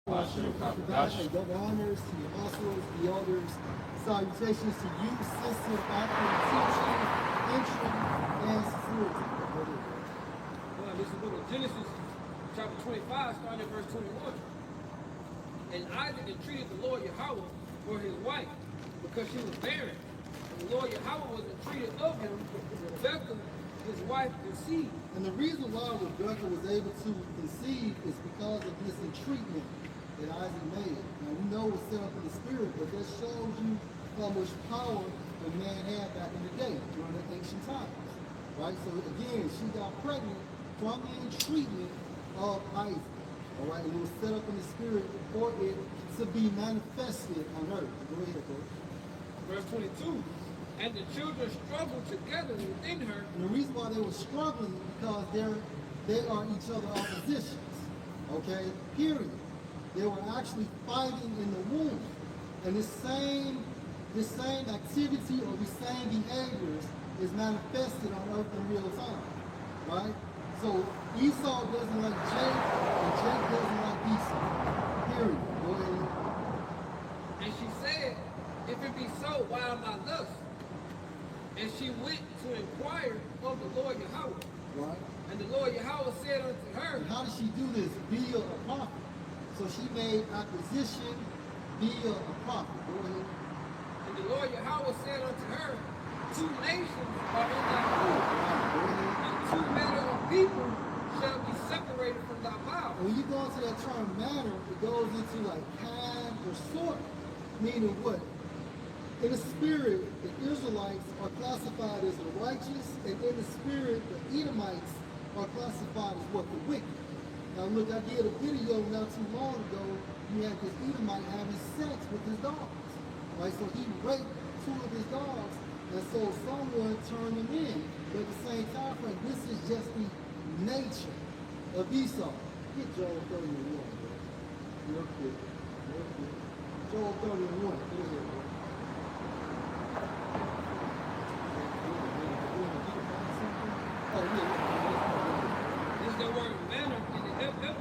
Double honors to the apostles, the elders. Salutations to you, sister, after teaching, entry, and sincerity. Well, this is the book of Genesis, chapter 25, starting at verse 21. And Isaac entreated the Lord YAHAWAH for his wife, because she was barren. And the Lord YAHAWAH was entreated of him, Rebekah, his wife, conceived. And the reason why Rebekah was able to conceive is because of this entreatment that Isaac made. Now we know it's set up in the spirit, but that shows you how much power a man had back in the day, during the ancient times. Right? So again, she got pregnant from the entreatment of Isaac. All right, and it was set up in the spirit for it to be manifested on earth. Go ahead, bro. Verse 22. And the children struggled together within her. And the reason why they were struggling is because they are each other oppositions. Okay? Period. They were actually fighting in the womb. And this same activity or these same behaviors is manifested on earth in real time. Right? So Esau doesn't like Jacob, and Jacob doesn't like Esau. Period. Go ahead. And she said, if it be so, why am I thus? And she went to inquire of the Lord YAHAWAH. Right. And the Lord YAHAWAH said unto her, And how did she do this? Via a prophet. So she made acquisition via a prophet. Go ahead. and the Lord YAHAWAH said unto her, two nations are in thy womb, and two manner of people shall be separated from thy bowels. When you go into that term manner, it goes into like kind or sort, meaning what? In the spirit, the Israelites are classified as the righteous, and in the spirit, the Edomites are classified as what? The wicked. Now look, I did a video not too long ago. You had this Edomite having sex with his dogs. Right? So he raped two of his dogs, and so someone turned him in. But at the same time frame, this is just the nature of Esau. Get Joel 30 and 1, bro. Real quick. Real quick. Joel 30 and 1. Get it here, bro. Oh, yeah. This is the word manner in the Ephraim.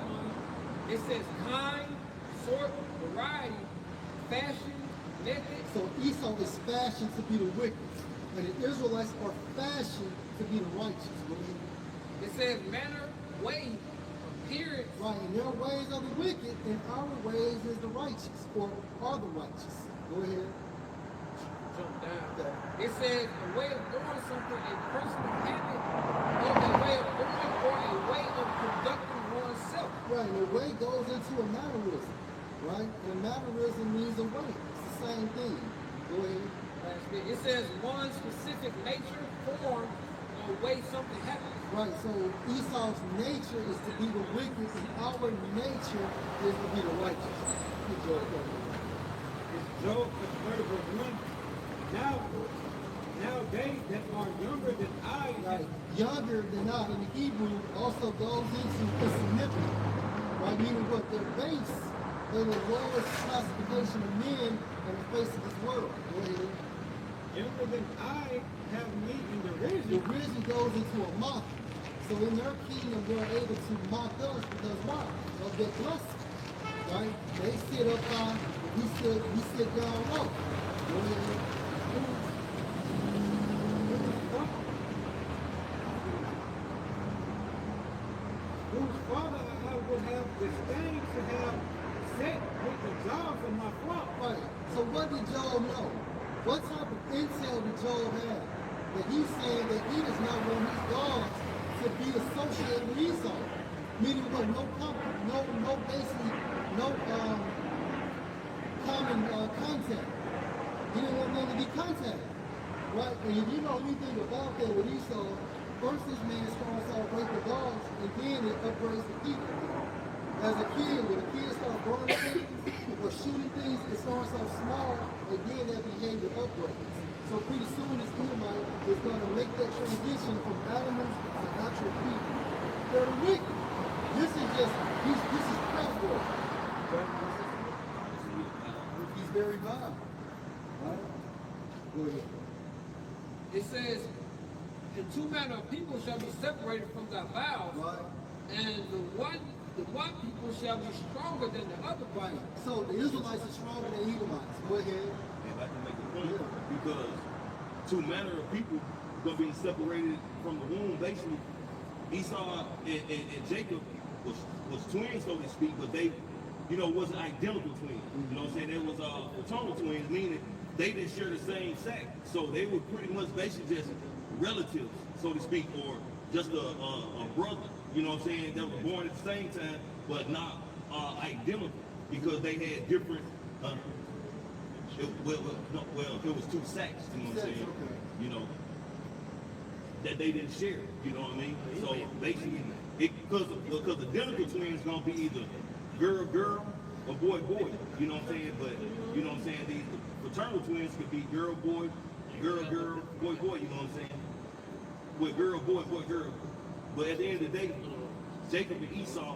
It says kind, sort, variety, fashion, method. So Esau is fashioned to be the wicked, and the Israelites are fashioned to be the righteous. It says manner, way, appearance. Right, and their ways are the wicked, and our ways is the righteous, or are the righteous. Go ahead. Jump down. It says a way of doing something, a personal habit, or a way of doing, or a way of conducting oneself. Right, and the way goes into a mannerism, right? And a mannerism means a way. It's the same thing. Go ahead. It says one specific nature, form, or way something happens. Right, so Esau's nature is to be the wicked, and our nature is to be the righteous. Good job, brother. It's Job, verse 1. Now they that are younger than I, Right. Younger than I in the Hebrew also goes into the significant, right? Meaning what? Their base, they're the lowest classification of men on the face of this world. Go ahead. younger than I, have me in The derision. risen goes into a mock. So in their kingdom, they're able to mock us because why? Of their blessing, right? They sit up high, we sit down low. Go ahead. Whose father I would have disdained to have set with the jaws of my flock. Right. So what did Job know? What type of intel did Job have? That he's saying that he does not want his dogs to be associated with Esau. Meaning what? No basically, no common contact. He didn't want them to be contacted. Right? And if you know anything about that with Esau, first this man starts off rape the dogs, and then it upgrades the people. As a kid, when a kid starts burning things or shooting things, it starts off small, and then that behavior upgrades. So pretty soon this Edomite is going to make that transition from animals to natural people. They're wicked. This is crap work. He's very vile. Right? Go ahead. It says, and two manner of people shall be separated from thy bowels, Right? and the one the one people shall be stronger than the other Right. people. So the Israelites are stronger than Edomites. Go ahead. And I can make a point because two manner of people gonna be separated from the womb. Basically, Esau and Jacob was twins, so to speak, but they, wasn't identical twins. You know what I'm saying? They was fraternal twins, meaning they didn't share the same sex. So they were pretty much basically just relatives, so to speak, or just a brother. You know what I'm saying? That was born at the same time, but not identical because they had different. If it was two sacks, you know what I'm saying? That they didn't share, you know what I mean? So basically, because identical twins gonna be either girl or boy. You know what I'm saying? But you know what I'm saying? These fraternal twins could be girl, boy, boy. You know what I'm saying? With girl, boy, girl. But at the end of the day, Jacob and Esau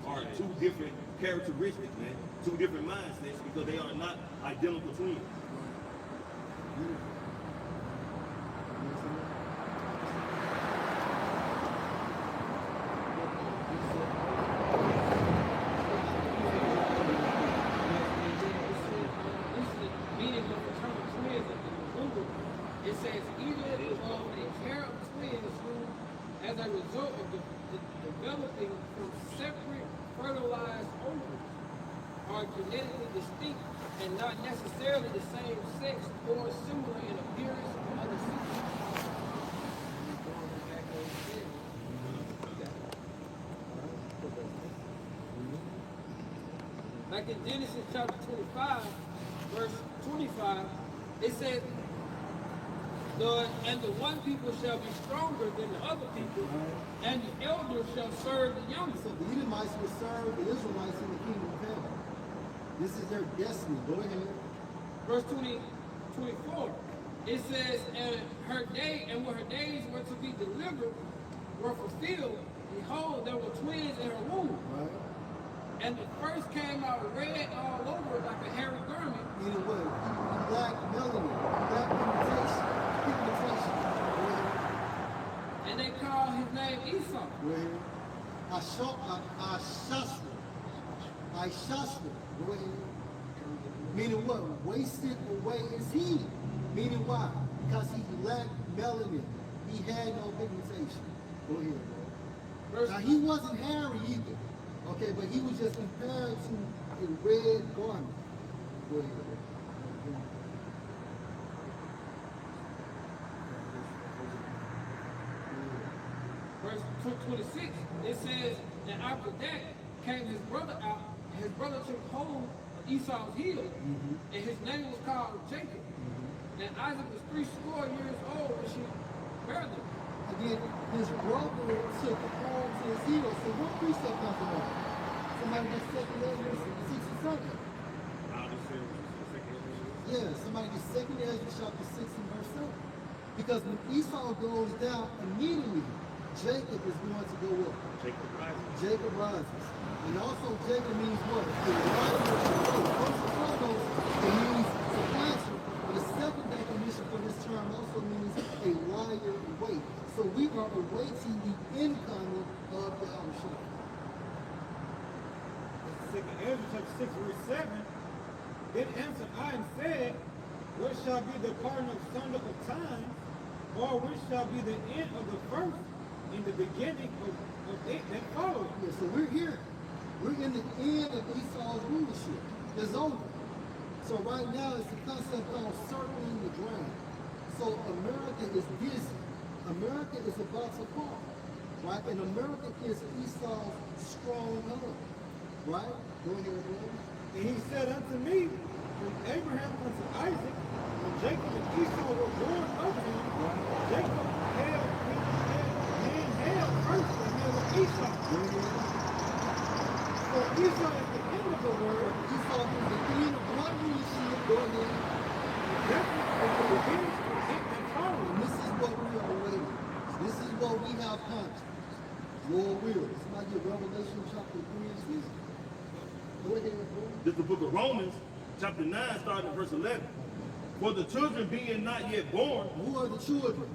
are two different characteristics, man. Two different mindsets because they are not identical twins. It says either of a pair of twins who, as a result of developing from separate fertilized ovaries, are genetically distinct and not necessarily the same sex or similar in appearance or other features. Like in Genesis chapter 25, verse 25, it says, and the one people shall be stronger than the other people, and the elders shall serve the younger. So the Edomites will serve the Israelites in the kingdom of heaven. This is their destiny. Go ahead. Verse 24, it says, and when her days were to be delivered, were fulfilled, behold, there were twins in her womb. Right. And the first came out red all over like a hairy garment. Either way, he lacked melanin, he lacked pigmentation. And they called his name Esau. Go ahead. Ashashra. Go ahead. Meaning what? Wasted away is he. Meaning why? Because he lacked melanin. He had no pigmentation. Go ahead, bro. Now he wasn't hairy either. Okay, but he was just compared to a red garment. Go ahead. Verse 26, it says, and after that came his brother out, and his brother took hold of Esau's heel, and his name was called Jacob. And Isaac was 80 years old when she bare them. Again, his brother took hold to his heel. So what precept comes from that? Somebody gets second Ezra 6 and 7. Yeah, somebody gets second Ezra chapter 6 and verse 7. Because when Esau goes down, immediately Jacob is going to go up. Jacob rises. And also Jacob means what? The riser of the road. First and foremost, it means supplanter. But the second definition for this term also means a liar in wait. So we are awaiting the incoming of Yahawashi. Second Ezra chapter 6, verse 7. Then answered I and said, what shall be the pardon of sunder of time, or which shall be the end of the first in the beginning of it that follows? Yeah, so we're here. We're in the end of Esau's rulership. It's over. So right now it's the concept called circling the drain. So America is busy. America is about to fall. Right? And America is Esau's strong arm. Right? Go ahead, bro. And he said unto me, from Abraham unto Isaac, when Jacob and Esau were born of him, Jacob held first the heel of Esau. So Esau is the end of the word. Esau is the end of one rulership. Go ahead. Jacob is the beginning of it that follows. And this is what we are awaiting. This is what we have conscience. Lord will. Somebody get Revelation chapter 3 and 6. Go ahead, bro. This is the book of Romans, chapter 9, starting at verse 11. For the children being not yet born, Who are the children?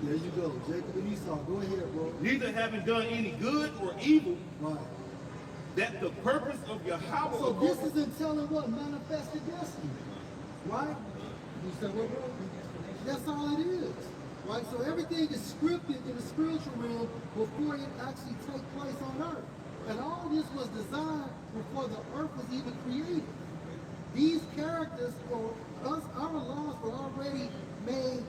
There you go. Jacob and Esau. Go ahead, bro. neither having done any good or evil, Right. that the purpose of Yahweh. So this isn't telling what manifested destiny, right? You said what? That's all it is, right? So everything is scripted in the spiritual realm before it actually takes place on earth. And all this was designed before the earth was even created. These characters, or us, our laws were already made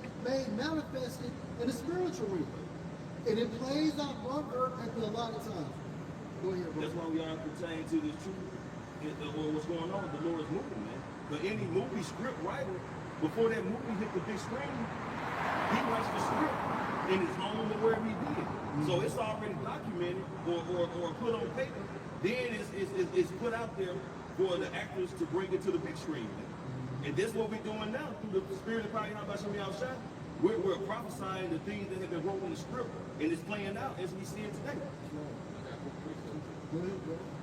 manifested in the spiritual realm. And it plays out on earth at a lot of times. Go ahead, bro. That's why we are pertaining to this truth, or what's going on with the Lord's movie, man. But any movie script writer, before that movie hit the big screen, he writes the script in his home or wherever he did. So it's already documented or put on paper. Then it's put out there for the actors to bring it to the big screen. And that's what we're doing now through the spirit of YAHWAH BAHASHAM YAHAWASHI. We're prophesying the things that have been wrote in the script, and it's playing out as we see it today.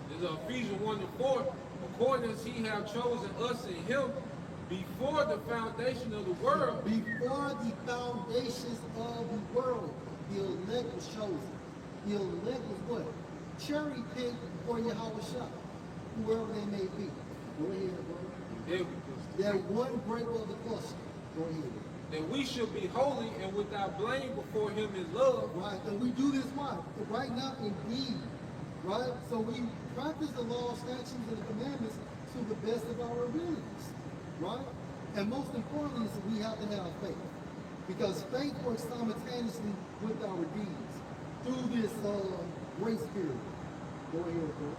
There's Ephesians 1:4. According as he have chosen us in him before the foundation of the world. Before the foundations of the world, the elect was chosen. The elect was what? Cherry picked for Yahawah, whoever they may be. Go ahead, bro. That one grape of the cluster. Go ahead. That we should be holy and without blame before him in love. Right, and we do this why? Right now, indeed. Right? So we practice the law, statutes, and the commandments to the best of our abilities. Right? And most importantly is we have to have faith. Because faith works simultaneously with our deeds through this grace period. Go ahead, bro.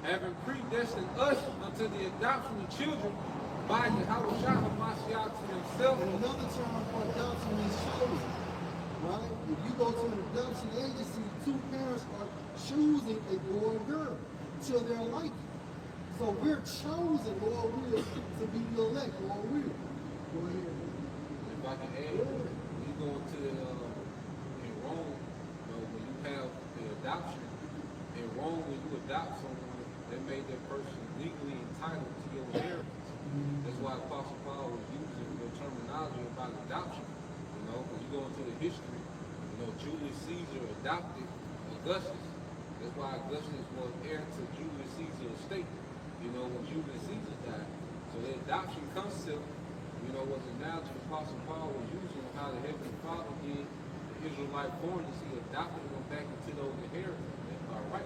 Having predestined us unto the adoption of children by Yahawah BAHASHAM to himself. And another term for adoption is chosen. Right? If you go to an adoption agency, two parents are choosing a boy or girl till they're like you. So we're chosen, Lord will, to be the elect, Lord will. Go ahead. If I can add, when you go into in Rome, when you have the adoption, in Rome, when you adopt someone, they made that person legally entitled to your inheritance. That's why Apostle Paul was using the terminology about adoption. When you go into the history, Julius Caesar adopted Augustus. That's why Augustus was heir to Julius Caesar's estate. When Julius Caesar died. So the adoption concept, was an analogy Apostle Paul was using of how the Heavenly Father did the Israelite born as he adopted them back into those inheritances. All right,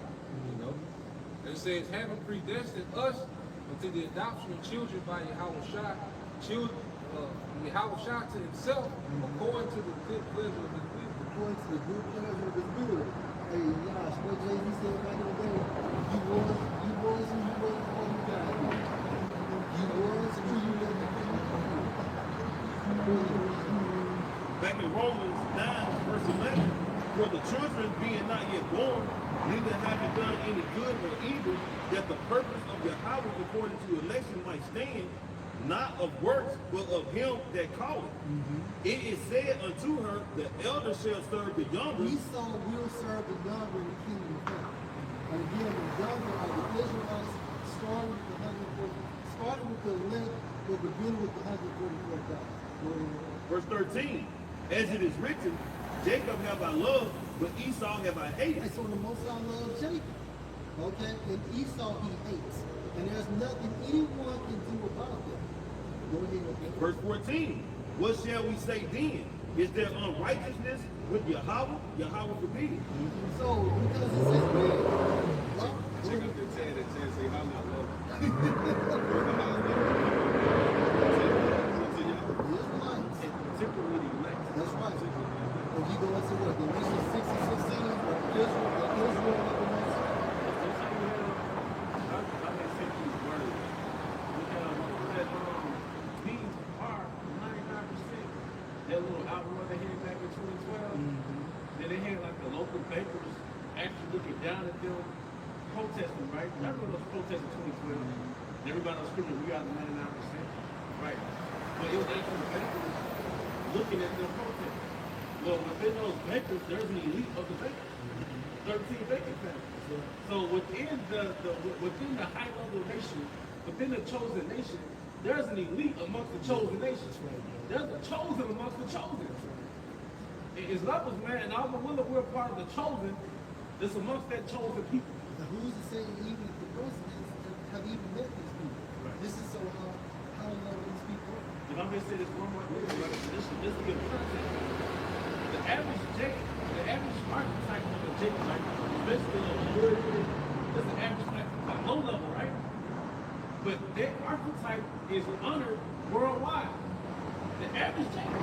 And it says, having predestined us unto the adoption of children by Yahawah to himself, according to the good pleasure of his will. According to the good pleasure of his will. Hey, Yash, what Jay-Z said back in the day, you was who you was before you died. You was who you was before you died. Back in Romans 9, verse 11, for the children being not yet born, neither having done any good or evil, that the purpose of Yahweh according to election might stand, not of works, but of him that calleth. It is said unto her, the elder shall serve the younger. Esau will serve the younger in the kingdom of heaven. And again, the younger are the Israelites, starting with the elect, but beginning with the 144,000. Verse 13, as it is written, Jacob have I loved, but Esau have I hated. And so the Most High loves Jacob. Okay? And Esau he hates. And there's nothing anyone can do about that. Go ahead. Verse 14, what shall we say then? Is there unrighteousness with Yahweh? Yahweh forbid. So, because it says, Check up the 10 and 10 say, how I love the Israelites. particularly the elect. That's right. If you go into what? Galatians 6 and 16, Israel represents. That little outrun they had back in 2012, then they had like the local bakers actually looking down at them protesting, right? I remember those protests in 2012. Everybody was screaming, we got the 99%, right? But it was actually the bakers looking at them protesting. Well, within those bakers, there's an elite of the bakers. 13 baker families. So within the high level nation, within the chosen nation, there's an elite amongst the chosen nations. There's a chosen amongst the chosen. It's levels, man, and although we're part of the chosen, it's amongst that chosen people. Now, who's to say even if the presidents have even met these people. Right. This is so how in love these people are. If I'm going to say this one more thing, right? This is a good context. The average Jake, the average archetype of a Jake, right? Especially a good, that's the average archetype, low level, right? But that archetype is honored worldwide. The average Jake,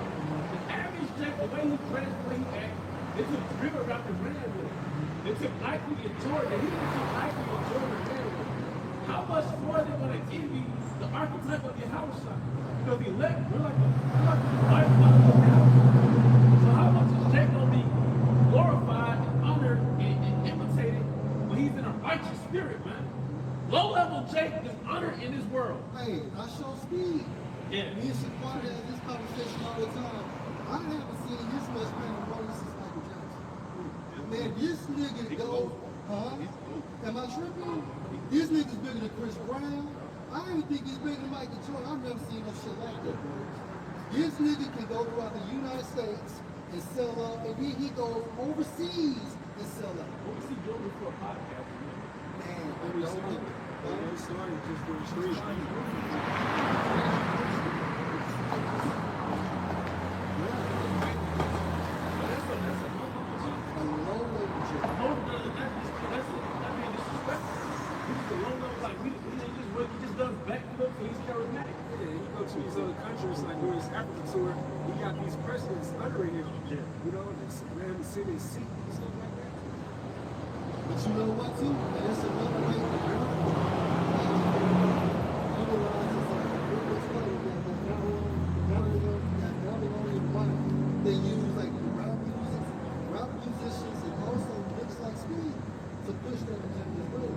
the way he dressed, the way he acted, they took River out the brand with him. They took Nike and Jordan. He didn't take Nike and Jordan brand with him. How much more are they going to give you the archetype of Yahawashi? Because the elect, we're like the life of the house. So how much is Jake going to be glorified and honored and imitated when he's in a righteous spirit, man? Low-level Jake is honored in this world. Hey, I show speed. Yeah. Me and Shaquan have this conversation all the time. I haven't seen this much pandemonium since Michael Jackson. Man, this nigga goes, huh? Am I tripping? This nigga's bigger than Chris Brown. I don't even think he's bigger than Michael Jordan. I've never seen no shit like that, bro. This nigga can go throughout the United States and sell out, and then he goes overseas and sell out. What was he doing before a podcast? Man, When we started just doing street. a low level job. He just does backflips and he's charismatic. Yeah, you go to these other countries, like during his Africa tour, he got these presidents honoring him. Yeah. You know, and let him sit in his seat and stuff like that. But you know what, too? And it's another way to do it. Otherwise, it's like a big play that Babylonian money they use, like rap musicians, and also mix like speed to push that agenda as well.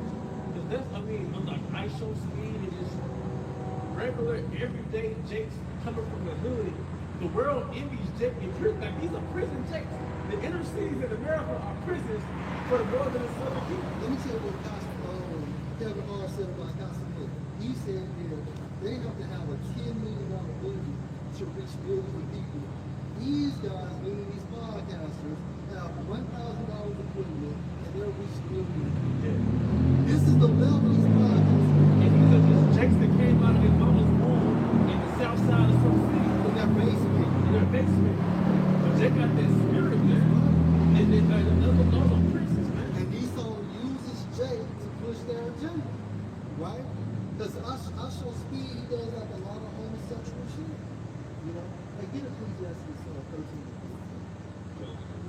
Because that's, I mean, I'm like, I show speed and just regular, everyday Jakes coming from the hood. The world envies Jake in prison. Like, he's a prison Jake. The inner cities in America are prisons for the northern and southern people. Let me tell you what Kevin Hart said about Casamigos. He said that they have to have a $10 million budget to reach millions of people. These guys, meaning these podcasters, have $1,000 equivalent and they'll reach millions. Yeah. This is the level these podcasters. And these are just Jakes that came out of their mama's womb in the south side of some city. In their basement. In their basement. But Jake got that spirit, man. And then those are princes, man. And these songs uses Jay to push their agenda, right? Because I show speed, he does like a lot of homosexual shit. You know? Like, get Ecclesiastes 13.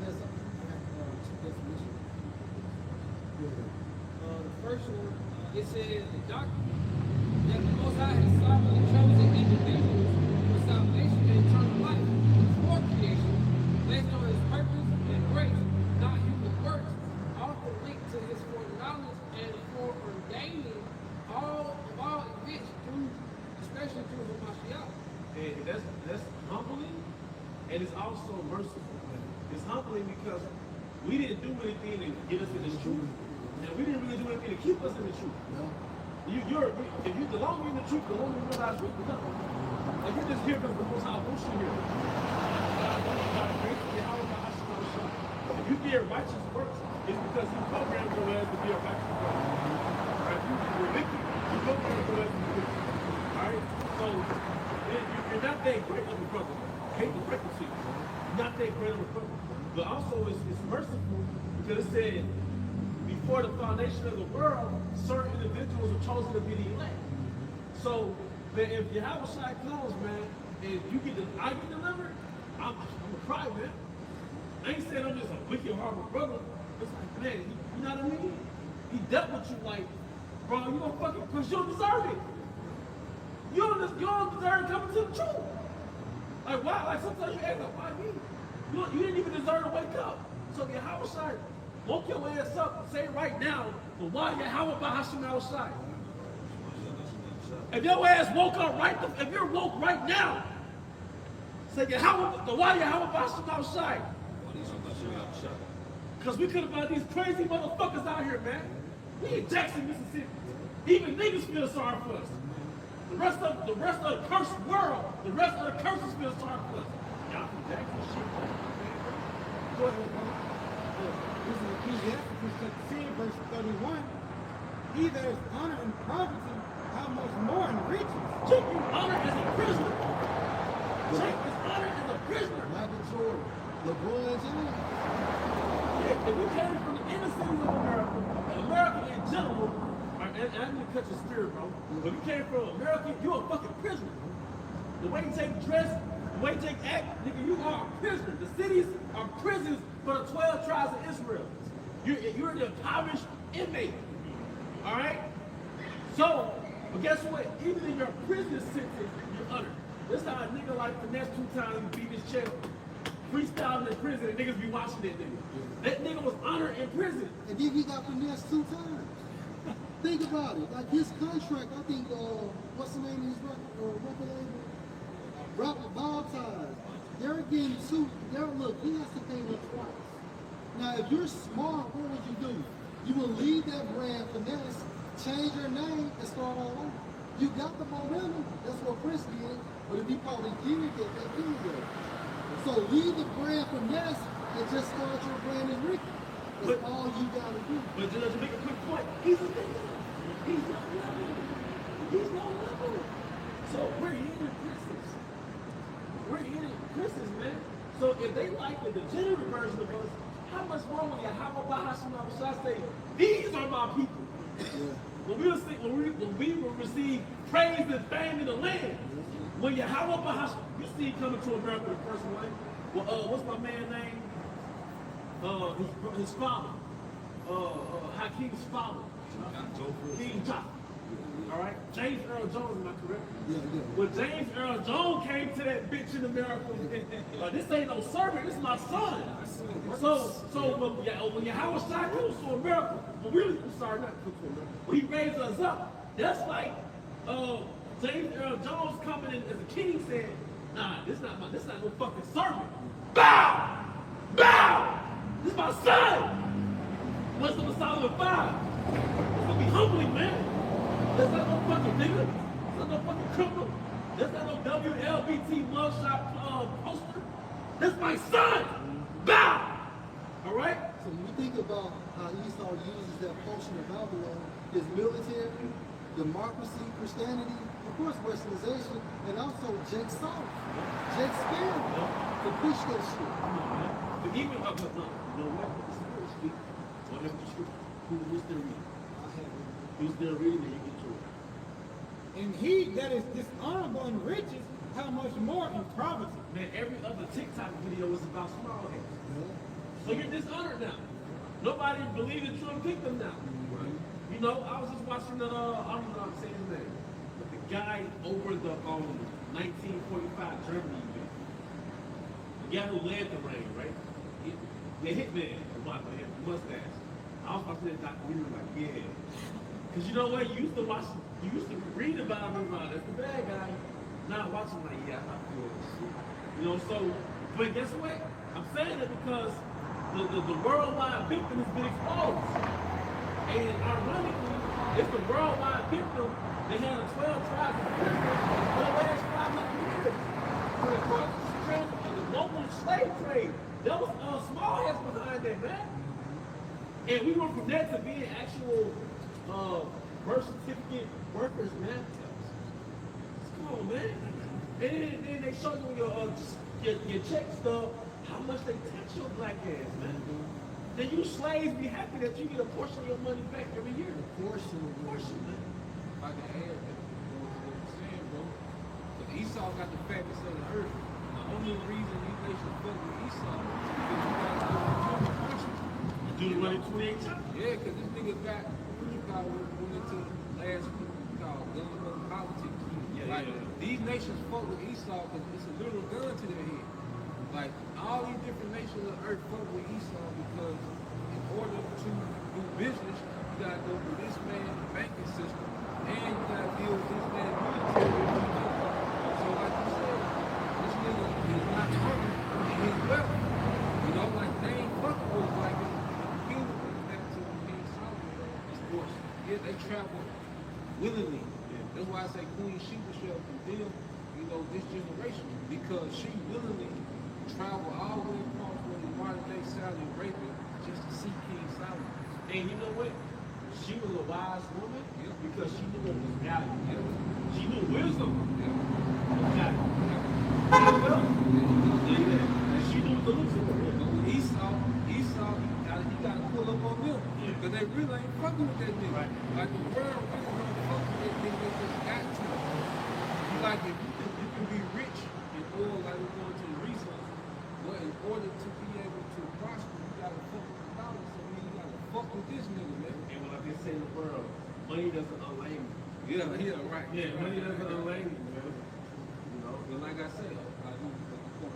That's two definitions. The first one, it says the doctrine that the Most High has sovereignly chosen individuals for salvation and eternal life before creation, based on his purpose and grace, not human works, also linked to his foreknowledge and for ordaining all events through, especially through the Mashiach. And that's humbling, and it's also merciful. It's humbling because we didn't do anything to get us in this truth, and we didn't really do anything to keep us in the truth. No. The longer you're in the truth, the longer you realize we become. Like, you're just here because the Most High wants you here. God created Yahawah Bahashaam Yahawashi. If you did righteous works, it's because He programmed your ass to be a righteous person. Right? You're wicked. You programmed your ass to be wicked. Alright? So, you're not that great of a brother. Hate the frequency. You're not that great of a brother. But also, it's merciful because it said, before the foundation of the world, certain individuals are chosen to be the elect. So, man, if Yahawashi comes, man, and I get delivered, I'm gonna cry, man. I ain't saying I'm just a wicked, horrible brother. It's like, man, you know what I mean? He dealt with you like, bro, you don't fucking, because you don't deserve it. You don't deserve coming to the truth. Like, why? Like, sometimes you ask, like, why me? You didn't even deserve to wake up. So Yahawashi, woke your ass up and say right now, the Lord YAHAWAH BAHASHAM YAHAWASHI. If your ass woke up if you're woke right now, say the Lord YAHAWAH BAHASHAM YAHAWASHI. Because we could have got these crazy motherfuckers out here, man. We in Jackson, Mississippi. Even niggas feel sorry for us. The rest of the cursed world, the rest of the curses feel sorry for us. Y'all from Jackson, shit. Go ahead, bro. This is Ecclesiastes chapter 10, verse 31. he that is honored in poverty, how much more in riches? Check is honored as a prisoner. Check is honored as a prisoner. Michael Jordan, LeBron James. Yeah, if we came from the inner cities of America, and America in general, and I didn't cut your spirit, bro. But if you came from America, you're a fucking prisoner. The way you take dress, the way you take act, nigga, you are a prisoner. The cities are prisons for the 12 tribes of Israel. You're an impoverished inmate. All right? So, but guess what? Even in your prison sentence, you're honored. This how a nigga like finesse 2 times and beat his chest, freestyling in prison, and niggas be watching that nigga. That nigga was honored in prison. And then he got finessed 2 times. Think about it. Like his contract, I think, what's the name of his record label? Rapper Baptized. They're getting 2. Look, he has to pay them twice. Now, if you're smart, what would you do? You will leave that brand finesse, change your name, and start all over. You got the momentum. That's what Chris did. But if he probably didn't get that, he did. So leave the brand finesse and just start your brand in Ricky. That's all you gotta do. But to make a quick point, he's a nigga. He's no level. He's no level. So we're hitting Chris's. We're hitting Chris's, man. So if they like the degenerate version of us, how much more will YAHAWAH BAHASHAM YAHAWASHI say, these are my people? Yeah. When we will receive praise and fame in the land, when YAHAWAH BAHASHAM, you see him coming to America the first way. Well, what's my man's name? His father. Hakim's father. King Joshua. All right? James Earl Jones, am I correct? Yeah. When James Earl Jones came to that bitch in America, this ain't no servant, this is my son. So when YAHAWAH comes to America, when he raised us up, that's like James Earl Jones coming in as a king saying, nah, this not no fucking servant. Bow! Bow! This is my son! Wisdom of Solomon 5. It's gonna be humbling, man. That's not no fucking nigga. That's not no fucking criminal. That's not no WLBT mugshot poster. That's my son! Bow! Alright? So when you think about how Esau uses that portion of Babylon, his military, democracy, Christianity, of course westernization, and also Jake South, Jake Sparrow, to push that shit. But even up no, you know what? The Spirit speak. Whatever the scripture. Who's still reading? Who's still reading and you get to it. And he that is dishonorable in riches, how much more in poverty? Man, every other TikTok video is about small heads. So you're dishonored now. Nobody believes that you're a victim now. You know, I was just watching the, I don't know how to say his name, but the guy over the 1945 Germany event. The guy who led the reign, right? The hitman, the mustache. I was watching that documentary like, yeah. Because you know what? You used to read about him, that's the bad guy. Now watching like, yeah, I feel this shit. You know, so, but guess what? I'm saying it because the worldwide victim has been exposed. And ironically, it's the worldwide victim that had a 12 tribes of Israel for the last 500 years. For the cross-trade of the global slave trade. There was small heads behind that, man. And we went from that to being actual birth certificate workers, man. Come on, man. And then they show you your check stub, how much they tax your black ass, man. Then you slaves be happy that you get a portion of your money back every year. A portion, man. If I can add that, what you're saying, bro. But Esau got the fatness of the earth. The only reason these nations fuck with Esau is because you guys go to the country. Deuteronomy 28 chapter. Yeah, because this nigga got what you call went into last week, you call government politics. Like these nations fuck with Esau because it's a literal gun to their head. Like all these different nations of earth fuck with Esau because in order to do business, you gotta go through this man's banking system and you gotta deal with this man's military. So like you said, this nigga is not talking in his wealth. You know, like they ain't fucking with like kingdom back to King Solomon. Of course, yeah, they travel willingly. That's why I say Queen Sheba shall condemn, you know, this generation because she willingly traveled all the way across from the modern day Saudi Arabia just to see King Solomon. And you know what? she was a wise woman because she knew what was value. She knew wisdom was value. And she knew what to look for. Esau, he got to pull up on them. Because they really ain't fucking with that nigga. Right. Like the world really don't fuck with that nigga. They just got to. You like, if you can be rich in oil, like we're going to the resources, but in order to be able to prosper, you got to fuck with the dollars. So you got to fuck with this nigga, man. And when I can say in the world, money doesn't unlame you. Yeah, right. Yeah, money doesn't unlame you, man. You know? But like I said, I do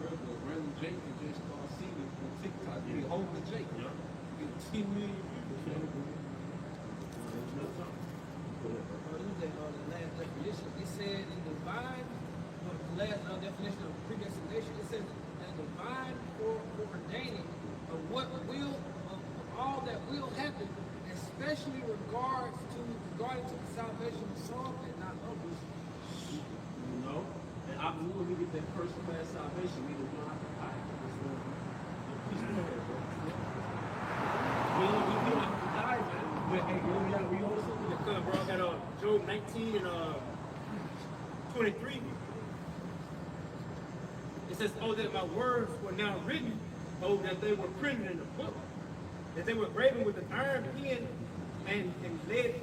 earlier, Brandon Jenkins just started seeing it on TikTok. He holding Jake. Yeah. Get 10 million views. The last definition, it said in divine, the last definition of predestination, it says a divine ordaining of what will, of all that will happen, especially regarding to the salvation of some and not others. You know? And I believe when we get that first class salvation, we don't have to die. We don't have to die, man. But hey, we owe something to come, bro. I got Job 19 and 23. It says, oh, that my words were now written, oh, that they were printed in the book, that they were graven with an iron pen and laid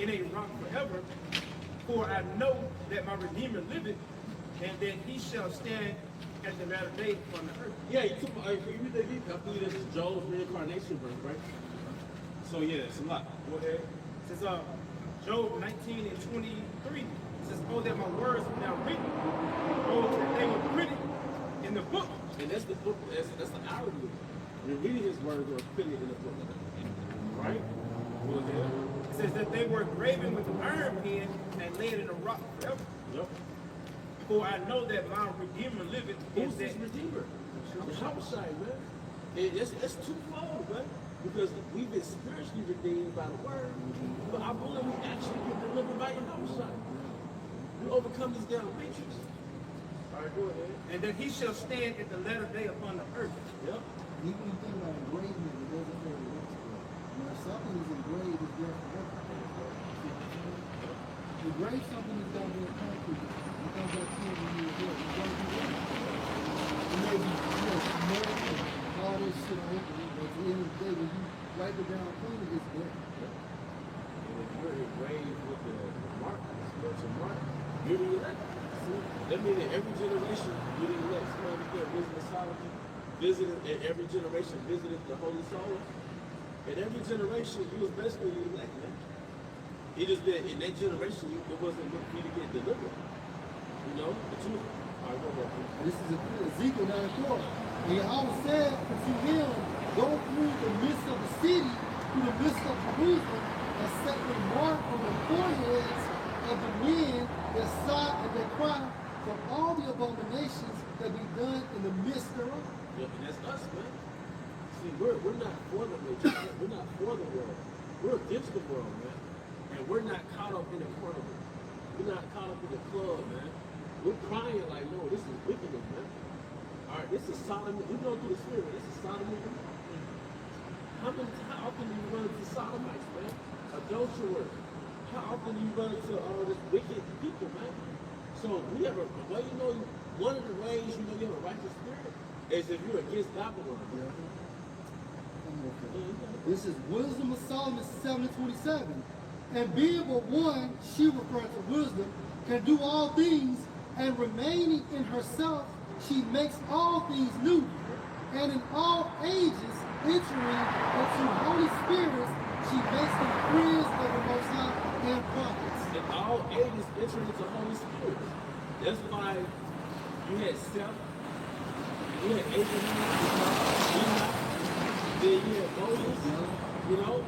in a rock forever. For I know that my Redeemer liveth, and that he shall stand at the latter day on the earth. Yeah, you took my, you read that deep. I believe this is Joel's reincarnation verse, right? So yeah, it's a lot. Go ahead. It says Job 19 and 23. It says, oh, that my words were now written, oh, that they were printed in the book. And that's the book, that's the hour book. You're reading his words or putting it in the book. Right? Go ahead. It says that they were graven with an iron pen and laid in a rock forever. Yep. For I know that my Redeemer liveth. Who's this Redeemer? Yahawashi, man. It's twofold, man. Because we've been spiritually redeemed by the word, but I believe we actually get delivered by Yahawashi. We overcome this down matrix. All right, go ahead. And that he shall stand at the latter day upon the earth. Yep. Even when you think about engraving, it doesn't really work well. When something is engraved, it's there forever. Engrave something that's got to be in concrete. It comes back to you when you're there. It's going to be there. It may be, smoke and all this shit on it, but at the end of the day, when you wipe it down clean, it's there. And if you're engraved with the mark, the spiritual mark, you're the elect. That means that every generation, you're the elect. Somebody get wisdom of Solomon, visited, and every generation visited the Holy Soul. And every generation, you was basically the elect, man. It just that in that generation, it wasn't meant for you to get delivered. You know, the truth. All right, go ahead, please. This is Ezekiel 9:4. And Yahweh said to him, go through the midst of the city, through the midst of Jerusalem, and set the mark on the foreheads of the men that sigh and that cry for all the abominations that be done in the midst thereof. Yeah, and that's us, man. See, we're not for the matrix. We're not for the world. We're against the world, man. And we're not caught up in the carnival. We're not caught up in the club, man. We're crying like, no, this is wickedness, man. All right, this is Sodom. We go through the spirit. This is Sodom. How often do you run into sodomites, man? Adulterers. How often do you run into all this wicked people, man? So we have well, you know, one of the ways you know you have a righteous spirit is if you're against Babylon. Yeah. This is Wisdom of Solomon 7:27. And being but one, she referring to wisdom, can do all things, and remaining in herself, she makes all things new. And in all ages, entering into Holy Spirits, she makes them friends of the Most High and prophets. In all ages, entering into Holy Spirit. That's why you had Seth, you had Abraham, Enoch, then you had Moses, you know.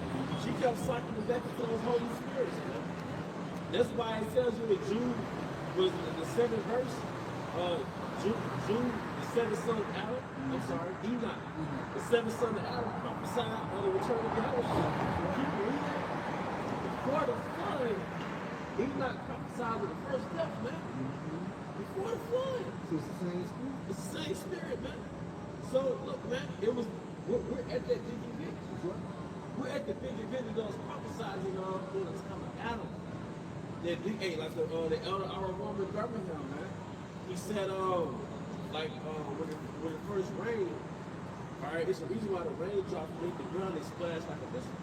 She kept cycling back into those Holy Spirits, man. That's why it tells you that Jude was the 7th verse. Jude, the 7th son of Adam, I'm sorry, Enoch, the 7th son of Adam, prophesied on the return of Yahawashi. People read that. Before the flood, Enoch prophesied with the first death, man. Before the flood. So it's the same spirit? It's the same spirit, man. So, look, man, we're at that DDV. We're at the big event that was prophesizing on during the time of Adam. That hey, like the elder our woman in Birmingham, man. He said, when it first rained, all right, it's the reason why the raindrops make the ground they splash like a missile.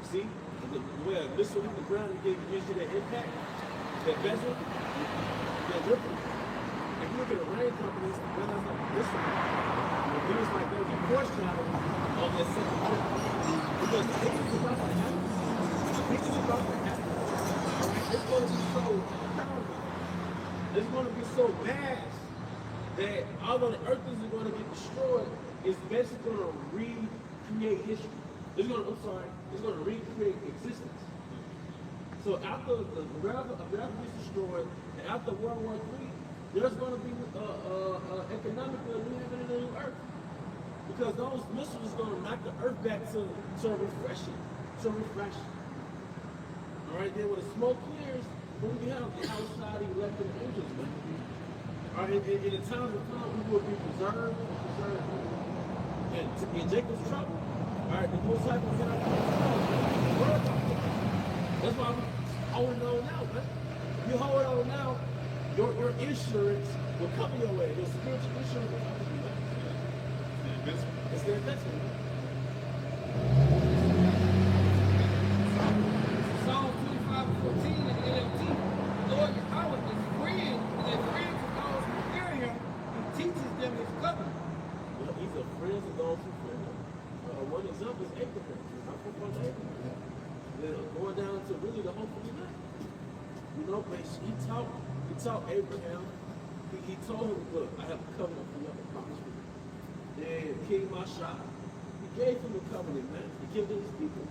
See, the way a missile hit the ground, it gives you that impact, that bezel, that ripple. If you look at a rain company, it's the ground like a missile. It was like there's a foreshadowing of that second ripple. Because the thing is about to happen. The thing is about to happen. All right, it's going to be so powerful. It's going to be so vast that although the earth isn't going to get destroyed, it's basically going to recreate history. It's going to recreate existence. So after the ground gets destroyed, and after World War III, there's going to be economically we live in a new earth. Because those missiles is going to knock the earth back to refreshing. All right, then when the smoke clears, when we have the outside elected angels, man. All right, in the times of time, we will be preserved. And in Jacob's trouble, all right, the Most High will get out of the world. That's why we hold on now, man. You hold on now, your insurance will cover your way. Your spiritual insurance will cover you, man. It's the investment, man. Psalm 25:14 in the NLT. Lord YAHAWAH is friend to those who fear him. He teaches them his covenant. You know, he's a friend of those who fear him. One example is Abraham. I'm from Abraham. Going down to really the hopefully man. You know, but he taught Abraham. He told him, look, I have a covenant for you, I have a promise for you. And King Mashah, he gave him a covenant, man. He gave it to his people.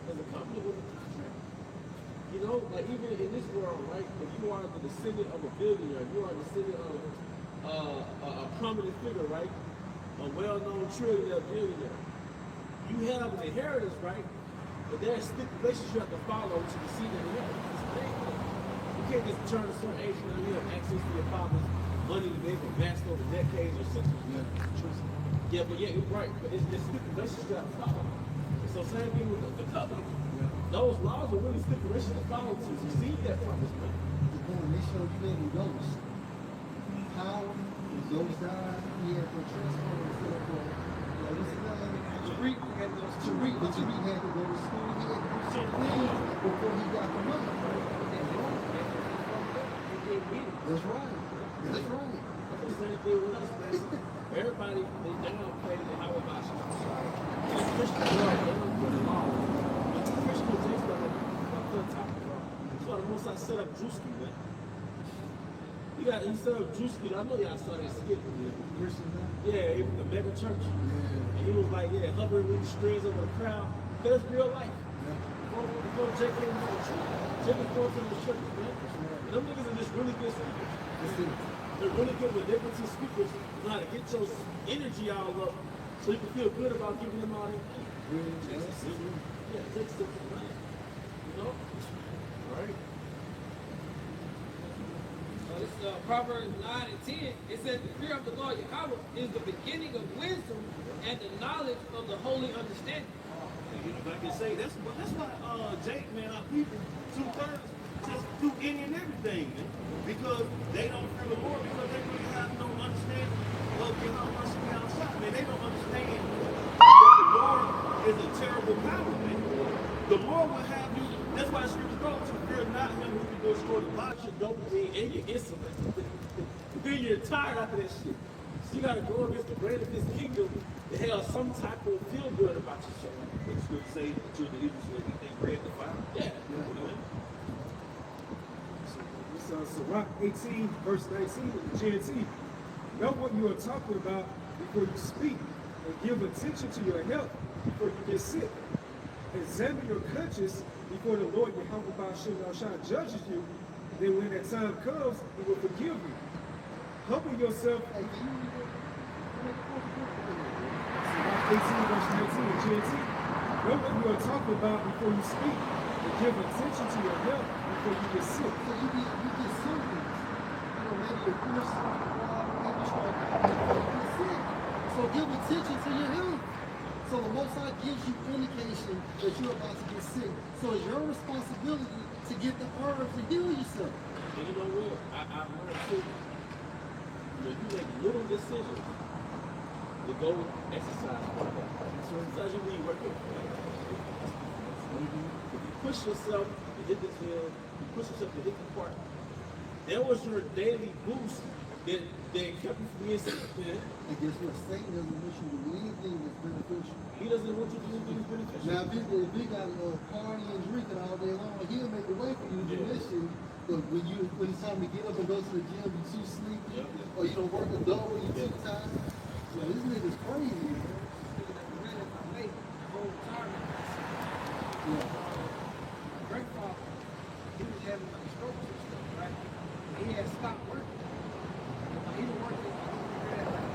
As a covenant with a contract. You know, like even in this world, right? If you are the descendant of a billionaire, you are the descendant of a prominent figure, right? A well-known trillionaire, billionaire. You have an inheritance, right? But there are stipulations you have to follow to receive the inheritance. You can't just turn a certain age now. You have access to your father's money that they've amassed over decades or centuries. Yeah, but yeah, you're right. But it's stipulations you have to follow. So same thing with the covenant. Those laws are really stipulations to follow to receive that promise, man. They showed you that in Ghost. How Ghost died, he had to transfer himself from Tariq had to go to school. He had to do certain things before he got the money. That's right. That's right. The same thing with us, man. Everybody, they downplay the Yahawah Bahasha. In the Christian world, they don't put it all. But the Christian takes that up to the top of the law. That's why the Most High set up Drewski, man. He set up Drewski. I know y'all saw that skit. Yeah, the mega church. And he was like, hovering with the strings over the crowd. That's real life. Before Jake came to the church, Jake was going to the church, man. And them niggas are just really good speakers. They're really good manipulative speakers. You know how to get your energy all up so you can feel good about giving them all their money. Yeah, Jake's simple, man. You know? All right. This Proverbs 9 and 10, it says the fear of the Lord YAHAWAH is the beginning of wisdom and the knowledge of the holy understanding. You know, like I say, that's why Jake, man, our people, 2/3, just do any and everything, man. Because they don't fear the Lord, because they really have no understanding of Yahawah Bahasha. Man, they don't understand that the Lord is a terrible power, man. The Lord will have you, that's why the scripture goes to fear not him who can destroy the body, your dopamine, and your insulin. Then you're tired after that shit. So you gotta go against the grain of his kingdom to have some type of feel good about yourself. The scripture say the children of Israel eat their bread to fire. Yeah. Sirach 18, verse 19 in the GMS. Know what you are talking about before you speak, and give attention to your health before you get sick. Examine your conscience before the Lord YAHAWAH BAHASHAM YAHAWASHI judges you. Then when that time comes, he will forgive you. Humble yourself. Sirach 18, verse 19 in GMS. Know what you are talking about before you speak, and give attention to your health before you get sick. So you get symptoms. You know, maybe you're thirsty, maybe you start to get sick. So give attention to your health. So So the Most High gives you indication that you're about to get sick. So it's your responsibility to get the herbs and heal yourself. And you know what? I learned too. When you make little decisions to go exercise, so as you leave work, if you push yourself to hit the gym, you push yourself to hit the park, that was your daily boost that kept you from being sick, man. And guess what? Satan doesn't want you to do anything that's beneficial. He doesn't want you to do anything beneficial. Now, if we got partying and drinking all day long, he'll make a way for you to do this shit. But when it's time to get up and go to the gym, you're too sleepy, or you don't work a double, you're too tired. So this nigga's crazy, man. My grandfather, he was having like strokes and stuff, right? And he had stopped working. He was working, he had like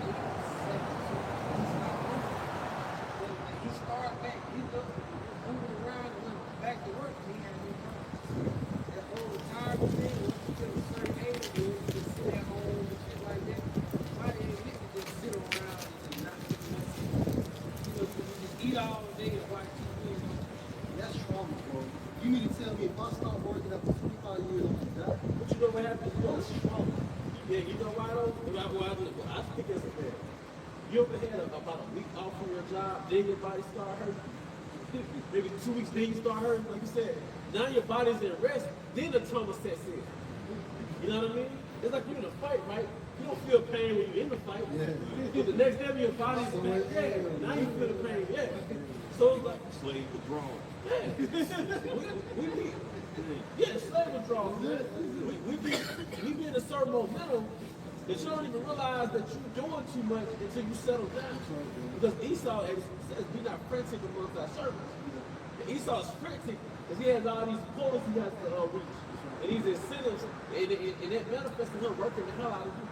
8, 7, so he stopped working. But like he started back, he looked, moving around and went back to work, and he had no problems. That whole retirement thing, once you get a certain age, you just sit at home and shit like that. Why did you just sit around and not do nothing? You know, you just eat all day and watch TV and all. That's trauma, bro. You mean to tell me if I start working after 25 years, I'm gonna die? But you know what happens? That's trauma. Yeah, you know why though? I think as a man. You ever had about a week off from your job, then your body start hurting? Maybe 2 weeks, then you start hurting, like you said. Now your body's in rest, then the trauma sets in. You know what I mean? It's like you're in a fight, right? You don't feel pain when you're in the fight. Yeah. The next day your body's back, now you feel the pain, So it's like, Slave withdrawal. we need, slave withdrawal, man. We get a certain momentum that you don't even realize that you're doing too much until you settle down. Because Esau says, be not frantic amongst thy servants. And Esau's frantic because he has all these quotas he has to reach. And these incentives, and that manifests in him working the hell out of you.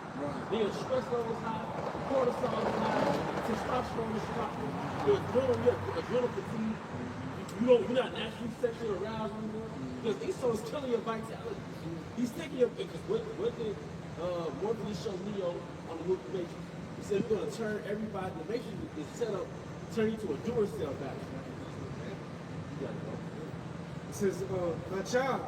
Then your stress level is high, cortisol is high, testosterone is dropping, your adrenal fatigue. You're not naturally sexually aroused anymore. Because Esau is killing your vitality. He's taking your, because what did Morpheus show Neo on the movie Matrix? He said we're going to turn everybody, the Matrix is set up to turn you to a Duracell battery. It says, my child,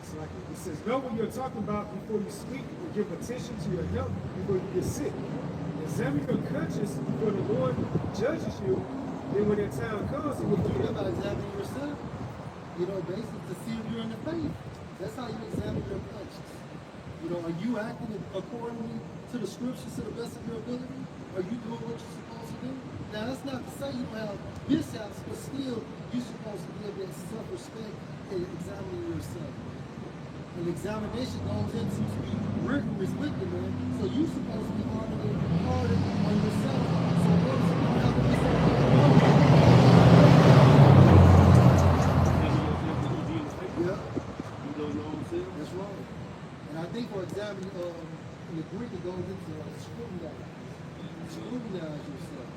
it says, know what you're talking about before you speak or give attention to your health before you get sick. Examine your conscience before the Lord judges you. Then when that time comes, So what you do about examining yourself, you know, basically to see if you're in the faith. That's how you examine your conscience. You know, are you acting accordingly to the scriptures to the best of your ability? Are you doing what you're supposed to do? Now, that's not to say you don't have mishaps, but still, you're supposed to give that self-respect and examining yourself. And examination goes into to be rigorous with you, man. So you're supposed to be harder on yourself. So what is it going to have to be so yeah. You know your own self. That's wrong. And I think for examining, in the Greek, it goes into scrutinize. Scrutinize yourself.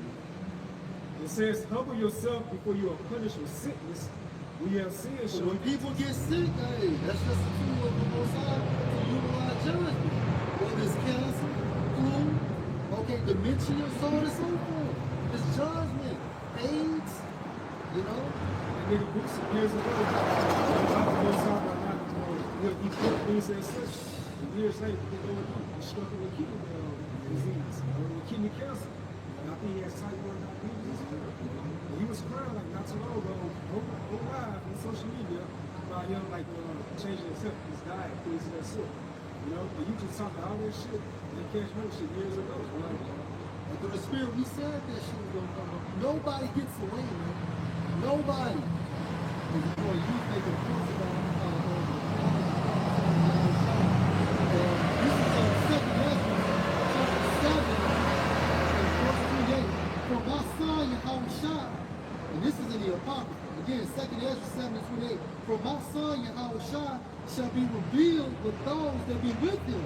it says, humble yourself before you are punished with sickness. We have seen So when people get sick, hey, that's just a tool of the Most High to utilize judgment. Whether it's cancer, flu, okay, dementia, so on and so forth. It's judgment, AIDS, you know. And then books years ago, he put things in such. And years later, he struggled with kidney disease, with kidney cancer. And I think he has type 1 diabetes. And he was crying like not too long ago, live on social media about him like changing his diet, things of that sort. You know, but you just talk all that shit and catch money shit years ago. And through the Spirit, we said that shit was gonna come up. Nobody gets away, man. Nobody. And before you make a point about this is on 2nd Esdras, chapter 7, and verse 28. For my son Yahawashi, and this is in the Apocrypha. Again, 2nd Esdras 7 and 28. For my son Yahawashi shall be revealed with those that be with him,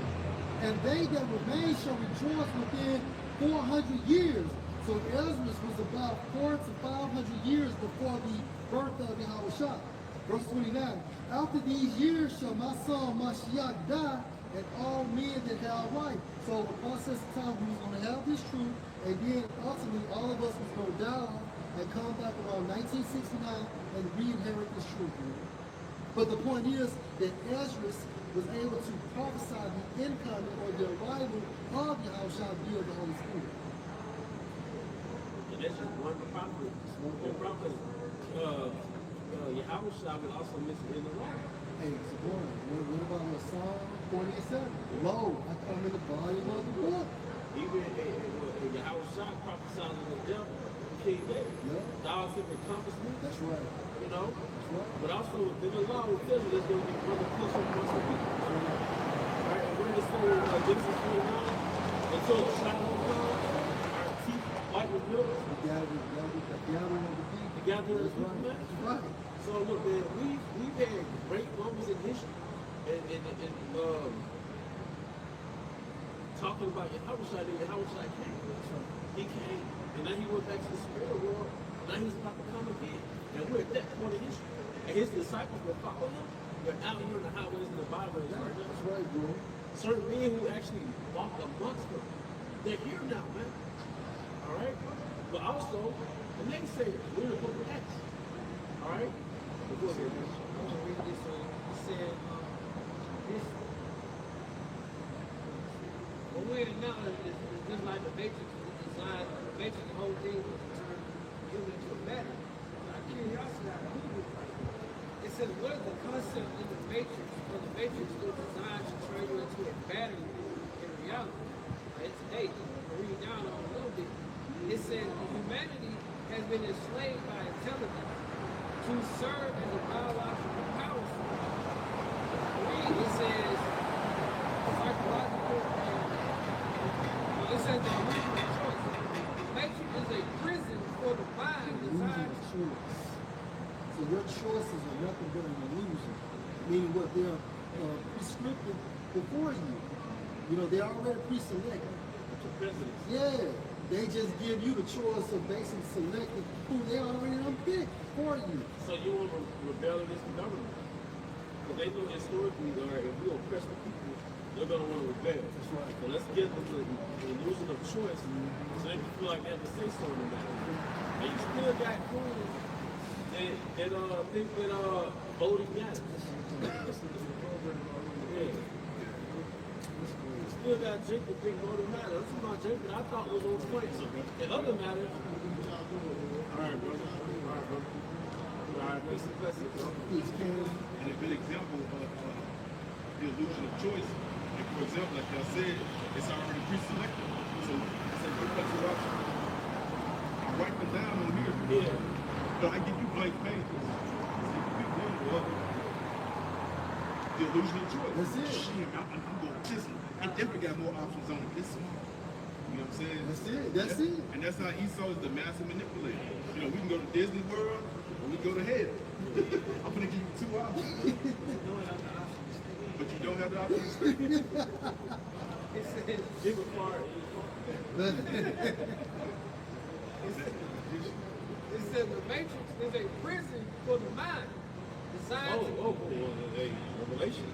and they that remain shall rejoice within 400 years. So Esdras was about 400 to 500 years before the birth of Yahawashi. Verse 29. After these years shall my son Mashiach die, and all men that have right. So the process of time, we was going to have this truth, and then ultimately all of us was going to die off and come back around 1969 and re-inherit this truth. But the point is that Esdras was able to prophesy the incoming or the arrival of Yahawashi via the Holy Spirit. And that's just one prophet. One prophet. Yahawashi will also mention in the law. Hey, so what about the Psalm 47? Lo, I come in the volume of the book. Even Yahawashi prophesied of the devil, King David. Yeah. Thou hast encompassed me. That's right. You know? That's right. But also, in the law, we tell you there's going to be brother closer once a week. Right? And when it's saying Genesis 29, until the shadow comes, our teeth white with milk. The gathering of the people. The gathering of the people, man. That's right. So look, man, we've had great moments in history, and talking about Yahawashi came. He came, and then he went back to the spirit world. Now he's about to come again, and we're at that point in history. And his disciples will follow him. They're out here in the highways in the Bible. That's right, bro. Certain men who actually walked amongst them, they're here now, man. All right, but also the naysayers. We're in the book of Acts. All right. I'm going to read this. It said, this. What we acknowledge is just like the Matrix was designed, the Matrix, the whole thing was to turn human into a matter. Out of curiosity, I Googled it. It says, what is the concept in the Matrix? Well, the Matrix was designed to turn you into a battery in reality. And today, I'll read down on a little bit. It says, humanity has been enslaved by intelligence to serve as a biological power source. It says psychological it says the illusion of choice. Matrix is a prison for the mind designed to choice. So your choices are nothing but an illusion. Meaning what they're prescriptive before you. You know, they're already pre-selected. Yeah. They just give you the choice of basically selecting who they already unpicked for you. So you want to rebel against the government. Because they know historically, if we oppress the people, they're going to want to rebel. That's right. So let's get them the illusion of choice so they can feel like they have to say something about it. And you still got fools that think that voting matters. Yeah. Still got Jake that think voting matters. That's about Jake that I thought was on point. So in other matters, all right, brother. All right, peace and blessings, bro. And a good example of the illusion of choice. And for example, like y'all said, it's already pre-selected. So I said, go back to the option. I write them down on here. Yeah. But I give you blank pages. So you can pick one or other. The illusion of choice. That's it. Shit, I'm going to this one. I definitely got more options on this one. You know what I'm saying? That's it. That's it. And that's how Esau is the master manipulator. You know, we can go to Disney World or we go to hell. I'm going to give you two options. But you don't have the option to stay. It says, Give a part. it says the Matrix is a prison for the mind designed to Hey, revelation.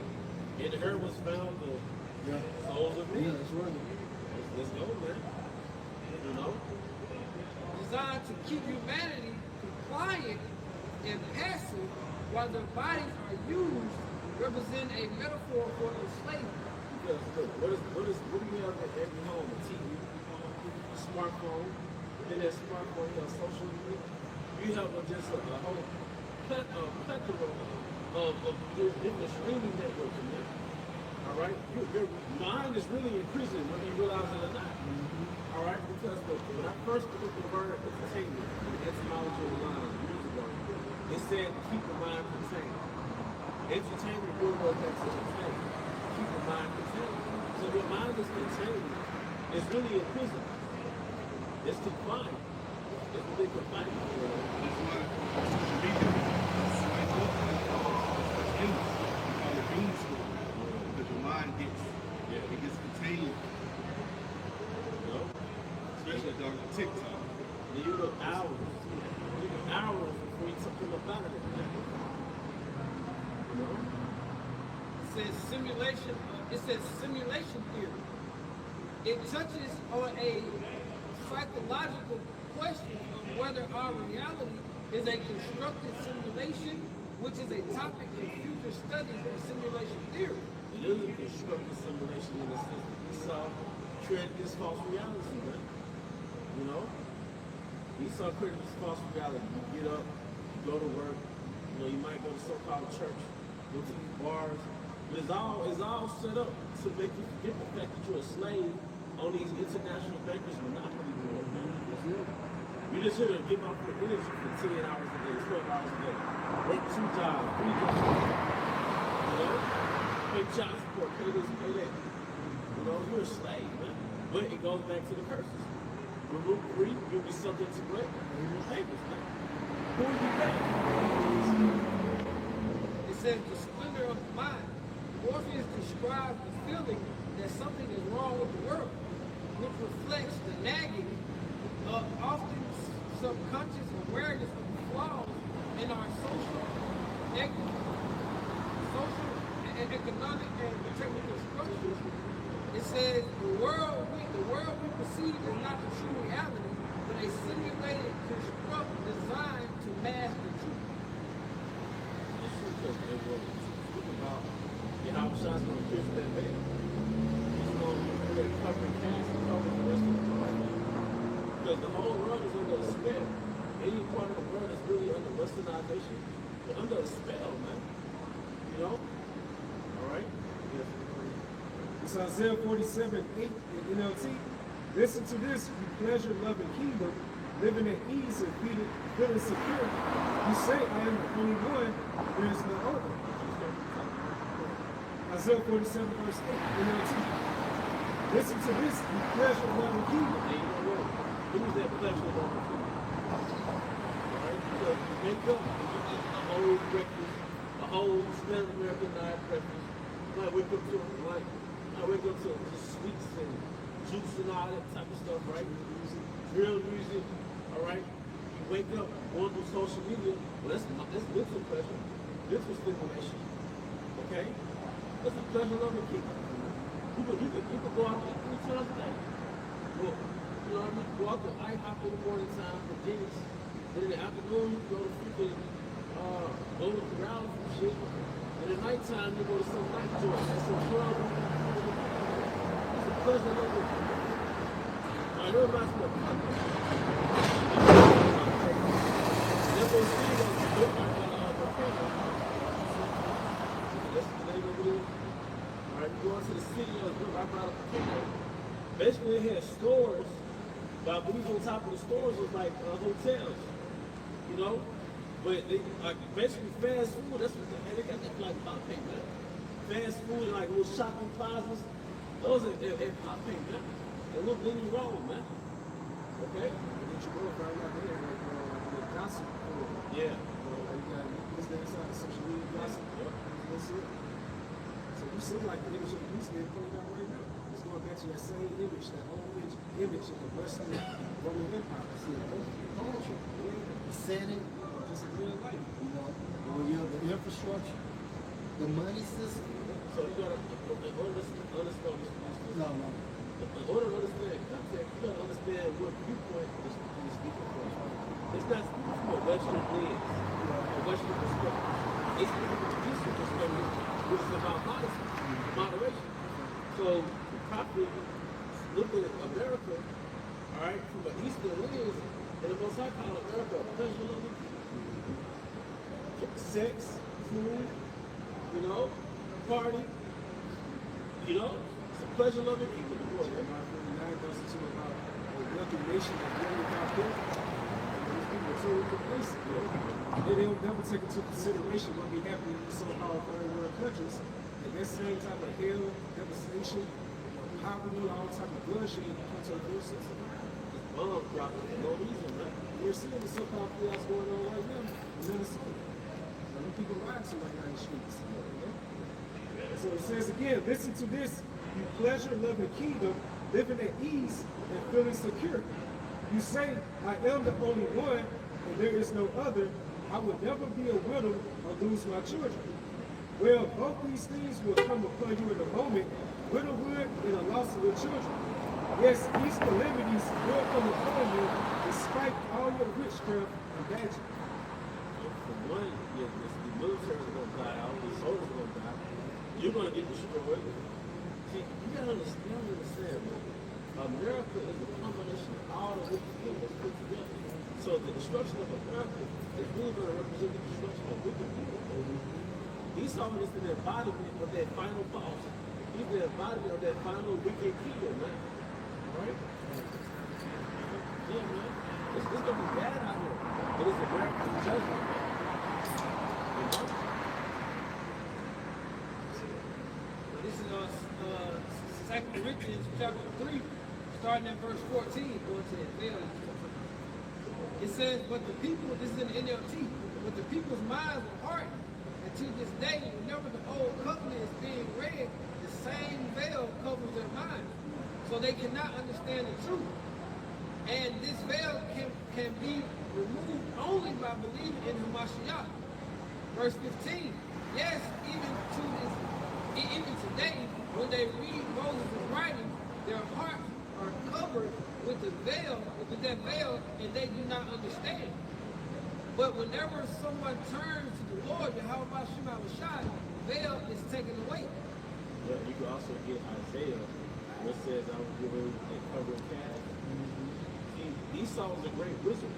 In her was found the souls of men. Yeah, that's right. Let's go, man. You know? designed to keep humanity compliant and passive while their bodies are used represent a metaphor for enslavement. Because look, what do you have at every home? A TV, smartphone, then that smartphone, you have social media. You have just a whole plethora of different streaming networks in there. All right? Your mind is really increasing whether you realize it or not. All right? Because when I first looked at the word entertainment, the etymology of the line years ago, it said keep the mind contained. Entertainment really goes back to entertainment. Keep the mind contained. So your mind is contained. It's really a prison. It's confined. It's what they confine you for. That's why social media is swipe up and it's endless. We call it doom scrolling. Because your mind it gets contained. You know? Especially dog on TikTok. And you look hours. You look hours before you took them up out of it. You know? says simulation. It says simulation theory. It touches on a psychological question of whether our reality is a constructed simulation, which is a topic in future studies of simulation theory. It is a constructed simulation in a sense. Esau created this false reality, man. You know? Esau created this false reality. You get up, you go to work, you know, you might go to so-called church, go to these bars. But it's all set up to make you forget the fact that you're a slave on these international bankers' monopoly board, man. You just here to give off your energy for 10 hours a day, 12 hours a day. Work 2 jobs, 3 jobs. You know? Pay child support, pay this, pay that. You know, you're a slave, man. But it goes back to the curses. Remove 3, you'll be subject to what? Your papers, man. Who are you paying? It says the splendor of the mind. Orpheus describes the feeling that something is wrong with the world, which reflects the nagging of often subconscious awareness of the flaws in our social, economic, and technical structures. It says the world we perceive is not the true reality, but a simulated construct designed to mask the truth. It's true, because they will speak about Yahawashai's going to pierce that veil. He's going to cover and cast and cover the rest of the world. Because the whole world is under a spell. Any part of the world is really under westernization. They're under a spell, man. You know? Alright? Yes. It's Isaiah 47:8 in NLT. Listen to this, you pleasure-loving heathen, living at ease and feeling secure. You say, I am the only one, there is no other. Isaiah 47:8 NLT. Listen to this, you pleasure-loving heathen. And you know what? Who's that pleasure-loving heathen? Alright? Because you wake up and you eat a whole breakfast, a whole standard American diet breakfast. You might wake up to sweets and juice and all that type of stuff, right? Drill music, all right? You wake up, going through social media, well, that's mental pleasure, mental stimulation, okay? That's a pleasure-loving people. You could go out to eat 3 times a day. Well, you know what I mean? Go out to IHOP in the morning time for Denny's. Then in the afternoon, you go to freaking, go to Corral and shit. And at nighttime, you go to some night joint. That's some club. It's a pleasure-loving people. Now, it reminds me of Congress. That's what see that you look like that's the name of it. Alright, you go into the city of right by the volcano. Basically, it had stores, but I believe on top of the stores was like hotels, you know? But they, like, basically fast food, that's what they got that like pop paint, man. Fast food, like little shopping plazas, those are pop paint, man. They look really wrong, man. Okay? And then you go right out there, like the gossip. Yeah. You got this day inside the social media gossip. That's it. So you seem like the image of the beast they're putting out right now. It's going back to that same image, that whole image of the Western Roman Empire. See, culture, The setting, just in real life. you know, the infrastructure, the money system. So you gotta understand this. No. In order to understand context, you gotta understand what viewpoint is speaking from. It's not speaking from a Western lens, a Western perspective. It's speaking from a Eastern perspective, which is about modesty, moderation. So the prophet looking at America, all right, from an Eastern lens, and the Most High called America a pleasure-loving people. Sex, food, you know, party, you know, it's a pleasure-loving people. Now it goes into about a wealthy nation that really got built. These people are totally complacent. They don't never take into consideration what be happening in so-called third world countries. And that same type of hell, devastation, poverty, all type of bloodshed comes to the food system. Bomb dropping for no reason, man. We're seeing the so-called chaos going on right now in Minnesota. And people ride to right now in the streets. So it says again, listen to this, you pleasure-loving kingdom, living at ease and feeling secure. You say, I am the only one, and there is no other. I would never be a widow or lose my children. Well, both these things will come upon you in a moment, widowhood and a loss of your children. Yes, these calamities will come upon you despite all your witchcraft and magic. For one, the military is going to die, all the soldiers are going to die. You're going to get destroyed. See, you got to understand, man. America is a combination of all the wicked things put together. So the destruction of America is really going to represent the destruction of wicked people. Esau is the embodiment of that final boss. He's the embodiment of that final wicked kingdom, man. Right? Yeah, man. It's going to be bad out here. But it's American judgment. You know? This is 2 Corinthians chapter 3, starting at verse 14, going to that veil. It says, but the people, this is in the NLT, but the people's minds were hardened. And to this day, whenever the old covenant is being read, the same veil covers their minds. So they cannot understand the truth. And this veil can be removed only by believing in Hamashiach. Verse 15. Yes, even today, when they read Moses' writing, their hearts are covered with the veil, with that veil, and they do not understand. But whenever someone turns to the Lord YAHAWAH BAHASHAM YAHAWASHI, the veil is taken away. Yeah, you can also get Isaiah, which says, I will give you a covering calf. Esau was a great wizard,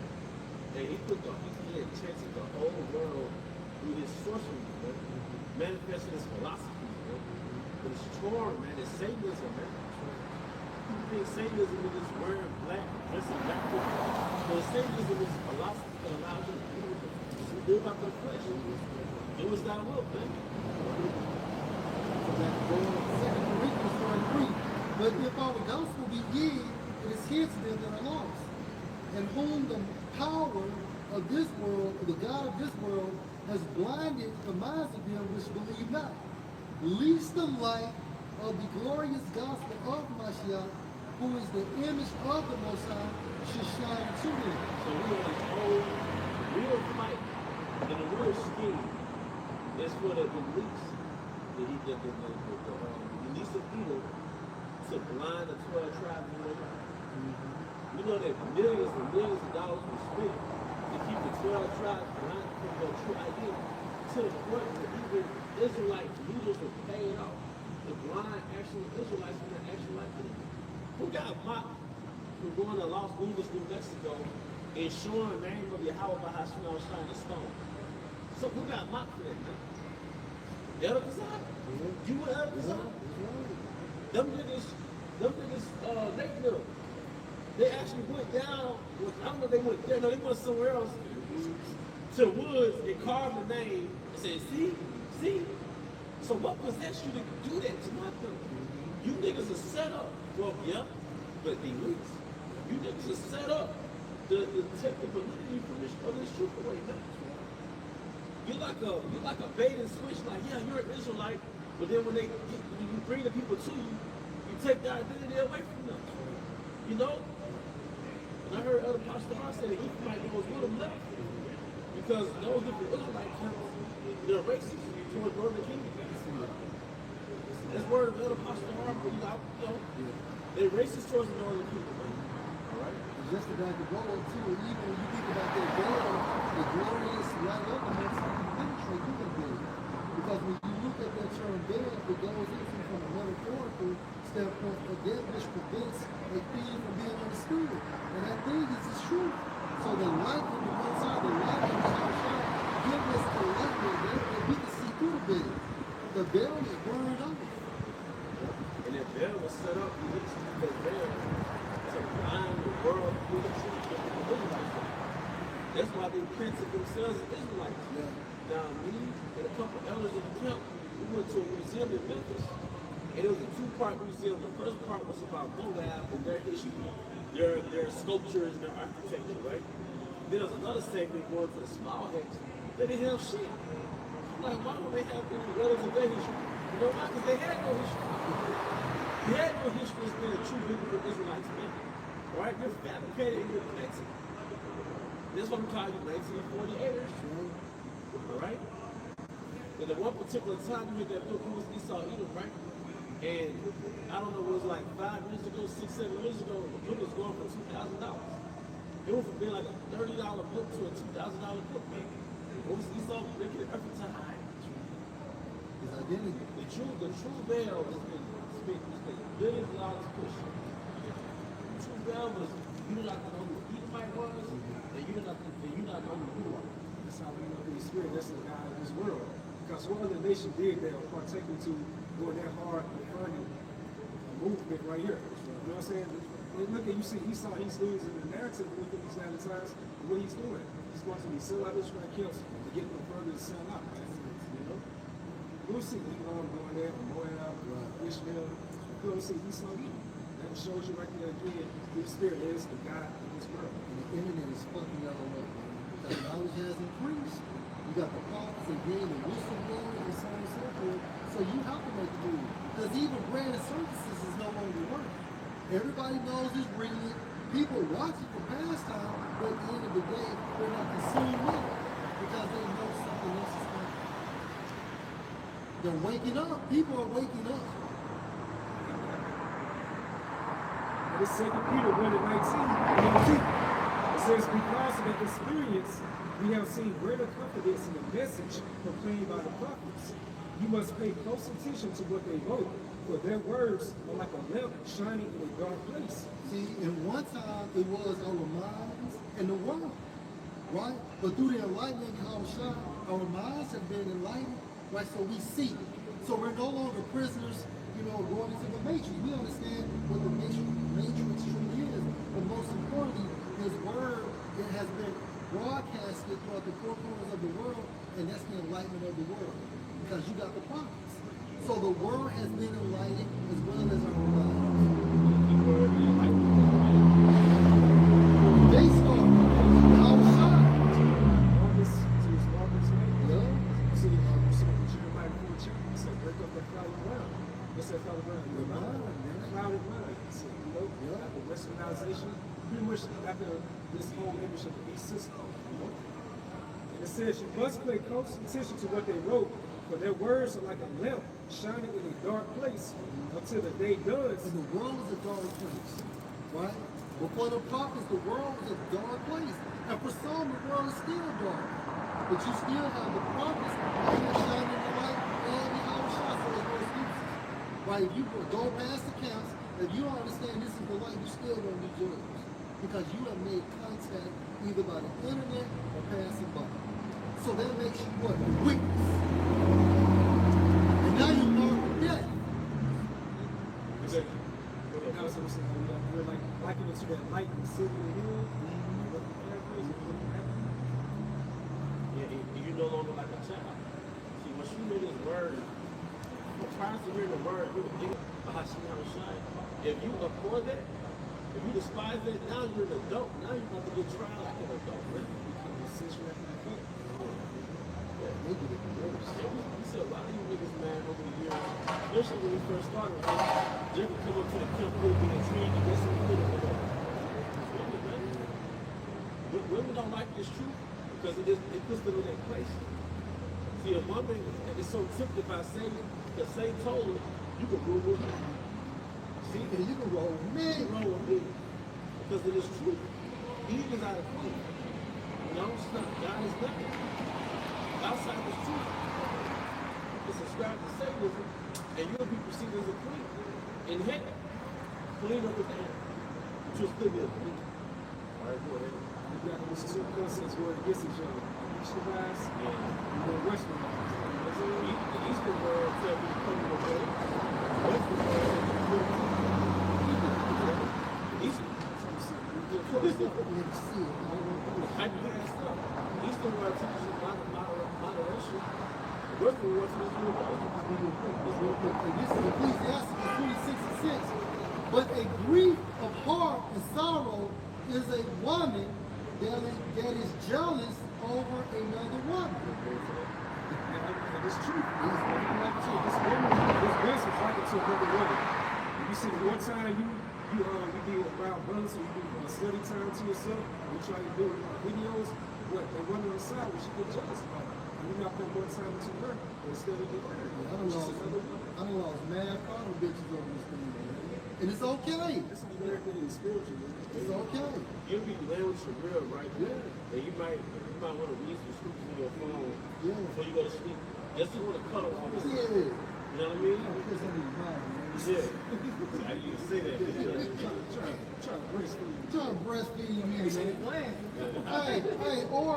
and he enchanted the whole world through his sorcery, man. Manifested his philosophy, man. But it's charm, man. It's Satanism, man. People think Satanism is just wearing black, dressing black people. But Satanism is philosophy that allows you to live out the flesh. Do as thou wilt, man. But if our gospel be ye, it is hid to them that are lost, and whom the power of this world, or the God of this world, has blinded the minds of them which believe not, lest the light of the glorious gospel of Mashiach, who is the image of the Most High, should shine to them. So we have this whole real fight and a real scheme is for the release, the release of Edom to blind the 12 tribes of Israel. You know that millions and millions of dollars were spent to keep the 12 tribes blind from their true identity, to the point where even Israelite leaders were paid off to blind actual Israelites from their actual identity. Who got mocked for going to Las Vegas, New Mexico, and showing the name of YAHAWAH BAHASHAM YAHAWASHI on the stone? So who got mocked for that, man? Edomites? You were Edomites? Them niggas, they actually went down, I don't know if they went there, no, they went somewhere else, to the woods and carved the name and said, see? So what possessed you to do that to my people? You niggas are set up. Well, yeah, but the elites, you niggas are set up to take the validity from this truth away, man. You're like a bait and switch, like, yeah, you're an Israelite, but then when you bring the people to you, you take their identity away from them. You know? And I heard other Pastor say that Ephraimite goes with them left. Because those different Israelite camps, they're racist towards Northern Kingdom. That's word of other Pastor they're racist towards the Northern Kingdom. Alright? Just about to go up too, even when you think about that veil, the glorious light of the Most High penetrate through the veil. Because when you look at that term veil, it goes into from a metaphorical standpoint of that which prevents a thing from being understood. And that thing is the truth. So the light of the Most High, the light of the Shah, gives us a light that we can see through the veil. The veil is burned over. And that veil was set up, you need to use that veil to blind the world through the truth of the Israelites. That's why they printed themselves as Israelites. Yeah. Now, me and a couple elders in the camp, we went to a museum in Memphis. And it was a two-part museum. The first part was about Moab and their history, their sculptures, their architecture, right? Then there was another segment going to the small heads. They didn't have shit. Like, why would they have any relevance of their history? You know why? Because they had no history. They had no history as being a true biblical Israelites, man. All right? You're fabricated and you're connected. This is what I'm calling you 1948ers. All right? And at one particular time, you read that book, who was Esau Edom, right? And I don't know, it was like 5 years ago, 6, 7 years ago, the book was going for $2,000. It went from being like a $30 book to a $2,000 book, man. What was Esau making an effort to hide? His identity. The true veil has been billions of dollars pushed. The true veil was you do not know who Edomite was, and you do not know who you are. That's how we know the Spirit. That's the God of this world. Because what other nation did that or partake into going that hard and funding a movement right here? You know what I'm saying? And look at you see Esau, he's losing the narrative within these times. What he's doing, he's going to be sell out Israel camps to get them further to sell out. You know, we'll see Edom going there, Moab, Ishmael. We'll see Esau. That shows you right there again. The Spirit is the God of this world. And the internet is fucking y'all up, man. Because knowledge has increased. You got the prophets again, the whistleblowers, and so on and so forth. So you have to make the move. Because even branded services is no longer working. Everybody knows it's real. People watch it for pastime, but at the end of the day, they're not consuming it because they know something else is coming. They're waking up. People are waking up. This 2 Peter 1:19, it says, because of the experience, we have seen greater confidence in the message proclaimed by the prophets. You must pay close attention to what they wrote, for their words are like a lamp shining in a dark place. See, in one time, it was our minds and the world, right? But through the enlightenment of Yahawashi, our minds have been enlightened, right? So we see. So we're no longer prisoners, you know, going into the matrix. We understand what the matrix truly is. But most importantly, his word, it has been broadcasted throughout the four corners of the world, and that's the enlightenment of the world. Because you got the prophets. So the world has been enlightened as well as our lives. They started. Yahawashi. August to his August, right? Yeah. See, Jeremiah 4 chapter, it said, break up that fallow ground. What's that fallow ground? Your mind. Clouded mind. So, you know, after westernization, pretty much after this whole image of the beast system, you know? And it says, you must pay close attention to what they wrote, for their words are like a lamp shining in a dark place until the day dawns. And the world is a dark place, right? Before the prophets, the world was a dark place. And for some, the world is still dark. But you still have the prophets out here shining the light and Yahawashi, so there's no excuses. Right? If you go past the camps, if you don't understand this is the light, you still don't do yours. Because you have made contact either by the internet or passing by. So that makes you what? A witness. And now you're marked with death. Exactly. Now it's something we're like liking it to that light in the city of the hill. Yeah, you no longer like a child. See, once you hear this word, prior to hearing the word, Bahasham Yahawashi, if you abhor that, if you despise that, now you're an adult. Now you're about to get tried like an adult. Right? Maybe they can worse. We see a lot of you niggas, man, over the years, especially when we first started, man, they would come up to the camp, they would be intrigued and get some good of it. Women don't like this truth because it puts them in that place. See, a woman is so tempted by Satan because Satan told her, you can rule with me. See, And you can roll with me. you can roll with me because it is true. Eve is out of faith. No, it's not. God is nothing. Outside is truth. It's ascribed to Satanism, and you'll be perceived as a queen in heaven. Queen of the damned. But you'll still be a queen. All right, go ahead. You got those two concepts going against each other. Easternized and then westernized. The Eastern world tells you to come to the way. The Western world tells you to come to the Eastern. I do that stuff. The Eastern world teaches you moderation. The Western world teaches you And this is Ecclesiastes 26:6. But a grief of heart and sorrow is a woman that is jealous over another woman. And it's true. This verse was like to another woman. You see, one time you be around brothers, so you do study time to yourself, you try to do videos, what the woman on the side, what she get jealous about. You not put more time into her instead of the word. I done lost mad carnal bitches over this thing, man. And it's okay. This is directly spiritual. It's okay. You'll be laying with your real right Yeah. there. And you might want to read some scriptures on your phone Yeah. before you go to sleep. Just to want to cuddle on this. Yeah. You know what I mean? Because I need mine, man. Yeah. How do you say that? Try to breastfeed. Trying to breastfeed me, man. Hey, or,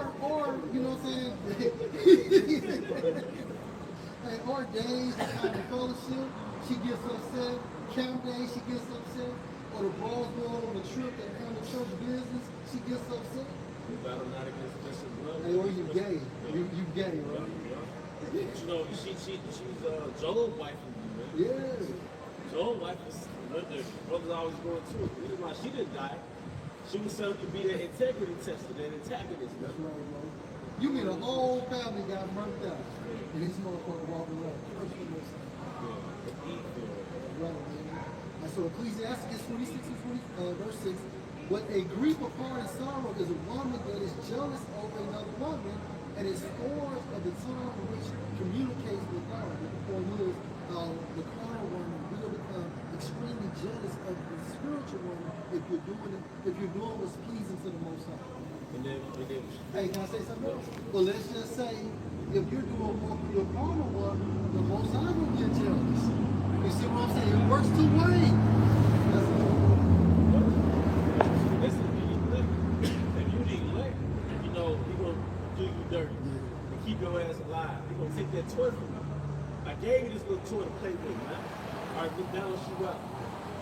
you know what I'm saying? Hey, or days at the fellowship, she gets upset. Camp days, she gets upset. Or the bros going on a trip that handle church business, she gets upset. We battle not against flesh and blood. Hey, or you gay. You gay, right? You know, she's Joel's wife, man. Yeah. Joel's wife is the brother's always going to. The reason why she didn't die, she was set up to be that integrity tester, that antagonist. That's right, bro. You mean a whole family got murked out, and this motherfucker walking around. Right, man. And so Ecclesiastes 26 and verse 6, but a grief of heart and sorrow is a woman that is jealous over another woman and is scorned of the tongue which communicates with God. But the point is, the carnal woman will become extremely jealous of the spiritual woman if you're doing what's pleasing to the Most High. Hey, can I say something else? Well, let's just say if you're doing more for your carnal one, the Most High will get jealous. You see what I'm saying? It works two ways. That's all. Listen, if you neglect, you know, he's going to do you dirty and keep your ass alive. He's going to take that toy from you. I gave you this little toy to play with, man. All right, good balance you out.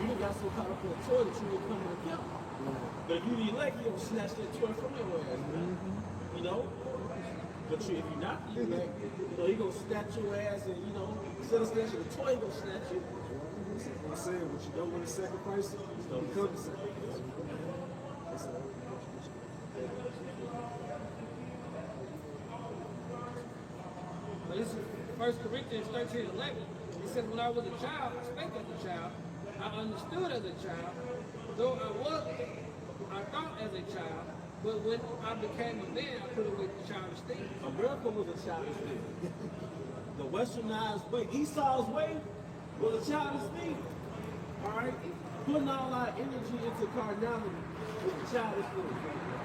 You done got so caught up in the toy that you didn't come to account. But if you neglect, he'll snatch that toy from your ass, man. You know? But if you're not neglect, you know, he's going to snatch your ass and, you know, instead of snatching the toy, he's going to snatch you. I'm saying, what you don't want to sacrifice, you don't become the sacrifice. That's all. But this is 1 Corinthians 13:11. It says, when I was a child, I spake as a child, I understood as a child, though I thought as a child, but when I became a man, I put away the childish things. America was a childish thing. The westernized way, Esau's way, was a childish thing. Alright? Putting all our energy into carnality was a childish thing.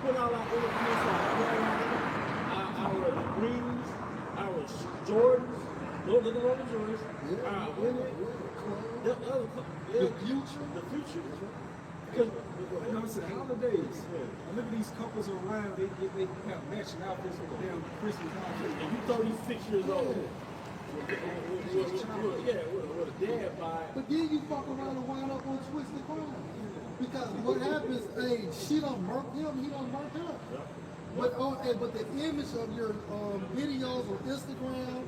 Putting all our energy into our degrees, our Jordans, don't look at the Jordans, our women, The future. the future. Because, you know, it's the holidays. I look at these couples around, they have matching outfits for the damn Christmas holiday. And you 36 years old. With a dad by. But then you fuck around and wind up on Twisted Crime. Because what happens, hey, she done murk him, he done murk her. But the image of your videos on Instagram,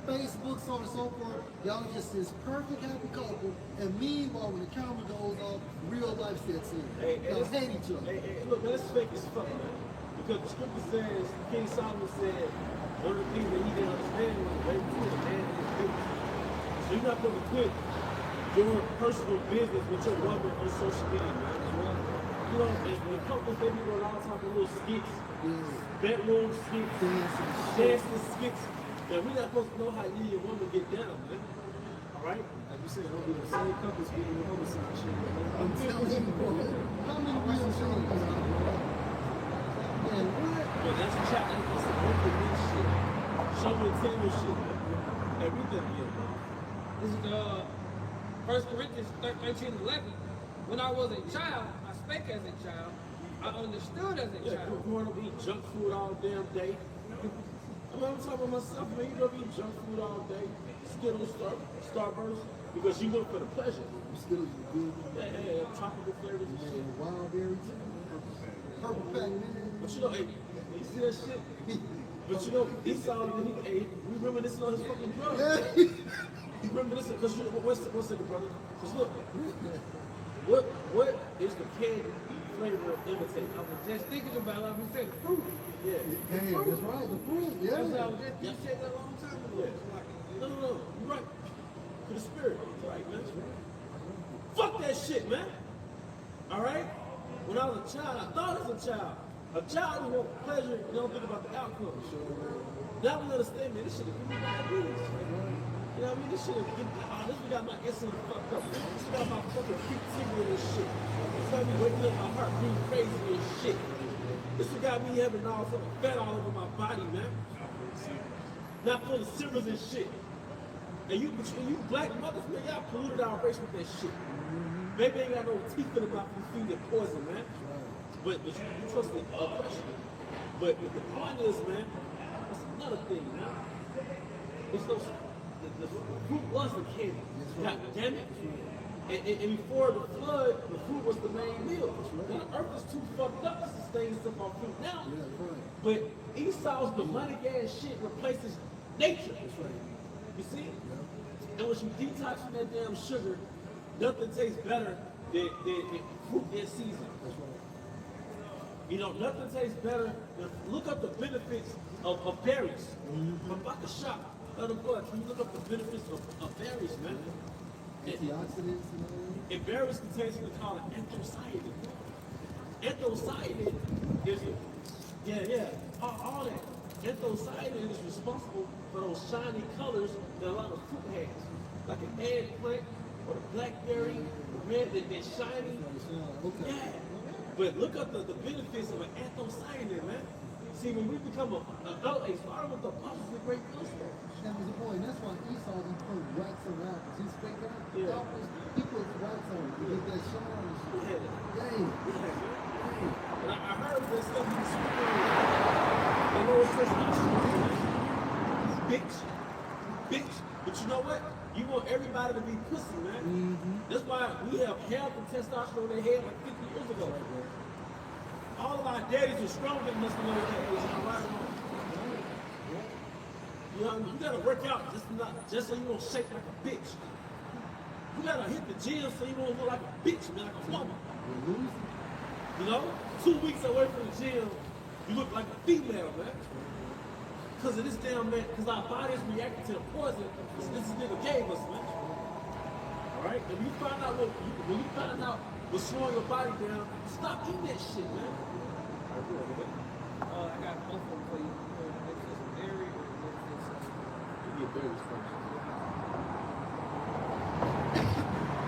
Facebook, so on and so forth, y'all just this perfect happy couple, and meanwhile when the camera goes off, real life sets in. Y'all hate each other. Hey, look, man, that's fake as fuck, man. Because the scripture says, King Solomon said, one of the things that he didn't understand was the reputed man and his business. So you're not going to quit doing personal business with your woman on social media, man. You know, and couples, they be doing all type of little skits, bedroom skits, dancing skits. And we're not supposed to know how you and your woman get down, man. All right? Like you said, don't be the same couples being the homicide shit. I'm telling you, bro. How many real shows is out there? Man, what? But that's a chat. That's a open shit. Show and tell shit. Everything here, man. This is 1 Corinthians 13:11. When I was a child, I spake as a child, I understood as a Yeah, child. growing up eating junk food all damn day. I'm talking about myself, man. You don't eat junk food all day. Skittles, Starburst, because you look for the pleasure. Skittles is good. Yeah, tropical flavors and shit. Man, wild berry too. Purple pack, man. But you know, hey, you see that shit? But you know, Esau, hey, we reminiscing on his fucking drugs. You reminiscing, because you know, one second, brother. Because look, what is the candy flavor imitate? I was just thinking about, like we said, the fruit. Yeah. Hey, that's right, the fruit, That's what I yeah. was just, you said that a long time ago. Yeah. No, you're right. To the spirit. You're right, man. Fuck that shit, man. All right? When I was a child, I thought as a child. A child who wants pleasure, you don't think about the outcome. Now we understand, man, this shit is give me diabetes. You know what I mean? This shit is this we got my insulin fucked up. This we got my fucking feet tingling and shit. This got me waking up my heart being crazy and shit. This we got me having all fucking fat all over my body, man. Not full of serums and shit. And you black mothers, man, y'all polluted our race with that shit. Baby ain't got no teeth in the mouth to feed it poison, man. But you trust the oppression. But the point is, man, that's another thing, man. It's those, the fruit was the candy. God damn it. And before the flood, the fruit was the main meal. Now the earth is too fucked up to sustain stuff on fruit now. But Esau's demonic ass shit replaces nature. You see? And once you detox from that damn sugar, nothing tastes better than fruit in season. You know, nothing tastes better than, look up the benefits of berries. I'm about to shop. Can you look up the benefits of berries, man? Antioxidants and all that. And berries contain something called anthocyanin. Anthocyanin is, all that. Anthocyanin is responsible for those shiny colors that a lot of fruit has. Like an eggplant or the blackberry, the red that's shiny. Okay. Yeah. But look up the benefits of an anthocyanin, man. See, when we become an adult, it started with the positive great cholesterol. That was the point. That's why Esau didn't put wax on apples. He's fake Yeah. apples. He puts wax on it to get that shine and shit. Yeah. Dang. And I heard this stuff in the super. They know it's testosterone. Bitch. But you know what? You want everybody to be pussy, man. That's why we have health and testosterone in their head like 50 years ago. All of our daddies are stronger than us in those days. You know, you gotta work out just so you won't shake like a bitch. You gotta hit the gym so you won't look like a bitch, man, like a mama. You know, 2 weeks away from the gym, you look like a female, man. Because of this damn man, because our bodies reacting to the poison this nigga gave us, man. Alright? And when you find out what's slowing your body down, stop eating that shit, man. I got both of them for you. If it's berry or if it's You get berries first.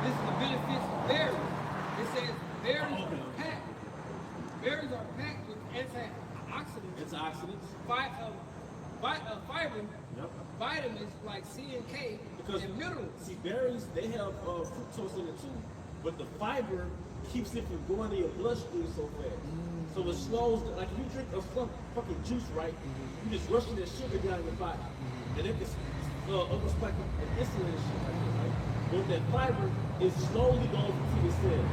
this is the benefits of berries. It says berries are packed. Berries are packed with antioxidants. Antioxidants. Fiber, Yep. vitamins like C and K, Because and minerals. see, berries, they have fructose in it too, but the fiber keeps it from going in your bloodstream so fast. So it slows, like if you drink a fucking juice, right, you just rushing that sugar down your body. And it can almost like an insulin and shit like that, right? But with that fiber, it slowly goes into your cells.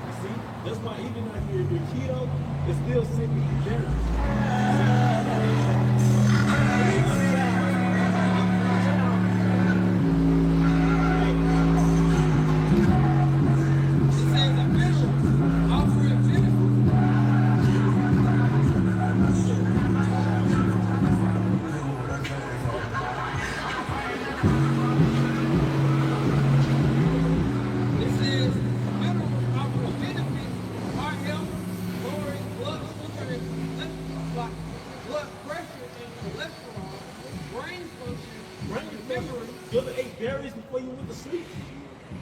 You see? That's why even out here, your keto, it's still simply berries. It says that minerals offering benefits. It says minerals offering benefits, heart health, lowering blood sugar and blood pressure and cholesterol, brain function, Right, remember, you ever ate berries before you went to sleep?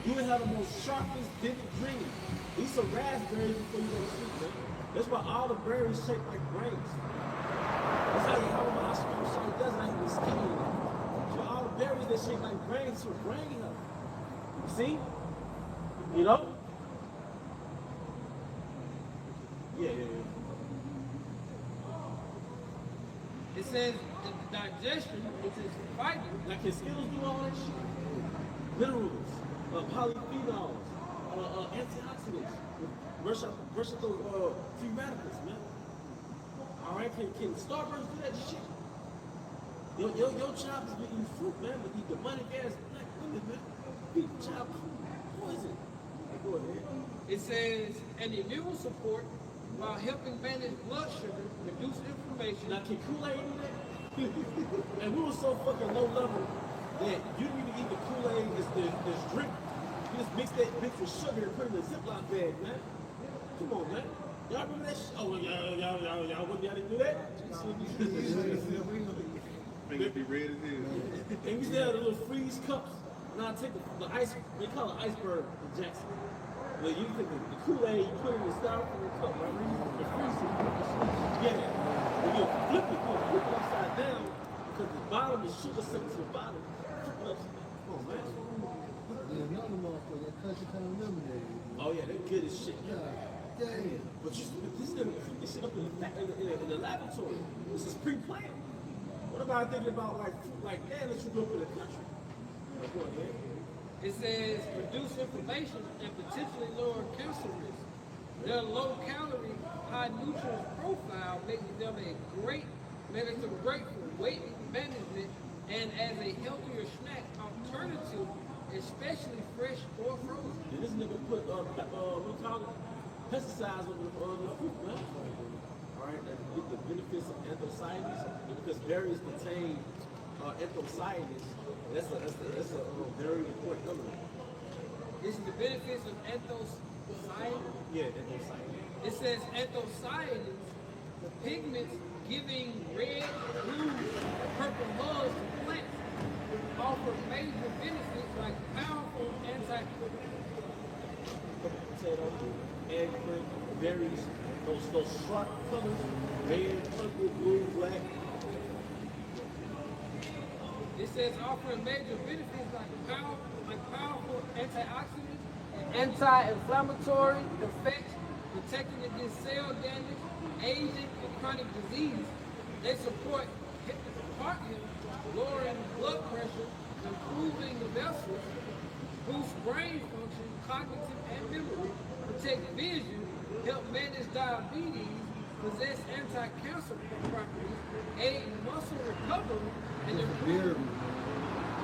You would have the most sharpest, vivid dream. Eat some raspberries before you go to sleep, man. That's why all the berries shape like brains. That's how YAHAWAH BAHASHAM so it doesn't have to skin. So all the berries that shape like brains, so brain health. See? You know? Yeah. It says the digestion, which is fiber, Like your Skittles do all that shit. Minerals, polyphenols, antioxidants, versatile free radicals, man. Alright, can Starburst do that shit? Your child is eating fruit, man, but these demonic ass black women, man. Feed the child poison. Go ahead. it says an immune support while helping manage blood sugar, reduce inflammation. Now, can Kool-Aid do that? And we were so fucking low level that you didn't even eat the Kool-Aid as drink. You just mix with sugar and put it in a Ziploc bag, man. Come on, man. Y'all remember that shit? Oh, y'all didn't do that? Make be red as hell. And we used to have the little freeze cups. Now take the ice, they call it iceberg in Jackson. But you take the Kool-Aid, you put it in the styrofoam cup, right? You freeze it, yeah. When you flip it upside down, because the bottom is sugar sitting to the bottom. Flip it upside down. Oh, man. Yeah, another motherfucker, that country kind of lemonade. Oh, yeah, they good as shit. Yeah, damn. But this nigga cook this shit up in the laboratory. This is pre-planned. What about thinking about like man that you grew up in the country? Like what, man? It says reduce inflammation and potentially lower cancer risk. Their low calorie, high nutrient profile makes them great for weight management and as a healthier snack alternative, especially fresh or frozen. And this nigga put what call it? Pesticides on the fruit, man. Alright, that get the benefits of anthocyanins, because berries contain anthocyanins. That's a very important element. This is the benefits of anthocyanins. Yeah, anthocyanins. It says anthocyanins, the pigments giving red, blue, purple hues to plants, offer major benefits like powerful Potato, eggplant, berries, those sharp colors, red, purple, blue, black. It says offering major benefits like powerful antioxidants, anti-inflammatory effects, protecting against cell damage, aging, and chronic disease. They support heart health, lowering blood pressure, improving the vessels, boost brain function, cognitive and memory, protect vision, help manage diabetes, possess anti-cancer properties, aid muscle recovery, and improve.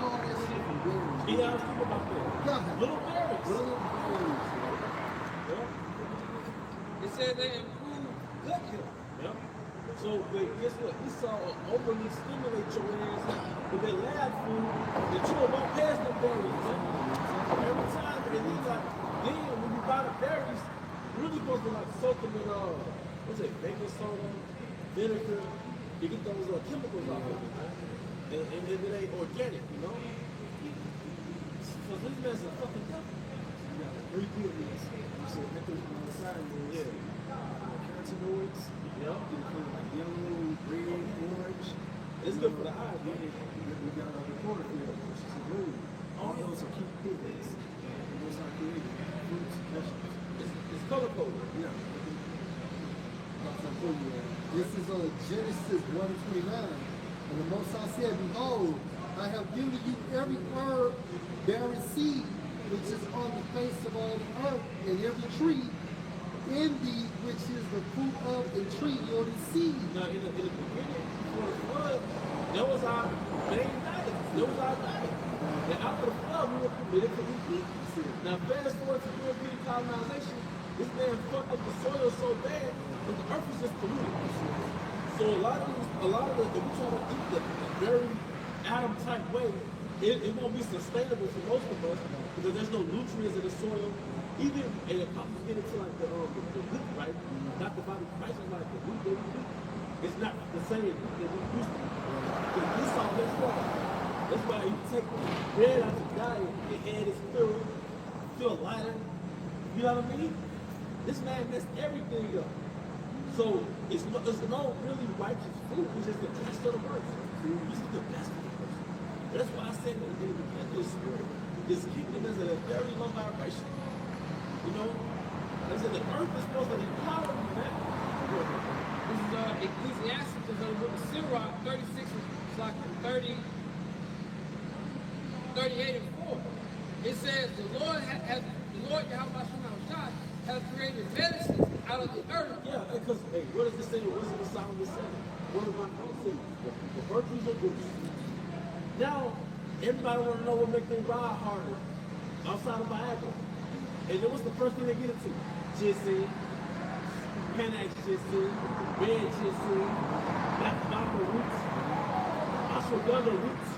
All that shit from berries. Be honest about that. Yeah. Little berries. Little berries. Yeah. It says they improve gut health. Yep. So, but guess what? We saw overly stimulate your ass with that lab food that you won't pass the berries, man. Every time, and then when you buy the berries, you really supposed to like soak them in what's it, baking soda, vinegar, to get those chemicals off of it, man. And it ain't organic, you know? So this man's a fucking devil. You got three pigments. You said anthocyanins. Yeah. Carotenoids. Yep. You include like yellow, red, orange. It's good for the eyes, man. We got the chlorophyll, which is blue. All those are key pigments. And those are created fruits, vegetables. It's color coded. Yeah. This is Genesis 1:29. And the Most High said, behold, I have given you every herb bearing seed, which is on the face of all the earth, and every tree in thee, which is the fruit of a tree yielding seed. Now, in the beginning, before the flood, that was our main diet. That was our diet. And after the flood, we were permitted to eat meat. Now, fast forward to European colonization, this man fucked up the soil so bad that the earth was just polluted. So a lot of the we try to eat the very Adam type way, it won't be sustainable for most of us because there's no nutrients in the soil. Even and if I'm getting to like the wheat, right? Not the body price is like the wheat that we eat. It's not the same wheat that we used to. Because we saw this one. That's why you take bread out of diet, your head is feel lighter. You know what I mean? This man messed everything up. So it's no really righteous food. It's just the best of the worst. This is the best of the worst. That's why I said that in the beginning, the spirit, this kingdom is at a very low vibration. You know, I said the earth is supposed to empower you, man. This is Ecclesiastes in the book of Sirach 36, it's like 30, 38 and 4. It says the Lord YAHAWAH BAHASHAM YAHAWASHI has created medicine out of the earth. Yeah, because hey, what does this say? What does the Solomon say? What does my phone say? The virtues of good. Now, everybody want to know what makes them ride harder outside of Viagra. And then what's the first thing they get into? Ginseng, Panax ginseng, red ginseng, Maca roots, ashwagandha roots.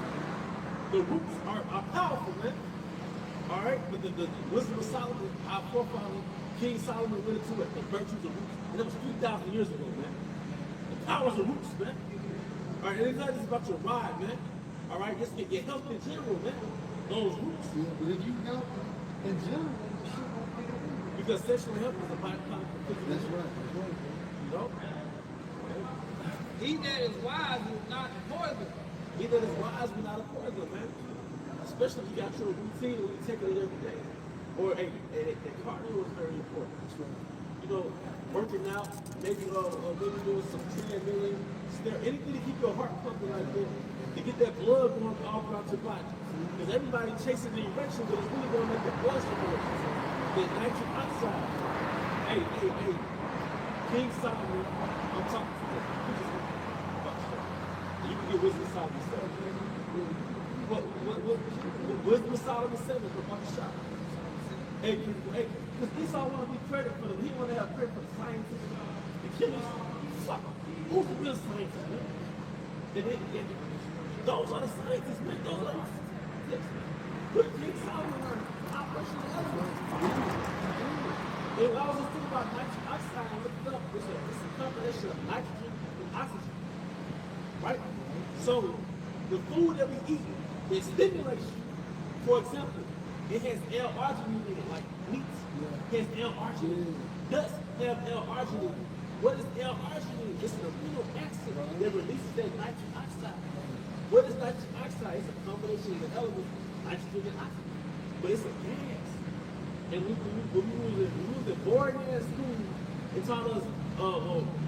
The roots are powerful, man. All right, but the wisdom of Solomon, our forefather, King Solomon went into it, the virtues of roots. And that was 3,000 years ago, man. The powers of roots, man. All right, and it's not just about your ride, man. All right, just get your health in general, man. Those roots. Yeah, but if you help in general, the shit won't make a difference. Because sexual health is a byproduct of physical That's health. right, that's right. You know? He that is wise is not poison. He that is wise will not afford them, man. Especially if you got your routine and you take it every day. Or a cardio is very important. That's right. You know, working out, maybe doing some treadmilling, anything to keep your heart pumping like that, to get that blood going all throughout your body. Because everybody chasing the erection, but it's really going to make the blood circulate. The nitric oxide. Hey, King Solomon, I'm talking to you. You can get wisdom of Solomon 7. What wisdom of Solomon 7 for Bahasham? Hey, because Esau want to be credit for them. He want to have credit for the scientists, the chemists. Fuck, who's the real scientists, man? Those are the scientists, man. Those are the scientists. Put King Solomon on Operation Elephant. And I was just thinking about nitric oxide and looked it up. It's a combination of nitrogen and oxygen. Right? So, the food that we eat, it stimulates you. For example, it has L-arginine in it, like meats. It has L-arginine. Nuts have L-arginine. What is L-arginine? It's an amino acid that releases that nitric oxide. What is nitric oxide? It's a combination of the elements, nitrogen and oxygen. But it's a gas. And when we was in boarding at school, it taught us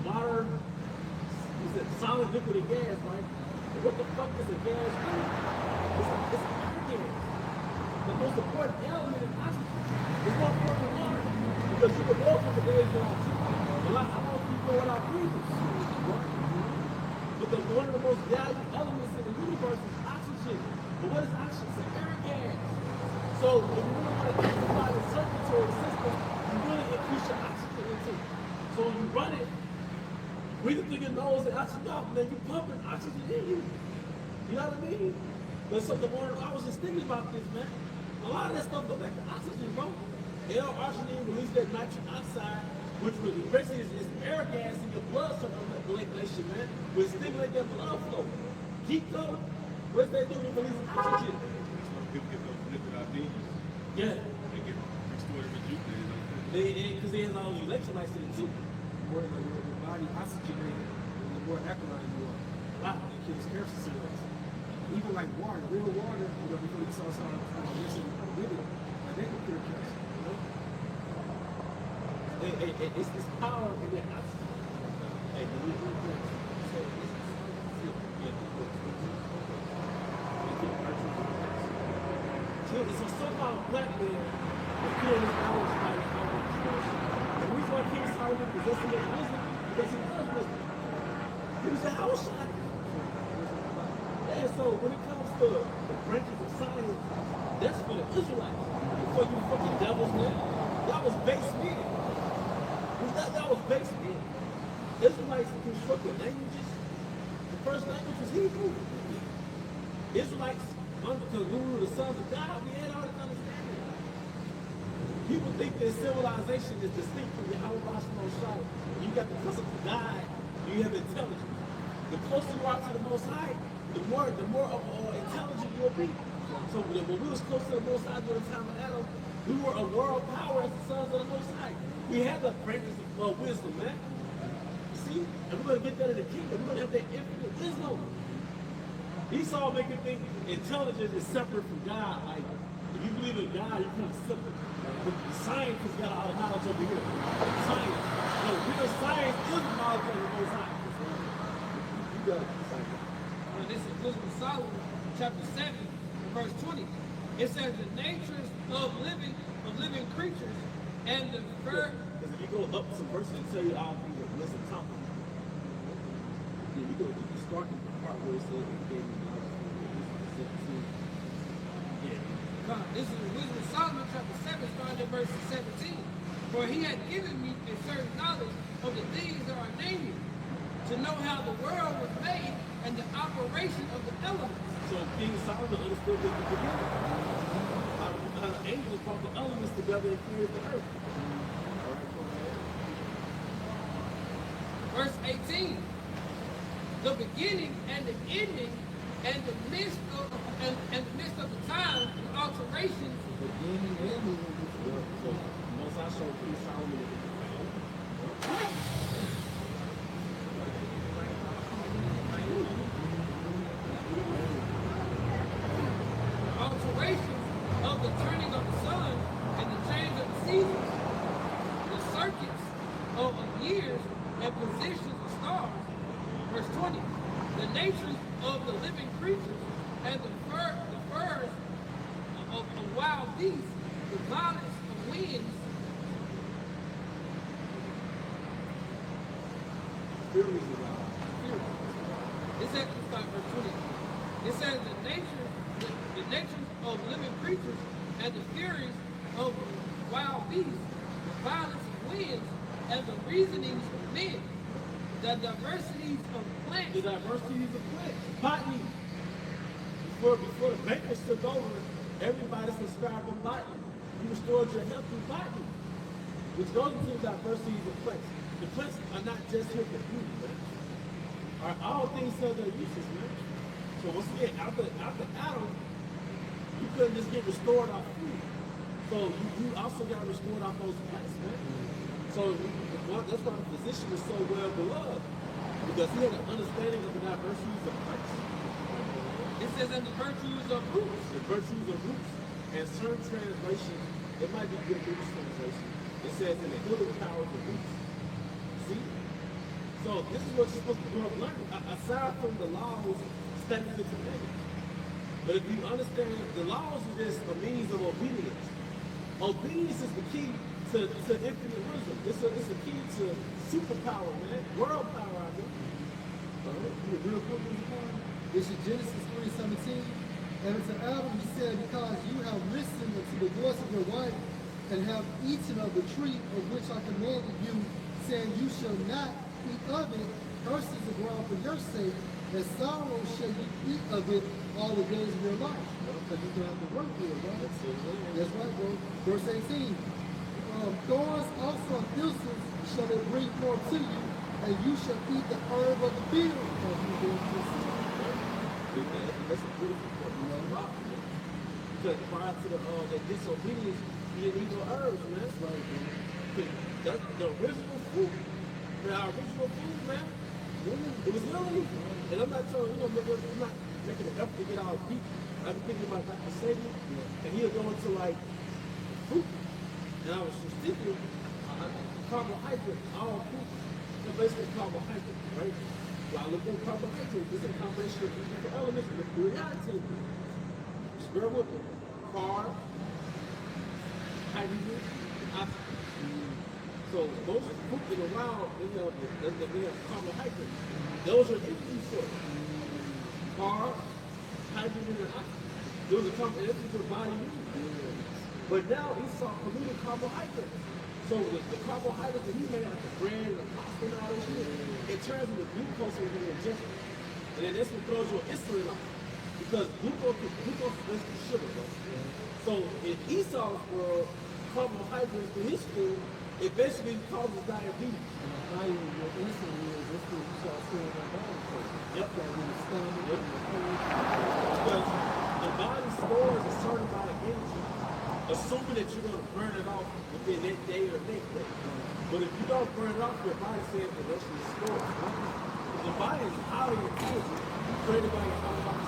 water, solid, liquid, and gas, right? And what the fuck is a gas? It's a air gas. The most important element is oxygen. It's more important than water. Because you can walk for the days without you. A lot of people go without breathing. But one of the most valuable elements in the universe is oxygen. But what is oxygen? It's an air gas. So if you really want to amplify the circulatory system, you really increase your oxygen intake. So when you run it, breathe through your nose and oxygen out, man, you're pumping oxygen in you. You know what I mean? But so the more I was just thinking about this, man. A lot of that stuff goes back to oxygen, bro. L-arginine releases that nitric oxide, which basically is air gas in your blood circulation, man. Will stimulate that blood flow. Keep going. What's that do? It releases oxygen. People get those lipid IVs. Yeah. They get restored rejuvenated. Because they has all the electrolytes in it too. The more your body oxygenated, the more alkaline you are. Wow. It kills cancer cells. Even like water, real water, you know, before you saw some listen with it, like they can cure cancer. It's this power in that oxygen. Hey, it's a so-called black man that killed his knowledge by his own experience. The reason why King Solomon possessed his wisdom, because he was wisdom. He was a Yahawashi. Yeah, so when it comes to the branches of science, that's for the Israelites. For you fucking devils, man. That was base men. That was base men. Israelites constructed languages. The first language was Hebrew. Israelites, under the rule of the sons of God, we had all this understanding. People think that civilization is distinct from Yahawah BahashaM Yahawashi. You got the principle of God, you have intelligence. The closer you are to the Most High, the more intelligent you will be. So when we was close to the Most High during the time of Adam, we were a world power as the sons of the Most High. We had the practice of wisdom, man. You see? And we're going to get that in the kingdom. We're going to have that infinite wisdom. Esau make you think intelligence is separate from God. Like, if you believe in God, you're kind of separate. But the science has got all the knowledge over here. Science. No, real science is the knowledge of the Most High. You got it. This is Wisdom of Solomon, chapter 7, verse 20. It says the natures of living creatures and the Because if you go up some verses and tell you all things that listen top. Yeah, you start with the part where it says it gave me knowledge. God, this is Wisdom of Solomon, chapter 7, starting at verse 17. For he had given me a certain knowledge of the things that are named, to know how the world was made and the operation of the elements. So King Solomon understood this at the beginning. How how the angels brought the elements together and created the earth. Verse 18. The beginning and the ending and the midst of the time, the alterations. Beginning and ending. So once I show King Solomon Alterations of the turning of the sun and the change of the seasons, the circuits of years and positions of stars. Verse 20, the natures of the living creatures and the furs of wild beasts, the violence of winds. furies around. It says, start verse 20. It says the natures of living creatures and the furies of wild beasts, the violence of winds, and the reasonings of men, the diversities of plants. The diversities of plants. Botany. Before the bakers took over, everybody subscribed to botany. You restored your health through botany, which goes into the diversities of plants. The plants are not just here for beauty, man. All things have their uses, man. So once again, after Adam, you couldn't just get restored off food. So you also got restored off those plants, man. So that's why the physician is so well beloved, because he had an understanding of the diversities of plants. It says in the virtues of roots. The virtues of roots. And certain translations, it might be good English translation. It says in the healing powers of roots. See? So this is what you're supposed to grow up learning. Aside from the laws, statutes, and commandments. But if you understand, the laws are just a means of obedience. Obedience is the key to infinite wisdom. It's a key to superpower, man. World power out there. You real quick in the corner? This is Genesis 3:17. And to Adam he said, because you have listened unto the voice of your wife, and have eaten of the tree of which I commanded you, saying, you shall not eat of it, curses the ground for your sake, and sorrow shall you eat of it all the days of your life. Because you're going to have to work here, right? That's right, bro. Verse 18. Thorns also and thistles shall it bring forth to you, and you shall eat the herb of the field. Because you're going to That's a beautiful point. Because prior to the disobedience, you didn't eat no herbs, man. That's right, man. That's the original food. Our original food, man. It was lily. And I'm not telling you, I'm not making an effort to get all deep. I've been thinking about Dr. Sagan, and he'll go into like fruit. And I was just thinking, carbohydrate, all fruit, they're basically carbohydrate, right? While I look at carbohydrate, it's a combination of different elements with periodic. Just bear with me. Carb, hydrogen, and oxygen. So most fruit in the wild, they have carbohydrates. Those are energy sources. Carb, hydrogen, and oxygen. Those are carbohydrates your body uses. But now Esau polluted carbohydrates. So the carbohydrates that he made, like the bread and the pasta and all this shit, it turns into glucose when you ingest it. And then that's what throws your insulin off. Because glucose is basically sugar, bro. So in Esau's world, carbohydrates in his food, it basically causes diabetes. Now your insulin is this food you start feeling that body for. Yep. That in the stomach. Yep. Because the body stores a certain amount of energy, assuming that you're going to burn it off within that day or next day. But if you don't burn it off, your body says that that's your store. The body is highly intelligent, created by your body.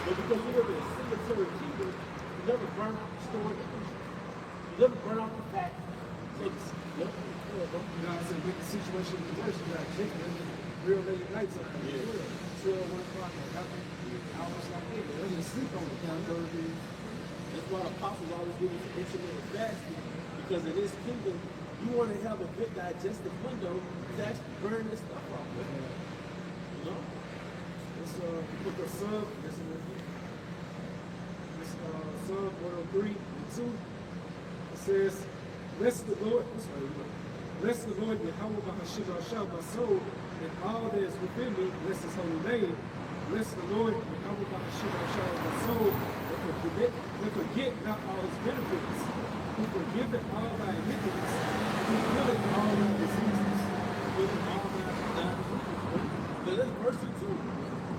But because you live in a sedentary kingdom, you never burn out the stored energy. You never burn out the fat. So, yep. You know, it's a big situation worse. You got chicken real late at night time. 12, 1 o'clock, hours like that. They just sleep on the counter. That's why the apostles always give us intermittent fasting, because in this kingdom, you want to have a good digestive window to actually burn this stuff off. You know? It's book of Psalm, it's Psalm 103 and 2. It says, bless the Lord, bless the Lord, YAHAWAH BAHASHAM my soul, and all that is within me, bless his holy name. Bless the Lord, YAHAWAH BAHASHAM my soul, and forget not all his benefits. Who forgiveth all thy iniquities. Who healeth all thy diseases. Healing all thy diseases. But that's mercy too.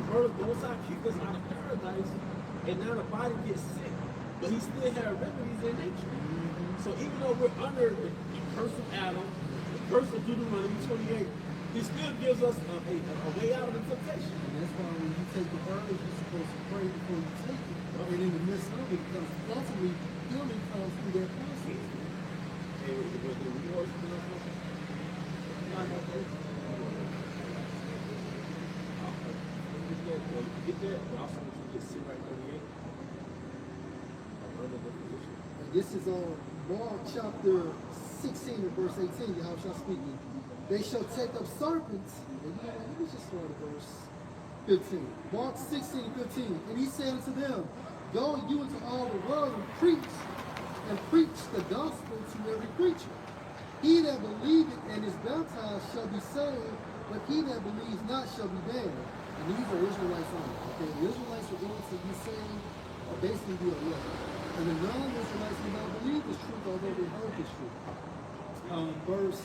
The Most High keep us out of paradise, and now the body gets sick, but he still has remedies in nature. So even though we're under the curse of Adam, the curse of Deuteronomy 28, he still gives us a way out of the temptation. And that's why when you take the herbs, you're supposed to pray before you take it. And in the midst of it, because ultimately healing comes through that process. And this is on Mark chapter 16 and verse 18, Yahawashi speaking. They shall take up serpents. And you know what? Let me just start at verse 15. Mark 16 and 15. And he said unto them, go you into all the world and preach the gospel to every creature. He that believeth and is baptized shall be saved, but he that believes not shall be damned. And these are Israelites only. Okay, the Israelites are going to be saved or basically be elect. And the non-Israelites do not believe this truth, although they heard this truth. Verse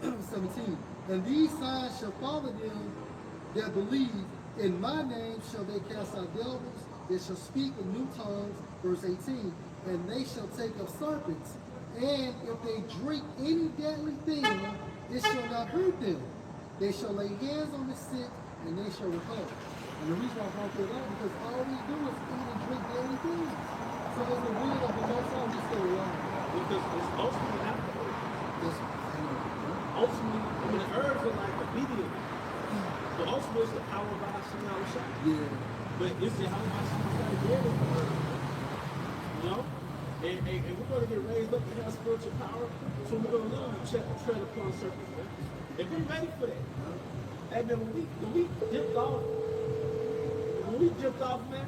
17. And these signs shall follow them that believe. In my name shall they cast out devils. They shall speak in new tongues. Verse 18. And they shall take up serpents. And if they drink any deadly thing, it shall not hurt them. They shall lay hands on the sick, and they shall recover. And the reason why I brought that up, because all we do is eat and drink deadly things. So as the will of the Most High, we stay alive. Because it's ultimately alcohol. That's Ultimately, I mean, the herbs are like obedient. But ultimately, it's the power of Bahashem Yahawashi. yeah. But it's the how Bahashem Yahawashi gave us the herb. You know? And we're going to get raised up to have spiritual power. So we're going to literally tread upon serpents, man. And be ready for that. Hey, man, when we dipped off, man,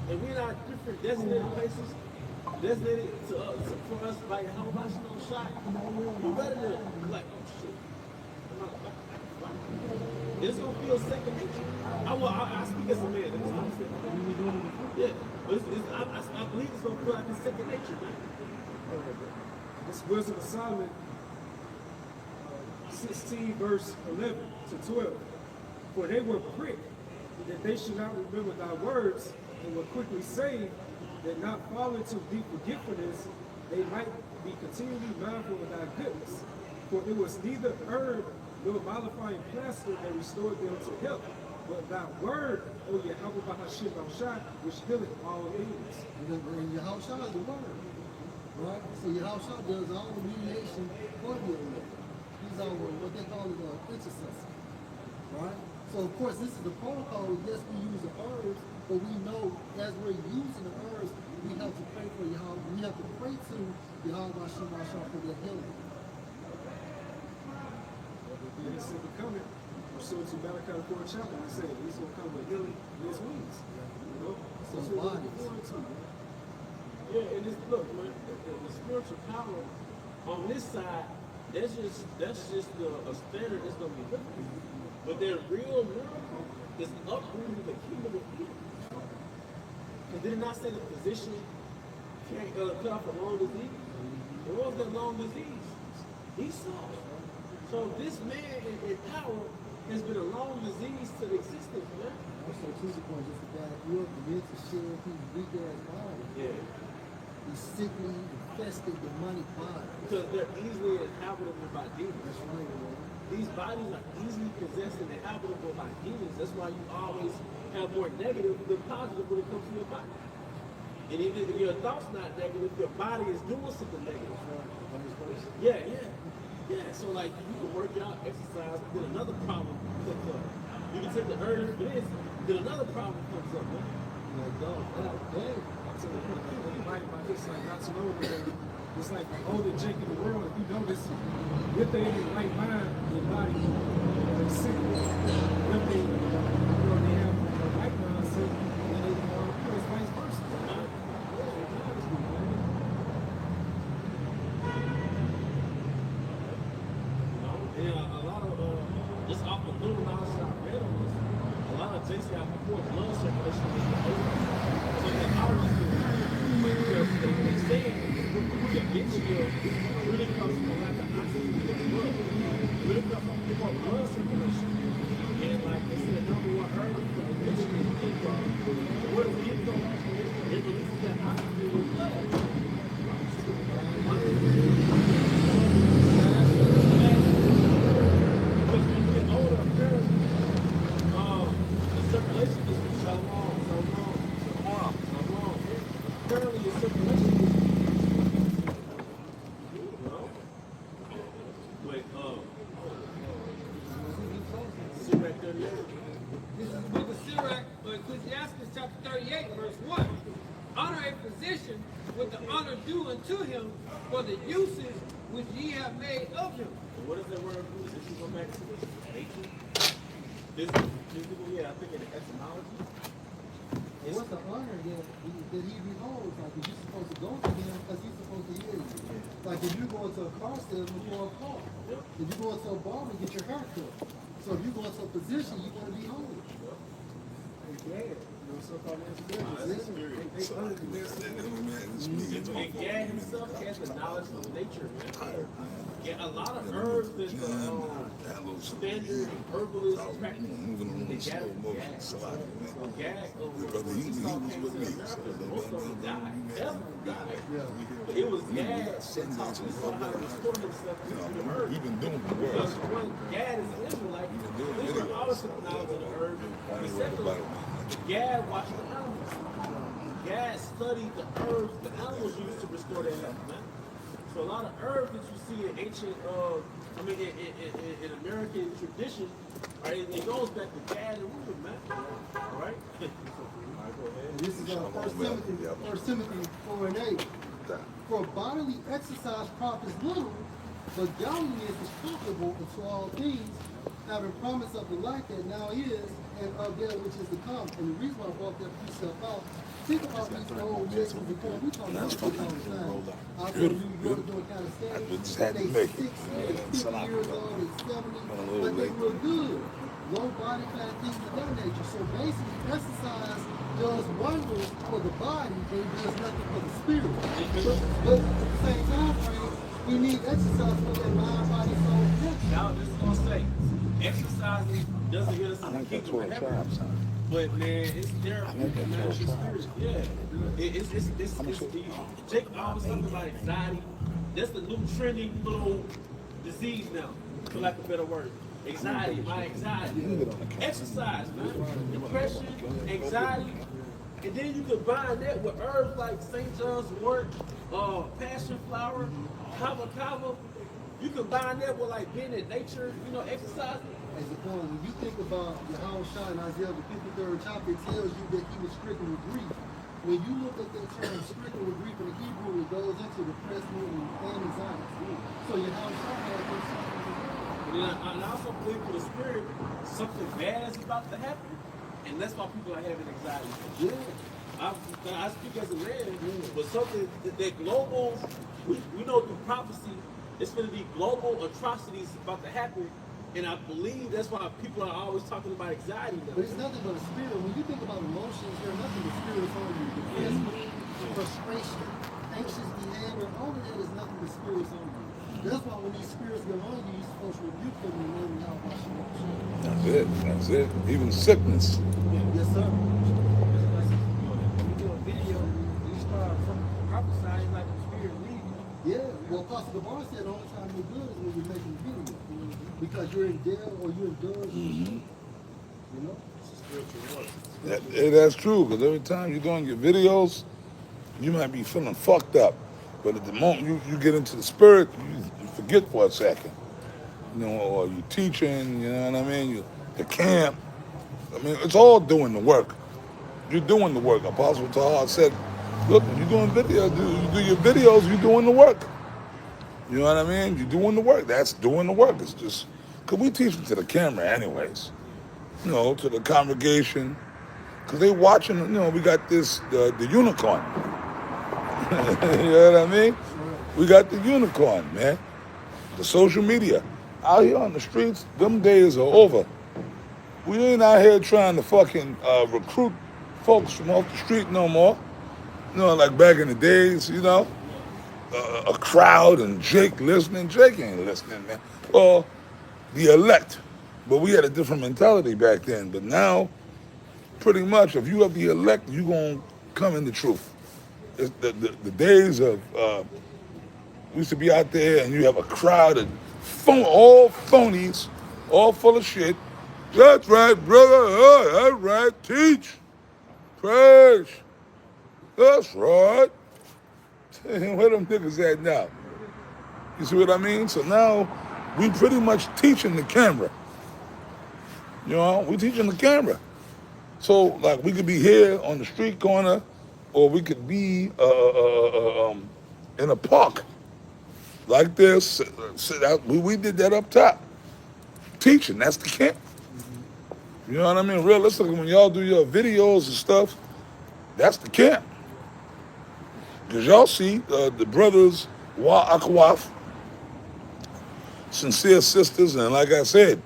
and we're in our different designated places, designated for us by Yahawah Bahashem Yahawashi, we're ready to be like, oh shit. It's gonna feel second nature. I speak as a man. That's what I'm saying. Yeah, but I believe it's gonna feel like it's second nature, man. This Wisdom of Solomon, 16 verse 11 to 12. For they were pricked that they should not remember thy words, and were quickly saved, that not falling to deep forgetfulness, they might be continually mindful of thy goodness. For it was neither herb nor mollifying plaster that restored them to health, but thy word, O YAHAWAH BAHASHAM YAHAWASHI, which healeth all things. And Yahawashi is the word. Right? So Yahawashi does all the mediation for the elect. He's our what they call it intercessor. Right? So of course this is the protocol. Yes, we use the herbs, but we know as we're using the herbs, we have to pray for Yahawah. We have to pray to Yahawah Bahashem Yahawashi for their healing. And he said, coming, pursuant to Malachi 4th chapter, he said, he's going to come with healing in his wings. You know? So His we're bodies. looking forward to, man. Yeah, and it's, look, man, the spiritual power on this side, that's just a standard that's gonna be different. But their real miracle is uprooting the kingdom of evil. And did it not say the physician can't cut off a long disease? And what was that long disease? Esau. So this man in power has been a long disease to existence, man. Also, to the point, just to back you up, the mental shed, he's weak ass body. Yeah. He's sickly, infested, demonic body. Because they're easily inhabitable by demons. That's right, man. These bodies are easily possessed and inhabitable by demons. That's why you always have more negative than positive when it comes to your body. And even if your thoughts not negative, your body is doing something negative. Yeah. So like you can work out, exercise, then another problem comes up. You can take the herbs for this, then another problem comes up. Man. Like, dog, dang. So the might about this, like not too long ago, it's like the older Jake in the world, if you notice, if they in the right mind, their body is sick. If they, they have the right mindset, then they it's vice versa. Yeah, a lot of, just off the little knowledge that I read on this, a lot of Jason got before blood circulation is the over. So the arteries unto him for the uses which ye have made of him. And what is that word use? If you go back to this nature, physical, yeah, I think in the etymology. And what's the honor that he beholds? Like, if you're supposed to go to him because he's supposed to hear you. Like, if you go into a car salesman for a car. If you go into a barber, get your hair cut. So if you go into a position, you want to be holy. Yeah, you know, so-called Nasty They under the Nasty And Gad himself has the knowledge of nature, man. Yeah, a lot of herbs that the standard herbalists practice. They got it. So Gad, Esau came to America, most of them died. Everyone died. It was Gad that taught Esau how to restore himself to the herbs. We've been doing the Because work. when Gad is an Israelite, Israel always took knowledge of the herbs. He said Gad watched the animals. Gad studied the herbs the animals used to restore their health, man. So a lot of herbs that you see in ancient, in American tradition, right, it goes back to Gad and Reuben, man. All right? And this is 1 Timothy 4 and 8. For bodily exercise profits little, but godliness is profitable unto all things, having promise of the life that now is, and of that which is to come. And the reason why I brought that precept out, think about these old nations before we talk about this all the time. Out there in New York doing kind of study. They 6 years, 50 years old, they 70, but they look good. Low body fat, things of that nature. So basically, exercise does wonders for the body, but it does nothing for the spirit. But at the same time frame, we need exercise for that mind, body, soul, and Now, this is going to say, exercising doesn't get us in the kingdom of heaven. But man, it's therapy. It's spirit. Yeah. It's Jake always talking about anxiety. That's the new trending little disease now, for lack of a better word. Anxiety, my anxiety. Exercise, man. Depression, anxiety. And then you combine that with herbs like St. John's wort, passion flower, kava. You combine that with like being in nature, exercising. as a point, when you think about YAHWAH in Isaiah the 53rd chapter, it tells you that he was stricken with grief. When you look at that term stricken with grief in the Hebrew, it goes into depression and anxiety. So YAHWAH had this something to do. And I also believe for the spirit, something bad is about to happen. And that's why people are having anxiety. Yeah. I speak as a man, but something that global, we know through prophecy, it's going to be global atrocities about to happen. And I believe that's why people are always talking about anxiety now. But it's nothing but a spirit. When you think about emotions, there's nothing but spirits on you. Depression, frustration, anxious behavior, all of that is nothing but spirits on you. That's why when these spirits go on you, you're supposed to rebuke them in the name of YAHWAH. That's it. That's it. Even sickness. Yes, sir. You do a video, you start prophesying like the spirit leads you. Yeah, well, Pastor Gabar said the only time you're good is when you're making a video. Because you're in jail or you're in drugs. You know? That's true, because every time you're doing your videos, you might be feeling fucked up. But at the moment you get into the spirit, you forget for a second. Or you're teaching, you know what I mean? The camp. I mean, it's all doing the work. You're doing the work. Apostle Tahar said, look, when you're doing videos, you do your videos, you're doing the work. You know what I mean? You're doing the work. That's doing the work. It's just, because we teach it to the camera anyways. To the congregation. Because they watching, we got this, the unicorn. You know what I mean? We got the unicorn, man. The social media. Out here on the streets, them days are over. We ain't out here trying to fucking recruit folks from off the street no more. Like back in the days, a crowd and Jake listening. Jake ain't listening, man. Well, the elect. But we had a different mentality back then. But now, pretty much, if you have the elect, you're going to come in the truth. It's the days of, we used to be out there and you have a crowd of all phonies, all full of shit. That's right, brother. That's right. Teach. Preach. That's right. Where them niggas at now? You see what I mean? So now we pretty much teaching the camera. We teaching the camera. So like we could be here on the street corner, or we could be in a park like this. We did that up top. Teaching, that's the camp. You know what I mean? Realistically, when y'all do your videos and stuff, that's the camp. Because y'all see the brothers, YAHAWAH, sincere sisters, and like I said,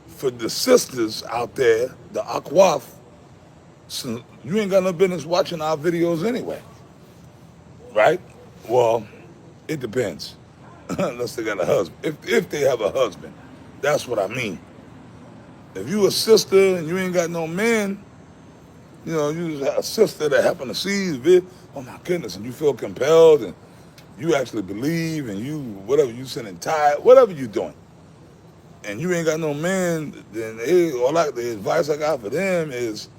for the sisters out there, the Akwaf, you ain't got no business watching our videos anyway, right? Well, it depends. Unless they got a husband. If they have a husband, that's what I mean. If you a sister and you ain't got no man, you know, you just have a sister that happen to see the vid, oh my goodness, and you feel compelled and you actually believe and you, whatever, you sending tithe, whatever you doing, and you ain't got no man, then the advice I got for them is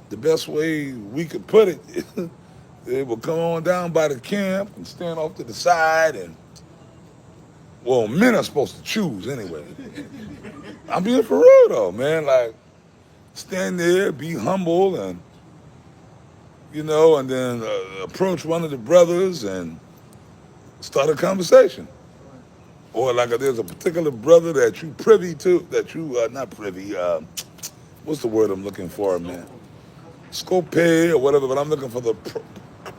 the best way we could put it, they will come on down by the camp and stand off to the side and, well, men are supposed to choose anyway. I'm being for real though, man. Like, stand there, be humble, and you know, and then approach one of the brothers and start a conversation. Or like there's a particular brother that you privy to, that you not privy. What's the word I'm looking for, man? Scope or whatever. But I'm looking for the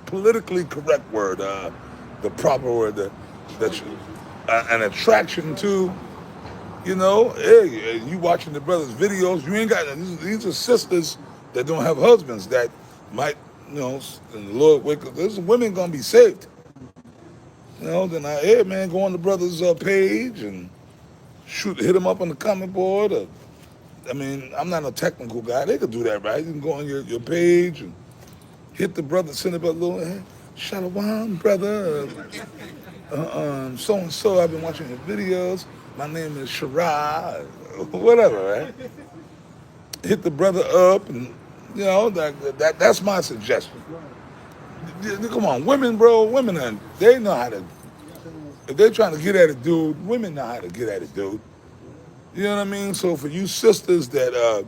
politically correct word, the proper word that you, an attraction to. You know, hey, you watching the brothers' videos, you ain't got, these are sisters that don't have husbands that might, you know, and the Lord wake up, there's women gonna be saved. You know, then hey man, go on the brother's page and hit them up on the comment board. I mean, I'm not a technical guy, they could do that, right? You can go on your page and hit the brother, send him a little, hey, Shalom, brother. So-and-so, I've been watching your videos. My name is Shara, whatever, right? Hit the brother up, and you know that's my suggestion. Come on, women, bro, women, they know how to. If they're trying to get at a dude, women know how to get at a dude. You know what I mean? So for you sisters that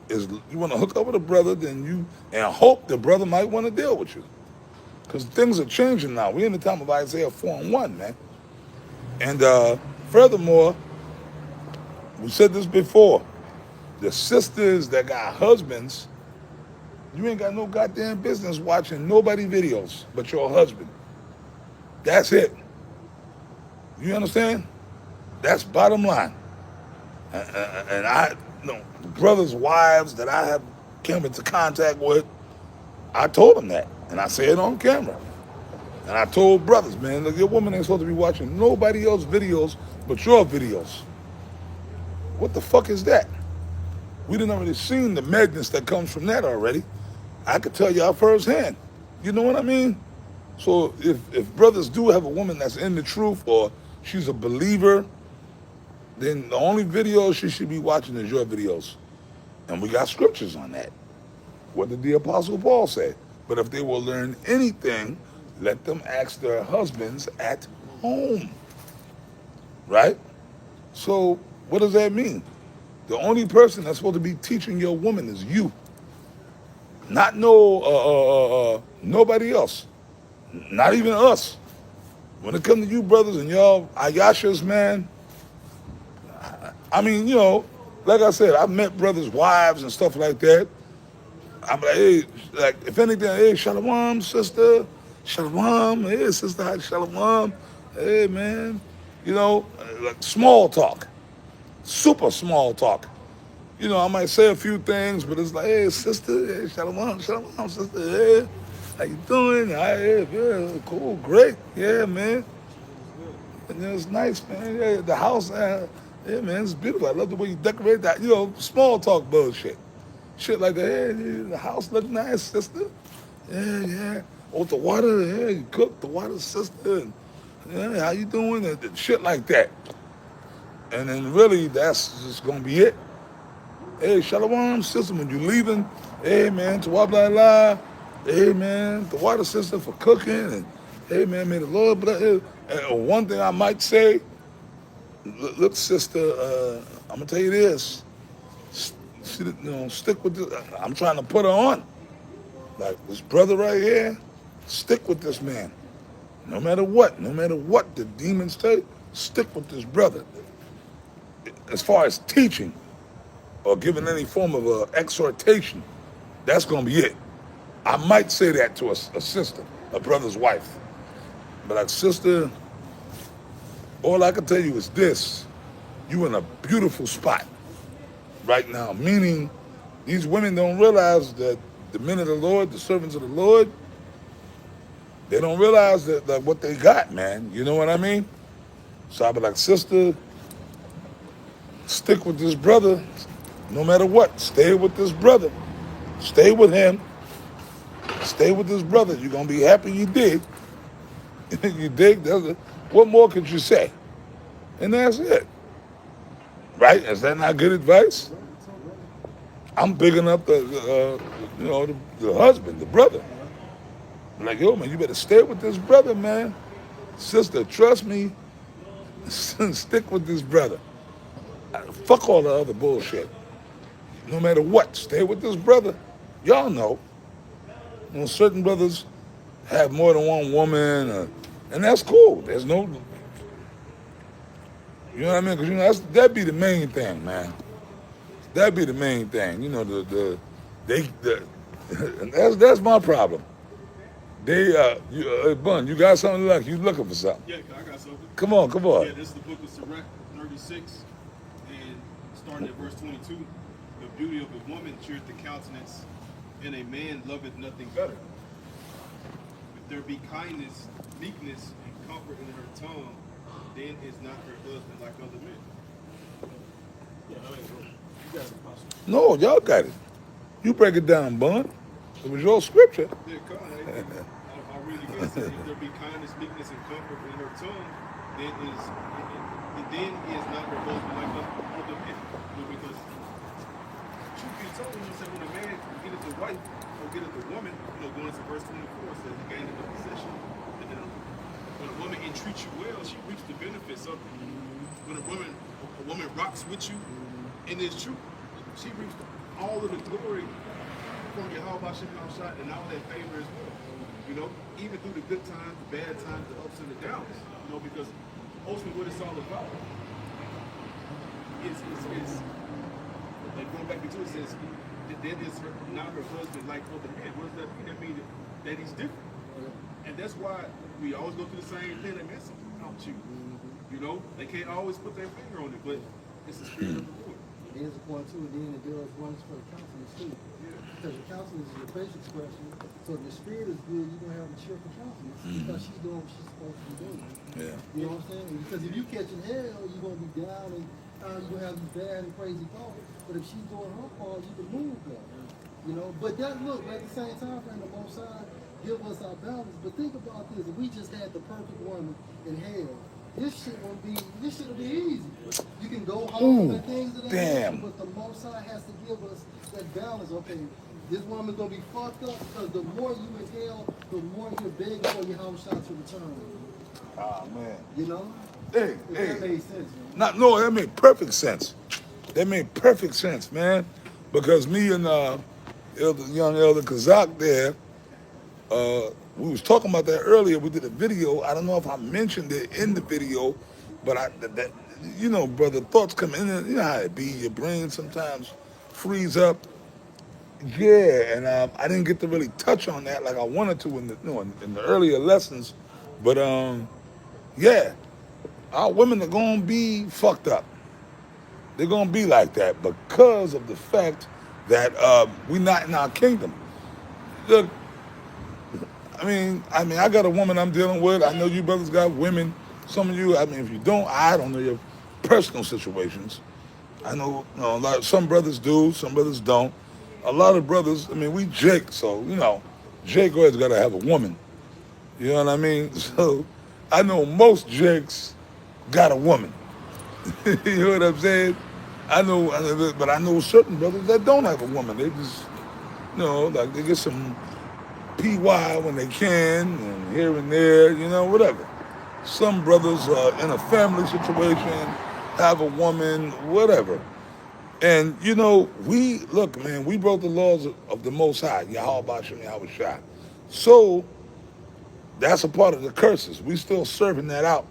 you want to hook up with a brother, then you and hope the brother might want to deal with you, because things are changing now. We're in the time of Isaiah 4:1, man, and. Furthermore, we said this before, the sisters that got husbands, you ain't got no goddamn business watching nobody videos but your husband. That's it. You understand? That's bottom line. And I, you know, brothers' wives that I have come into contact with, I told them that, and I say it on camera. And I told brothers, man, look, your woman ain't supposed to be watching nobody else's videos but your videos. What the fuck is that? We done already seen the madness that comes from that already. I could tell y'all firsthand. You know what I mean? So if brothers do have a woman that's in the truth or she's a believer, then the only videos she should be watching is your videos. And we got scriptures on that. What did the Apostle Paul say? But if they will learn anything, let them ask their husbands at home. Right? So what does that mean? The only person that's supposed to be teaching your woman is you. Not nobody else. Not even us. When it comes to you brothers and y'all Ayashas, man, I mean, you know, like I said, I've met brothers' wives and stuff like that. I'm like, hey, like, if anything, hey, Shalom, sister. Shalom, hey, sister, Shalom. Hey, man. You know, like small talk. Super small talk. You know, I might say a few things, but it's like, hey, sister, hey, Shalom, sister, hey, how you doing? Hey, yeah, cool, great. Yeah, man. And it's nice, man. Yeah, the house, yeah, man, it's beautiful. I love the way you decorate that. You know, small talk bullshit. Shit like that. Hey, the house look nice, sister. Yeah. Oh, the water, yeah, you cook the water, sister. And, yeah, how you doing? And shit like that. And then really, that's just gonna be it. Hey, Shalom, sister, when you leaving, hey man, Tawab la. Hey man, the water sister for cooking, and hey man, may the Lord bless you. And one thing I might say, look, sister, I'm gonna tell you this. You know, stick with this. I'm trying to put her on. Like this brother right here, stick with this man. no matter what the demons tell you, stick with this brother. As far as teaching or giving any form of exhortation, that's going to be it. I might say that to a sister, a brother's wife. But like, sister, all I can tell you is this: you in a beautiful spot right now. Meaning, these women don't realize that the men of the Lord, the servants of the Lord, they don't realize that what they got, man. You know what I mean? So I be like, sister, stick with this brother, no matter what. Stay with this brother. Stay with him. Stay with this brother. You're gonna be happy you did. You dig? What more could you say? And that's it. Right? Is that not good advice? I'm bigging up the husband, the brother. I'm like, yo, man, you better stay with this brother, man. Sister, trust me. Stick with this brother. Fuck all the other bullshit. No matter what, stay with this brother. Y'all know. Certain brothers have more than one woman, and that's cool. There's no, you know what I mean? Because that'd be the main thing, man. That'd be the main thing. You know, that's my problem. Bun, you got something like you looking for something? Yeah, I got something. Come on. Yeah, this is the book of Sirach 36, and starting at verse 22. The beauty of a woman cheereth the countenance, and a man loveth nothing better. If there be kindness, meekness, and comfort in her tongue, then is not her husband like other men. Yeah, I ain't wrong. You guys are possible. No, y'all got it. You break it down, Bun. It was your scripture. Yeah, come on. I'll read it again. It says, if there be kindness, meekness, and comfort in her tongue, then is not her husband like other men. Because truth be told, when a man getteth a wife or getteth a woman, going into verse 24, it says he gained a possession. And then when a woman entreats you well, she reaps the benefits of it. When a woman rocks with you, and it's true, she reaps all of the glory from YAHAWAH BAHASHAM YAHAWASHI and all that favor as well. Even through the good times, the bad times, the ups and the downs. Because ultimately what it's all about is like going back into it, says that is not her husband like other men. What does that mean? That means that he's different. And that's why we always go through the same thing. They mess about you. They can't always put their finger on it, but it's the spirit of the Lord. Here's a point too, and then it does runs for the counselors too. Because the counselors is your facial expression. So if the spirit is good, you're gonna have a cheerful counselor because she's doing what she's supposed to be doing. Yeah. You know what I'm saying? Because if you catching hell, you're gonna be down and you're gonna have these bad and crazy thoughts. But if she's doing her part, you can move her. But that look at the same time frame, the Most High give us our balance. But think about this: if we just had the perfect woman in hell, this shit will be easy. You can go home and things of that nature, but the Most High has to give us that balance. Okay, this woman's gonna be fucked up because the more you in hell, the more you're begging for YAHAWAH to return. Ah, man. If that made sense, man. No, that made perfect sense. That made perfect sense, man. Because me and young Elder Kazak there, we was talking about that earlier. We did a video. I don't know if I mentioned it in the video, but brother, thoughts come in. You know how it be. Your brain sometimes freeze up. Yeah, and I didn't get to really touch on that like I wanted to in the earlier lessons. But yeah, our women are gonna be fucked up. They're gonna be like that because of the fact that we're not in our kingdom. Look, I mean, I got a woman I'm dealing with. I know you brothers got women. Some of you, if you don't, I don't know your personal situations. I know, some brothers do, some brothers don't. A lot of brothers, we Jake, so, Jake always got to have a woman. You know what I mean? So, I know most Jakes got a woman. You know what I'm saying? But I know certain brothers that don't have a woman. They just, they get some PY when they can, and here and there, whatever. Some brothers are in a family situation, have a woman, whatever. And, we broke the laws of the Most High, YAHAWAH BAHASHAM YAHAWASHI. So, That's a part of the curses. We still serving that out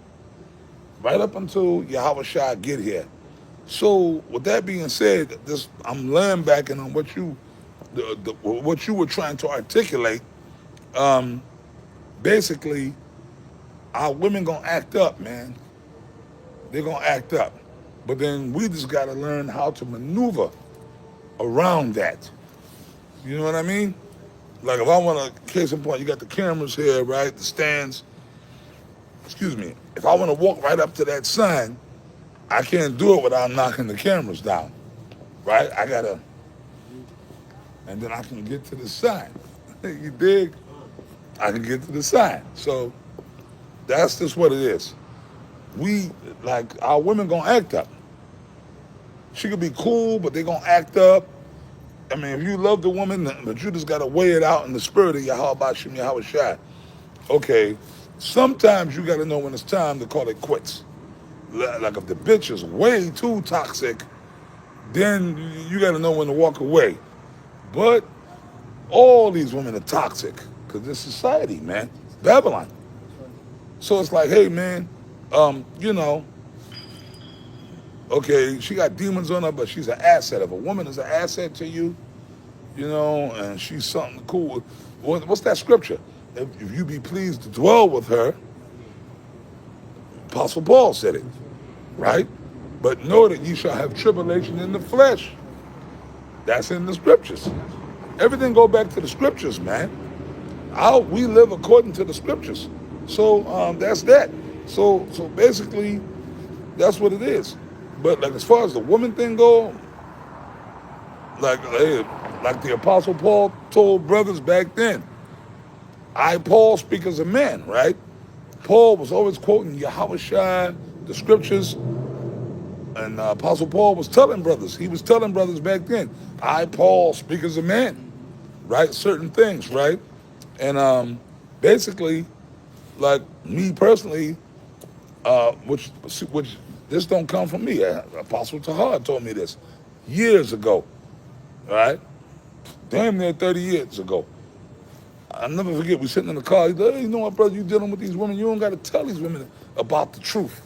right up until Yahawashi get here. So with that being said, this I'm laying back on what you what you were trying to articulate. Basically, our women gonna act up, man. They're gonna act up. But then we just gotta learn how to maneuver around that. You know what I mean? Like if I want to, case in point, you got the cameras here, right? The stands. Excuse me. If I want to walk right up to that sign, I can't do it without knocking the cameras down, right? I gotta, and then I can get to the sign. You dig? I can get to the sign. So that's just what it is. We, like, our women gonna act up. She could be cool, but they gonna act up. I mean, if you love the woman, but you just gotta weigh it out in the spirit of YAHAWAH BAHASHAM YAHAWASHI. Okay, sometimes you gotta know when it's time to call it quits. Like if the bitch is way too toxic, then you gotta know when to walk away. But all these women are toxic because this society, man, Babylon. So it's like, hey, man, you know, okay, she got demons on her, but she's an asset. If a woman is an asset to you, you know, and she's something cool, what's that scripture? If you be pleased to dwell with her, Apostle Paul said it, right? But know that ye shall have tribulation in the flesh. That's in the scriptures. Everything go back to the scriptures, man. We live according to the scriptures. So that's that. So basically, that's what it is. But like as far as the woman thing go, like the Apostle Paul told brothers back then, I, Paul, speak as a man, right? Paul was always quoting Yahawashi, the scriptures, and Apostle Paul was telling brothers, he was telling brothers back then, I, Paul, speak as a man, right? Certain things, right? And basically, like me personally, which this don't come from me. Apostle Tahar told me this years ago, right? Damn near 30 years ago. I'll never forget, we sitting in the car, he's like, hey, you know what, brother, you dealing with these women, you don't got to tell these women about the truth.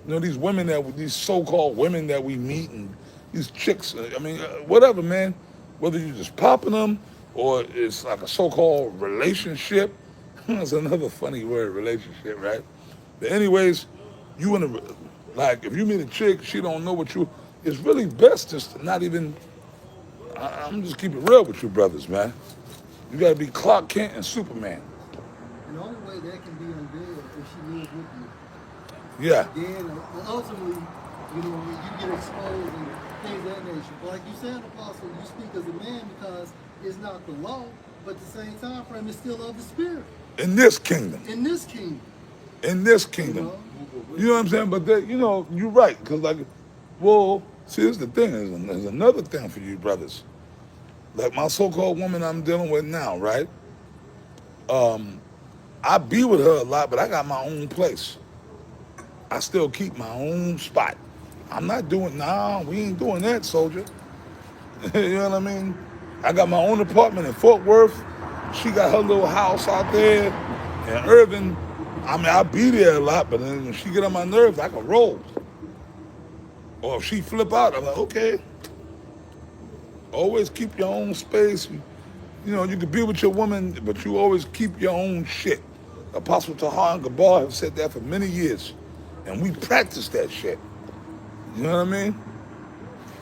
You know, these women these so-called women that we meet and these chicks, I mean, whatever, man, whether you're just popping them or it's like a so-called relationship. That's another funny word, relationship, right? But anyways, you want to, like, if you meet a chick, she don't know what you, it's really best just to not even, I'm just keep it real with you brothers, man. You got to be Clark Kent and Superman. And the only way that can be unveiled if she lives with you. Yeah. Then ultimately, you know, you get exposed and things of that nature. But like you said, Apostle, you speak as a man because it's not the law, but at the same time frame, it's still of the spirit. In this kingdom. In this kingdom. In this kingdom. You know what I'm saying? But, you know, you're right. Because, like, well, see, here's the thing. There's another thing for you brothers. Like my so-called woman I'm dealing with now, right? I be with her a lot, but I got my own place. I still keep my own spot. I'm not doing, we ain't doing that, soldier. You know what I mean? I got my own apartment in Fort Worth. She got her little house out there in Irving. I mean, I be there a lot, but then when she get on my nerves, I can roll. Or if she flip out, I'm like, okay. Always keep your own space. You know, you can be with your woman, but you always keep your own shit. Apostle Tahar and Gabar have said that for many years. And we practice that shit. You know what I mean?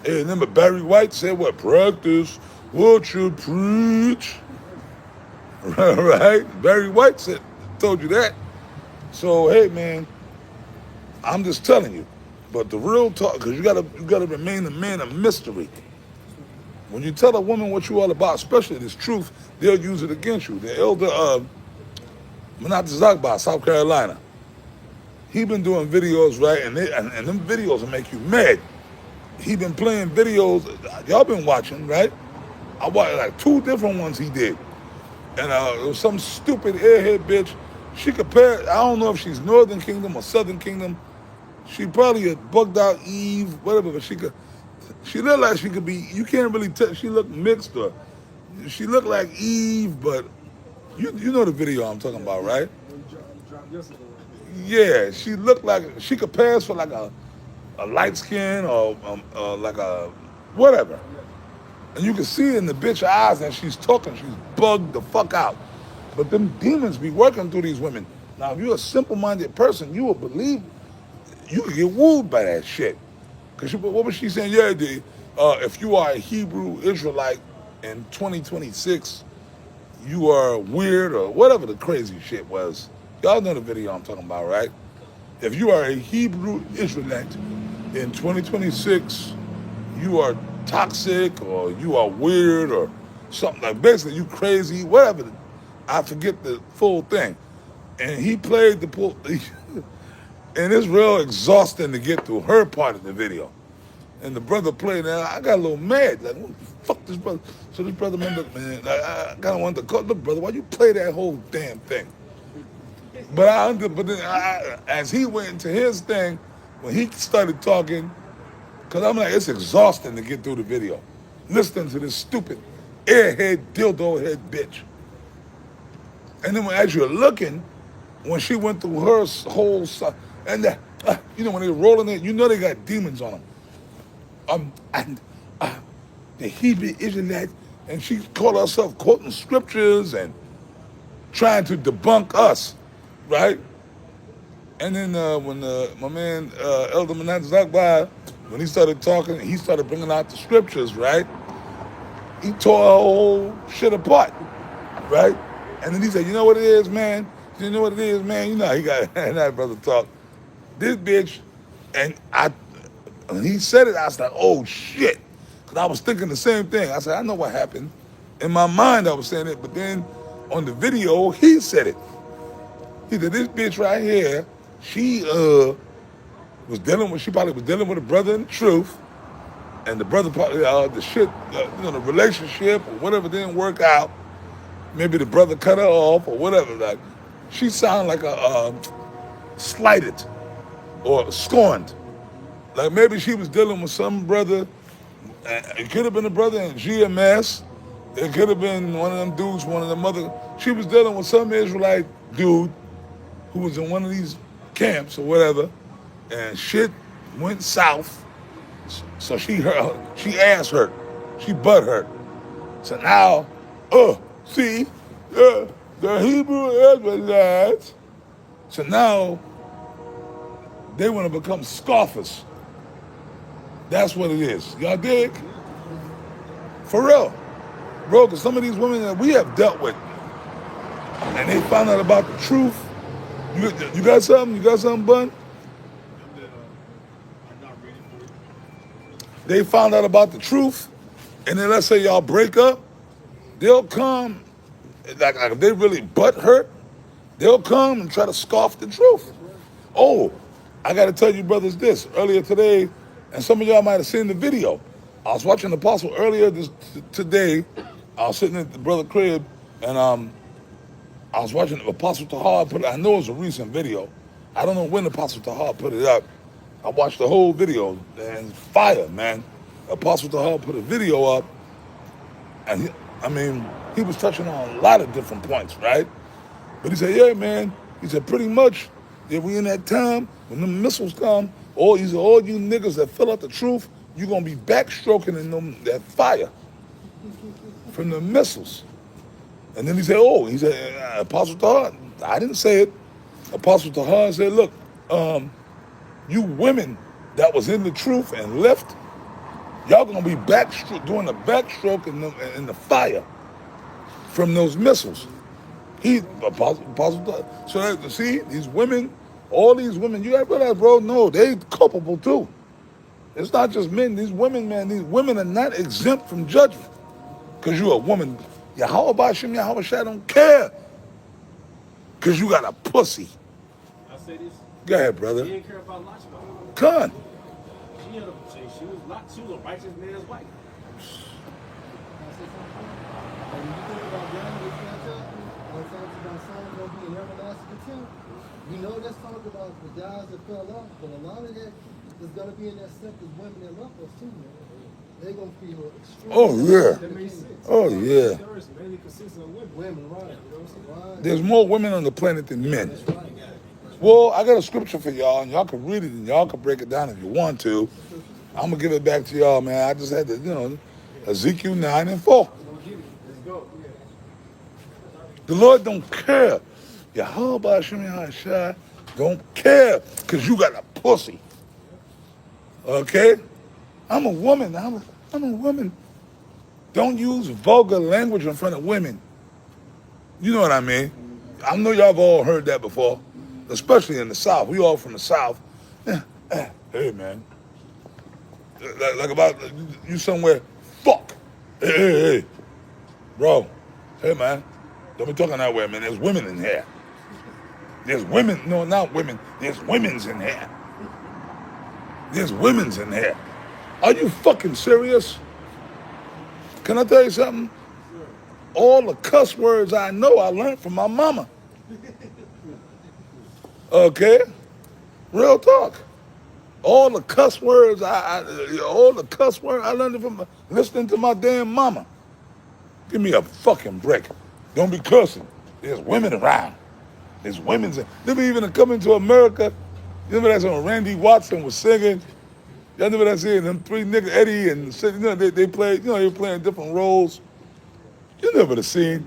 Hey, remember Barry White said what? Practice what you preach. Right? Barry White told you that. So, hey, man, I'm just telling you. But the real talk, because you gotta remain a man of mystery. When you tell a woman what you all about, especially this truth, they'll use it against you. The elder Menat Zagba, South Carolina, he been doing videos, right? And them videos will make you mad. He been playing videos, y'all been watching, right? I watched like 2 different ones he did. And it was some stupid airhead bitch. She compared, I don't know if she's Northern Kingdom or Southern Kingdom. She probably a bugged out Eve, whatever, but she looked like she could be, you can't really tell, she looked mixed or, she looked like Eve, but you know the video I'm talking about, right? yesterday. Yeah, she looked like she could pass for like a light skin or like a whatever. And you can see in the bitch eyes that she's talking, she's bugged the fuck out. But them demons be working through these women. Now, if you're a simple-minded person, you will believe you could get wooed by that shit. Cause what was she saying? Yeah, if you are a Hebrew Israelite in 2026, you are weird or whatever the crazy shit was. Y'all know the video I'm talking about, right? If you are a Hebrew Israelite in 2026, you are toxic or you are weird or something like basically you crazy, whatever. I forget the full thing. And he played the pool, and it's real exhausting to get through her part of the video. And the brother played, and I got a little mad. Like, what the fuck this brother? So this brother, man, I kind of wanted to call, look, brother, why you play that whole damn thing? But as he went into his thing, when he started talking, because I'm like, it's exhausting to get through the video. Listening to this stupid airhead, dildo head bitch. And then as you're looking, when she went through her whole, and you know, when they're rolling it, you know they got demons on them. And the Hebrew Israelite, and she called herself quoting scriptures and trying to debunk us, right? And then when my man Elder Menendez Akbar, when he started talking, he started bringing out the scriptures, right? He tore our whole shit apart, right? And then he said, you know what it is, man? You know what it is, man? You know, he got that brother talk. This bitch, and when he said it, I was like, oh shit. Because I was thinking the same thing. I said, I know what happened. In my mind, I was saying it, but then on the video, he said it. He said, this bitch right here, she she probably was dealing with a brother in the truth, and the brother probably, the shit, the relationship or whatever didn't work out. Maybe the brother cut her off or whatever. Like, she sounded like a slighted or scorned. Like maybe she was dealing with some brother. It could have been a brother in GMS. It could have been one of them dudes, one of them other. She was dealing with some Israelite dude who was in one of these camps or whatever, and shit went south. So she ass hurt, she butt hurt. So now, the Hebrew Israelites. So now they want to become scoffers. That's what it is. Y'all dig? For real. Bro, because some of these women that we have dealt with, and they found out about the truth. You got something? You got something, Bun? I'm not ready for it. They found out about the truth, and then let's say y'all break up, they'll come, like if they really butt hurt, they'll come and try to scoff the truth. Oh, I got to tell you brothers this. Earlier today, and some of y'all might have seen the video, I was watching the Apostle earlier today. I was sitting at the brother crib, and I was watching the Apostle Tahar put it. I know it's a recent video. I don't know when the Apostle Tahar put it up. I watched the whole video, and fire, man. Apostle Tahar put a video up, and he was touching on a lot of different points, right? But he said, yeah, man. He said, pretty much, if we in that time, when the missiles come, all you niggas that fill out the truth, you're going to be backstroking in that fire from the missiles. And then he said, Apostle Tahar, I didn't say it. Apostle Tahar said, look, you women that was in the truth and left, y'all going to be doing the backstroke in the fire from those missiles. Apostle Tahar. So see, these women, all these women, you got to realize, bro, no, they culpable too. It's not just men. These women, man, these women are not exempt from judgment. Because you're a woman. YAHAWAH BAHASHAM YAHAWASHI don't care. Because you got a pussy. I say this. Go ahead, brother. She didn't care about Lot's wife. Con. She was a righteous man's wife. And when you think about them, they catch up, when it talks about some going to be in everlasting contempt, we know that's talking about the guys that fell off, but a lot of that is going to be in that step as women that love us too, man. they're gonna feel extreme. Oh, yeah. That makes sense. Oh, yeah. Church mainly consists of women. Women, right? You know what I'm saying? Right. There's more women on the planet than men. Well, I got a scripture for y'all, and y'all can read it, and y'all can break it down if you want to. I'm going to give it back to y'all, man. I just had to, Ezekiel 9 and 4. Let's go. Yeah. The Lord don't care. YAHAWAH BAHASHAM YAHAWASHI don't care because you got a pussy. Okay? I'm a woman. I'm a woman. Don't use vulgar language in front of women. You know what I mean? I know y'all have all heard that before, especially in the South. We all from the South. Hey, man. Like about you somewhere, fuck. Hey. Bro, hey, man. Don't be talking that way, man. There's women in here. There's women. No, not women. There's women's in here. There's women's in here. Are you fucking serious? Can I tell you something? All the cuss words I know I learned from my mama. Okay? Real talk. All the cuss words I learned from listening to my damn mama. Give me a fucking break. Don't be cussing. There's women around. There's women's. Let me even coming to America. You remember that song Randy Watson was singing? Y'all remember that scene? Them three niggas, Eddie and they played. They were playing different roles. You remember the scene?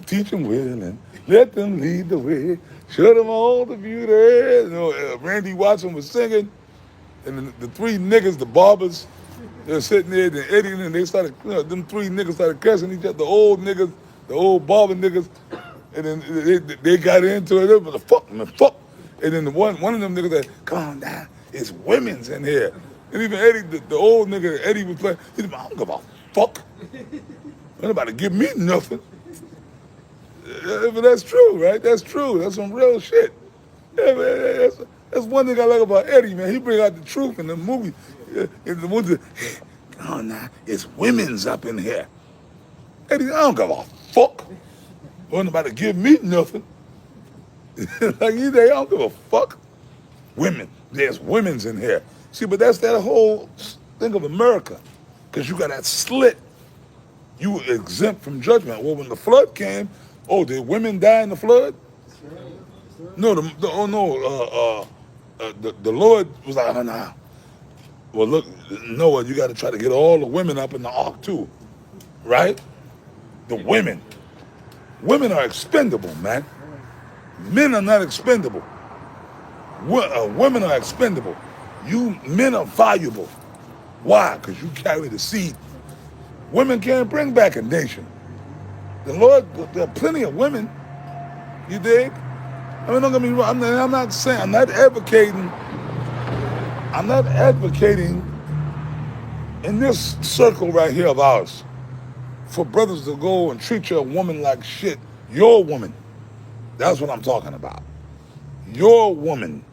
Teach them well and let them lead the way. Show them all the beauty. Randy Watson was singing, and the three niggas, the barbers, they were sitting there. And Eddie and they started. Them three niggas started cussing each other. The old niggas, the old barber niggas, and then they got into it. They were fuck. And then one of them niggas said, "Come on down, it's women's in here." And even Eddie, the old nigga that Eddie was playing, he said, "I don't give a fuck. Ain't nobody give me nothing." But that's true, right? That's true. That's some real shit. Yeah, man, that's one thing I like about Eddie, man. He bring out the truth in the movie. In the ones that, hey, come on now, it's women's up in here. Eddie, I don't give a fuck. Ain't nobody give me nothing. Like he say, I don't give a fuck. Women, there's women's in here. See, but that's that whole thing of America. Because you got that slit. You were exempt from judgment. Well, when the flood came, did women die in the flood? No, the Lord was like, oh, nah. Well, look, Noah, you got to try to get all the women up in the ark too, right? The women. Women are expendable, man. Men are not expendable. Women are expendable. You men are valuable. Why? Because you carry the seed. Women can't bring back a nation. The Lord, there are plenty of women. You dig? I mean, don't get me wrong. I'm not advocating in this circle right here of ours for brothers to go and treat your woman like shit. Your woman. That's what I'm talking about. Your woman.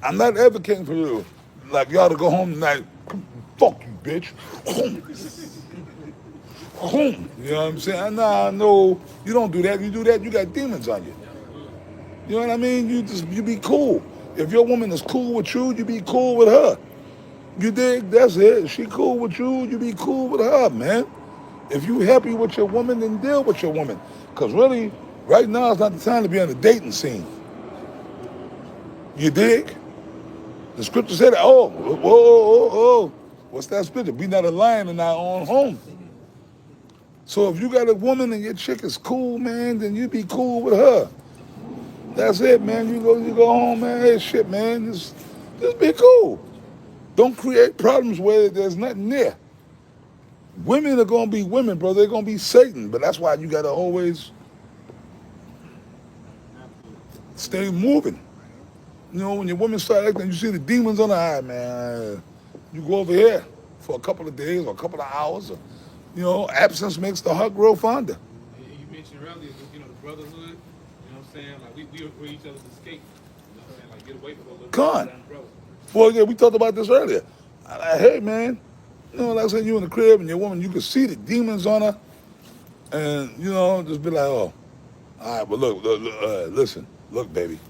I'm not advocating for you like y'all to go home tonight. Fuck you, bitch. Home. You know what I'm saying? Nah, no, you don't do that. You do that, you got demons on you. You know what I mean? You be cool. If your woman is cool with you, you be cool with her. You dig? That's it. If she cool with you, you be cool with her, man. If you happy with your woman, then deal with your woman. Because really, right now is not the time to be on the dating scene. You dig? The scripture said, whoa. What's that scripture? Be not a lion in our own home. So if you got a woman and your chick is cool, man, then you be cool with her. That's it, man. You go home, man. Hey, shit, man. Just be cool. Don't create problems where there's nothing there. Women are gonna be women, bro. They're gonna be Satan. But that's why you gotta always stay moving. You know, when your woman start acting, you see the demons on the eye, man. You go over here for a couple of days or a couple of hours. Absence makes the heart grow fonder. You mentioned earlier, the brotherhood. You know what I'm saying? Like we're each other's escape. You know what I'm saying? Like get away from a little. Con. Well, yeah, we talked about this earlier. Hey, man. Like I said, you in the crib and your woman, you can see the demons on her, and just be like, oh, all right, but look, listen, look, baby.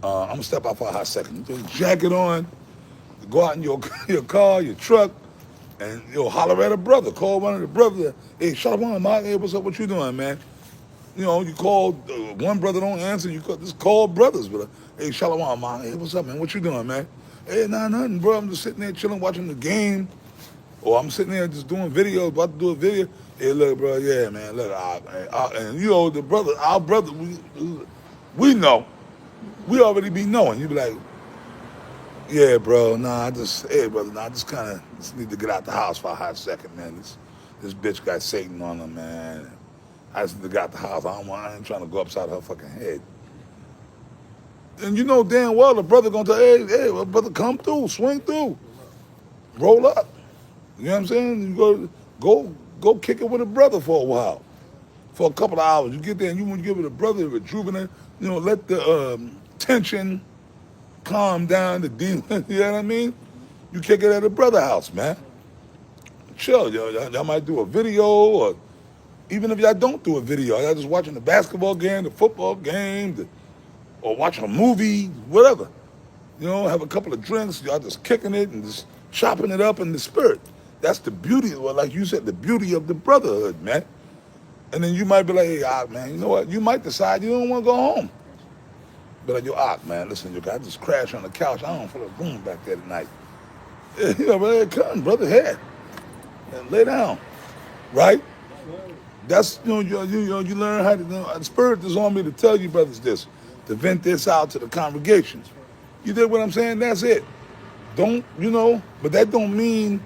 I'm gonna step out for a hot second. Put your jacket on, go out in your car, your truck, And holler at a brother. Call one of the brothers. Hey, Shalom, Mark. Hey, what's up? What you doing, man? You call one brother don't answer. You just call brothers, but hey, Shalom, Mark. Hey, what's up, man? What you doing, man? Hey, nothing, bro. I'm just sitting there chilling, watching the game, or I'm sitting there just doing videos, about to do a video. Hey, look, bro. Yeah, man. Look, and the brother, our brother, we know. We already be knowing. You be like, yeah, bro. Nah, hey, brother. Nah, I just need to get out the house for a hot second, man. This bitch got Satan on her, man. I just need to get out the house. I ain't trying to go upside her fucking head. And you know damn well the brother gonna tell, hey, well, brother, come through, swing through, roll up. You know what I'm saying? You go kick it with a brother for a while, for a couple of hours. You get there and you want to give it a brother, rejuvenate. Let the tension calm down, the demon. You know what I mean? You kick it at a brother house, man. Chill, y'all might do a video, or even if y'all don't do a video, y'all just watching the basketball game, the football game, or watching a movie, whatever. Have a couple of drinks, y'all just kicking it and just chopping it up in the spirit. That's the beauty, like you said, the beauty of the brotherhood, man. And then you might be like, hey, man, you know what? You might decide you don't want to go home. But like, man, listen, I just crashed on the couch. I don't feel like going back there tonight. Man, come, brother, head. And lay down, right? That's, you learn how to, the spirit is on me to tell you brothers this, to vent this out to the congregations. You did what I'm saying? That's it. Don't, but that don't mean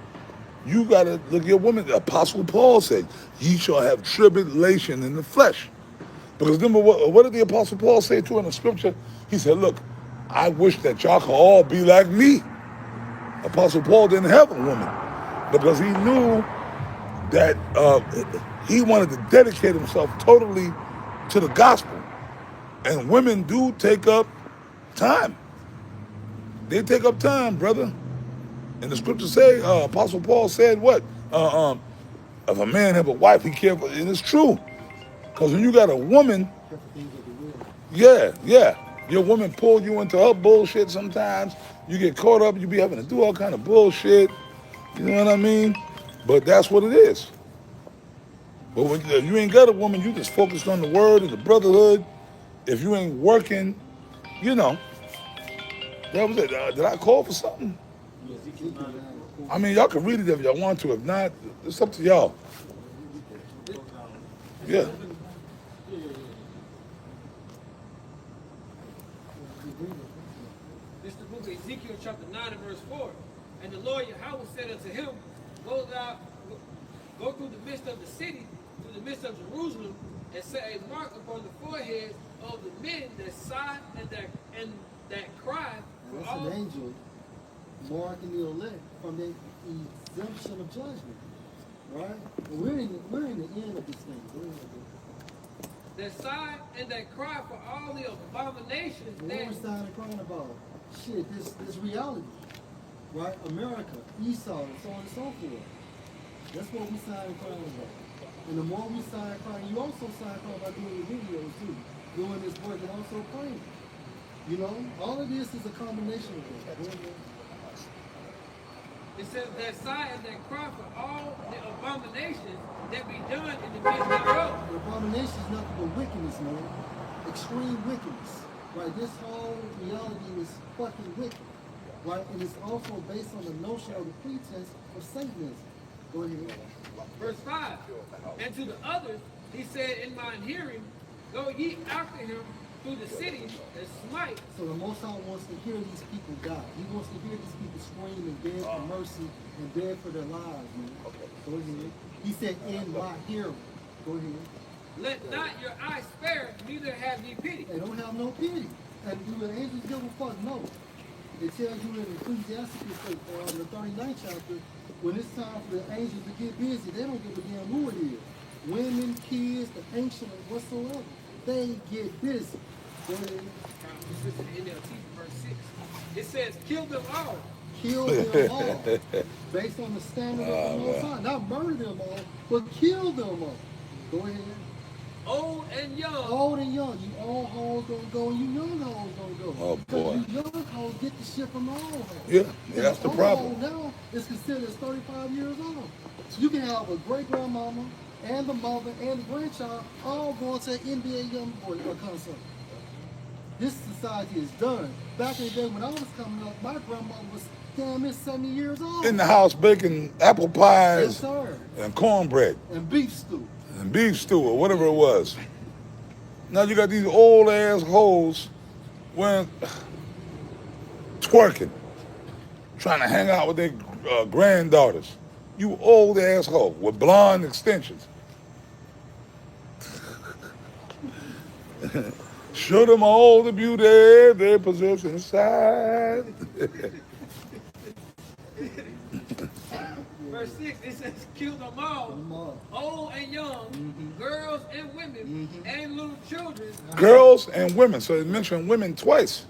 you got to look at your woman. The Apostle Paul said, ye shall have tribulation in the flesh. Because remember, what did the Apostle Paul say to in the scripture? He said, look, I wish that y'all could all be like me. Apostle Paul didn't have a woman because he knew that he wanted to dedicate himself totally to the gospel. And women do take up time. They take up time, brother. And the scriptures say, Apostle Paul said what? If a man have a wife, he cares for, and it's true. Because when you got a woman, yeah, your woman pull you into her bullshit sometimes. You get caught up, you be having to do all kind of bullshit. You know what I mean? But that's what it is. But when you ain't got a woman, you just focused on the word and the brotherhood. If you ain't working, that was it. Did I call for something? I mean, y'all can read it if y'all want to. If not, it's up to y'all. Yeah. This is the book of Ezekiel chapter 9 and verse 4. And the Lord YAHAWAH said unto him, go through the midst of the city, through the midst of Jerusalem, and set a mark upon the foreheads of the men that sigh and that cry for that's all. An angel marking the elect from the exemption of judgment. Right? We're in the end of this thing. That sigh and that cry for all the abominations what we're signing crying about? Shit, this reality. Right? America, Esau, and so on and so forth. That's what we sign crying about. And the more we sign crying, you also sign crying about doing your videos too. Doing this work and also praying. All of this is a combination of that. It says that sigh and that cry for all the abominations that be done in the midst thereof. The abomination is nothing but wickedness, man. Extreme wickedness. Right? This whole reality is fucking wicked. Right? And it's also based on the notion of the pretense of Satanism. Go ahead. Verse 5. And to the others, he said, in mine hearing, go ye after him through the city and smite. So the Most High wants to hear these people die. He wants to hear these people scream and beg for mercy and beg for their lives, man. Go ahead. He said, in my hearing. Go ahead. Let not your eyes spare, neither have ye pity. They don't have no pity. And do the angels give a fuck? No. It tells you in Ecclesiastes, the 39th chapter, when it's time for the angels to get busy, they don't give a damn who it is. Women, kids, the ancient, whatsoever. They get busy. Go ahead. This is in NLT, verse 6. It says, kill them all. Kill them all. Based on the standard of the Most High. Not murder them all, but kill them all. Go ahead. old and young. Old and young. You old hoes don't go, and you young hoes don't go. Oh, boy. Because you young hoes get the shit from the old hoes. Yeah, And that's the old problem. hoe now is considered as 35 years old. So you can have a great grandmama and the mother and the grandchild all going to an NBA young boy concert. This society is done. Back in the day when I was coming up, my grandmother was damn near 70 years old. In the house baking apple Yes, pies sir. and cornbread And beef stew. and beef stew or whatever it was. Now you got these old ass hoes when twerking, trying to hang out with their granddaughters. You old ass hoe with blonde extensions. Show them all the beauty they possess inside. Verse 6, it says, kill them all, old and young, girls and women, and little children. Girls and women. So it mentioned women twice.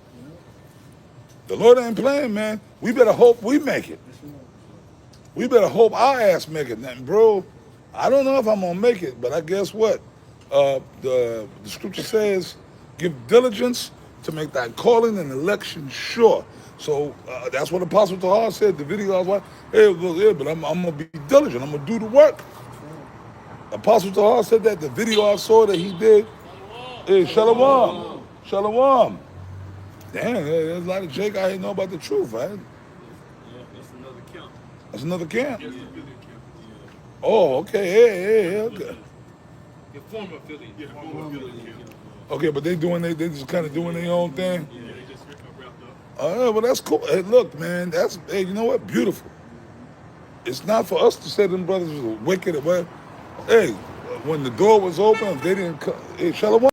The Lord ain't playing, man. We better hope we make it. We better hope our ass make it. And bro, I don't know if I'm gonna make it, but I guess what? The scripture says, give diligence to make thy calling and election sure. So that's what Apostle Tahar said. The video I was watching, hey, look, yeah, but I'm gonna be diligent. I'm gonna do the work. Apostle Tahar said that. The video I saw that he did. Hey, Shalom. Shalom. Damn, there's a lot of Jake I didn't know about the truth, right? Yeah, that's another camp. That's another camp. That's the affiliate camp. Oh, okay, yeah, okay. The former affiliate. Yeah, the former affiliate camp. Okay, but they just kind of doing their own thing. Yeah, they just wrapped up. Oh, well, that's cool. Hey, look, man, hey, you know what? Beautiful. It's not for us to say them brothers was wicked or what. Hey, when the door was open, they didn't come. Hey, Shalom.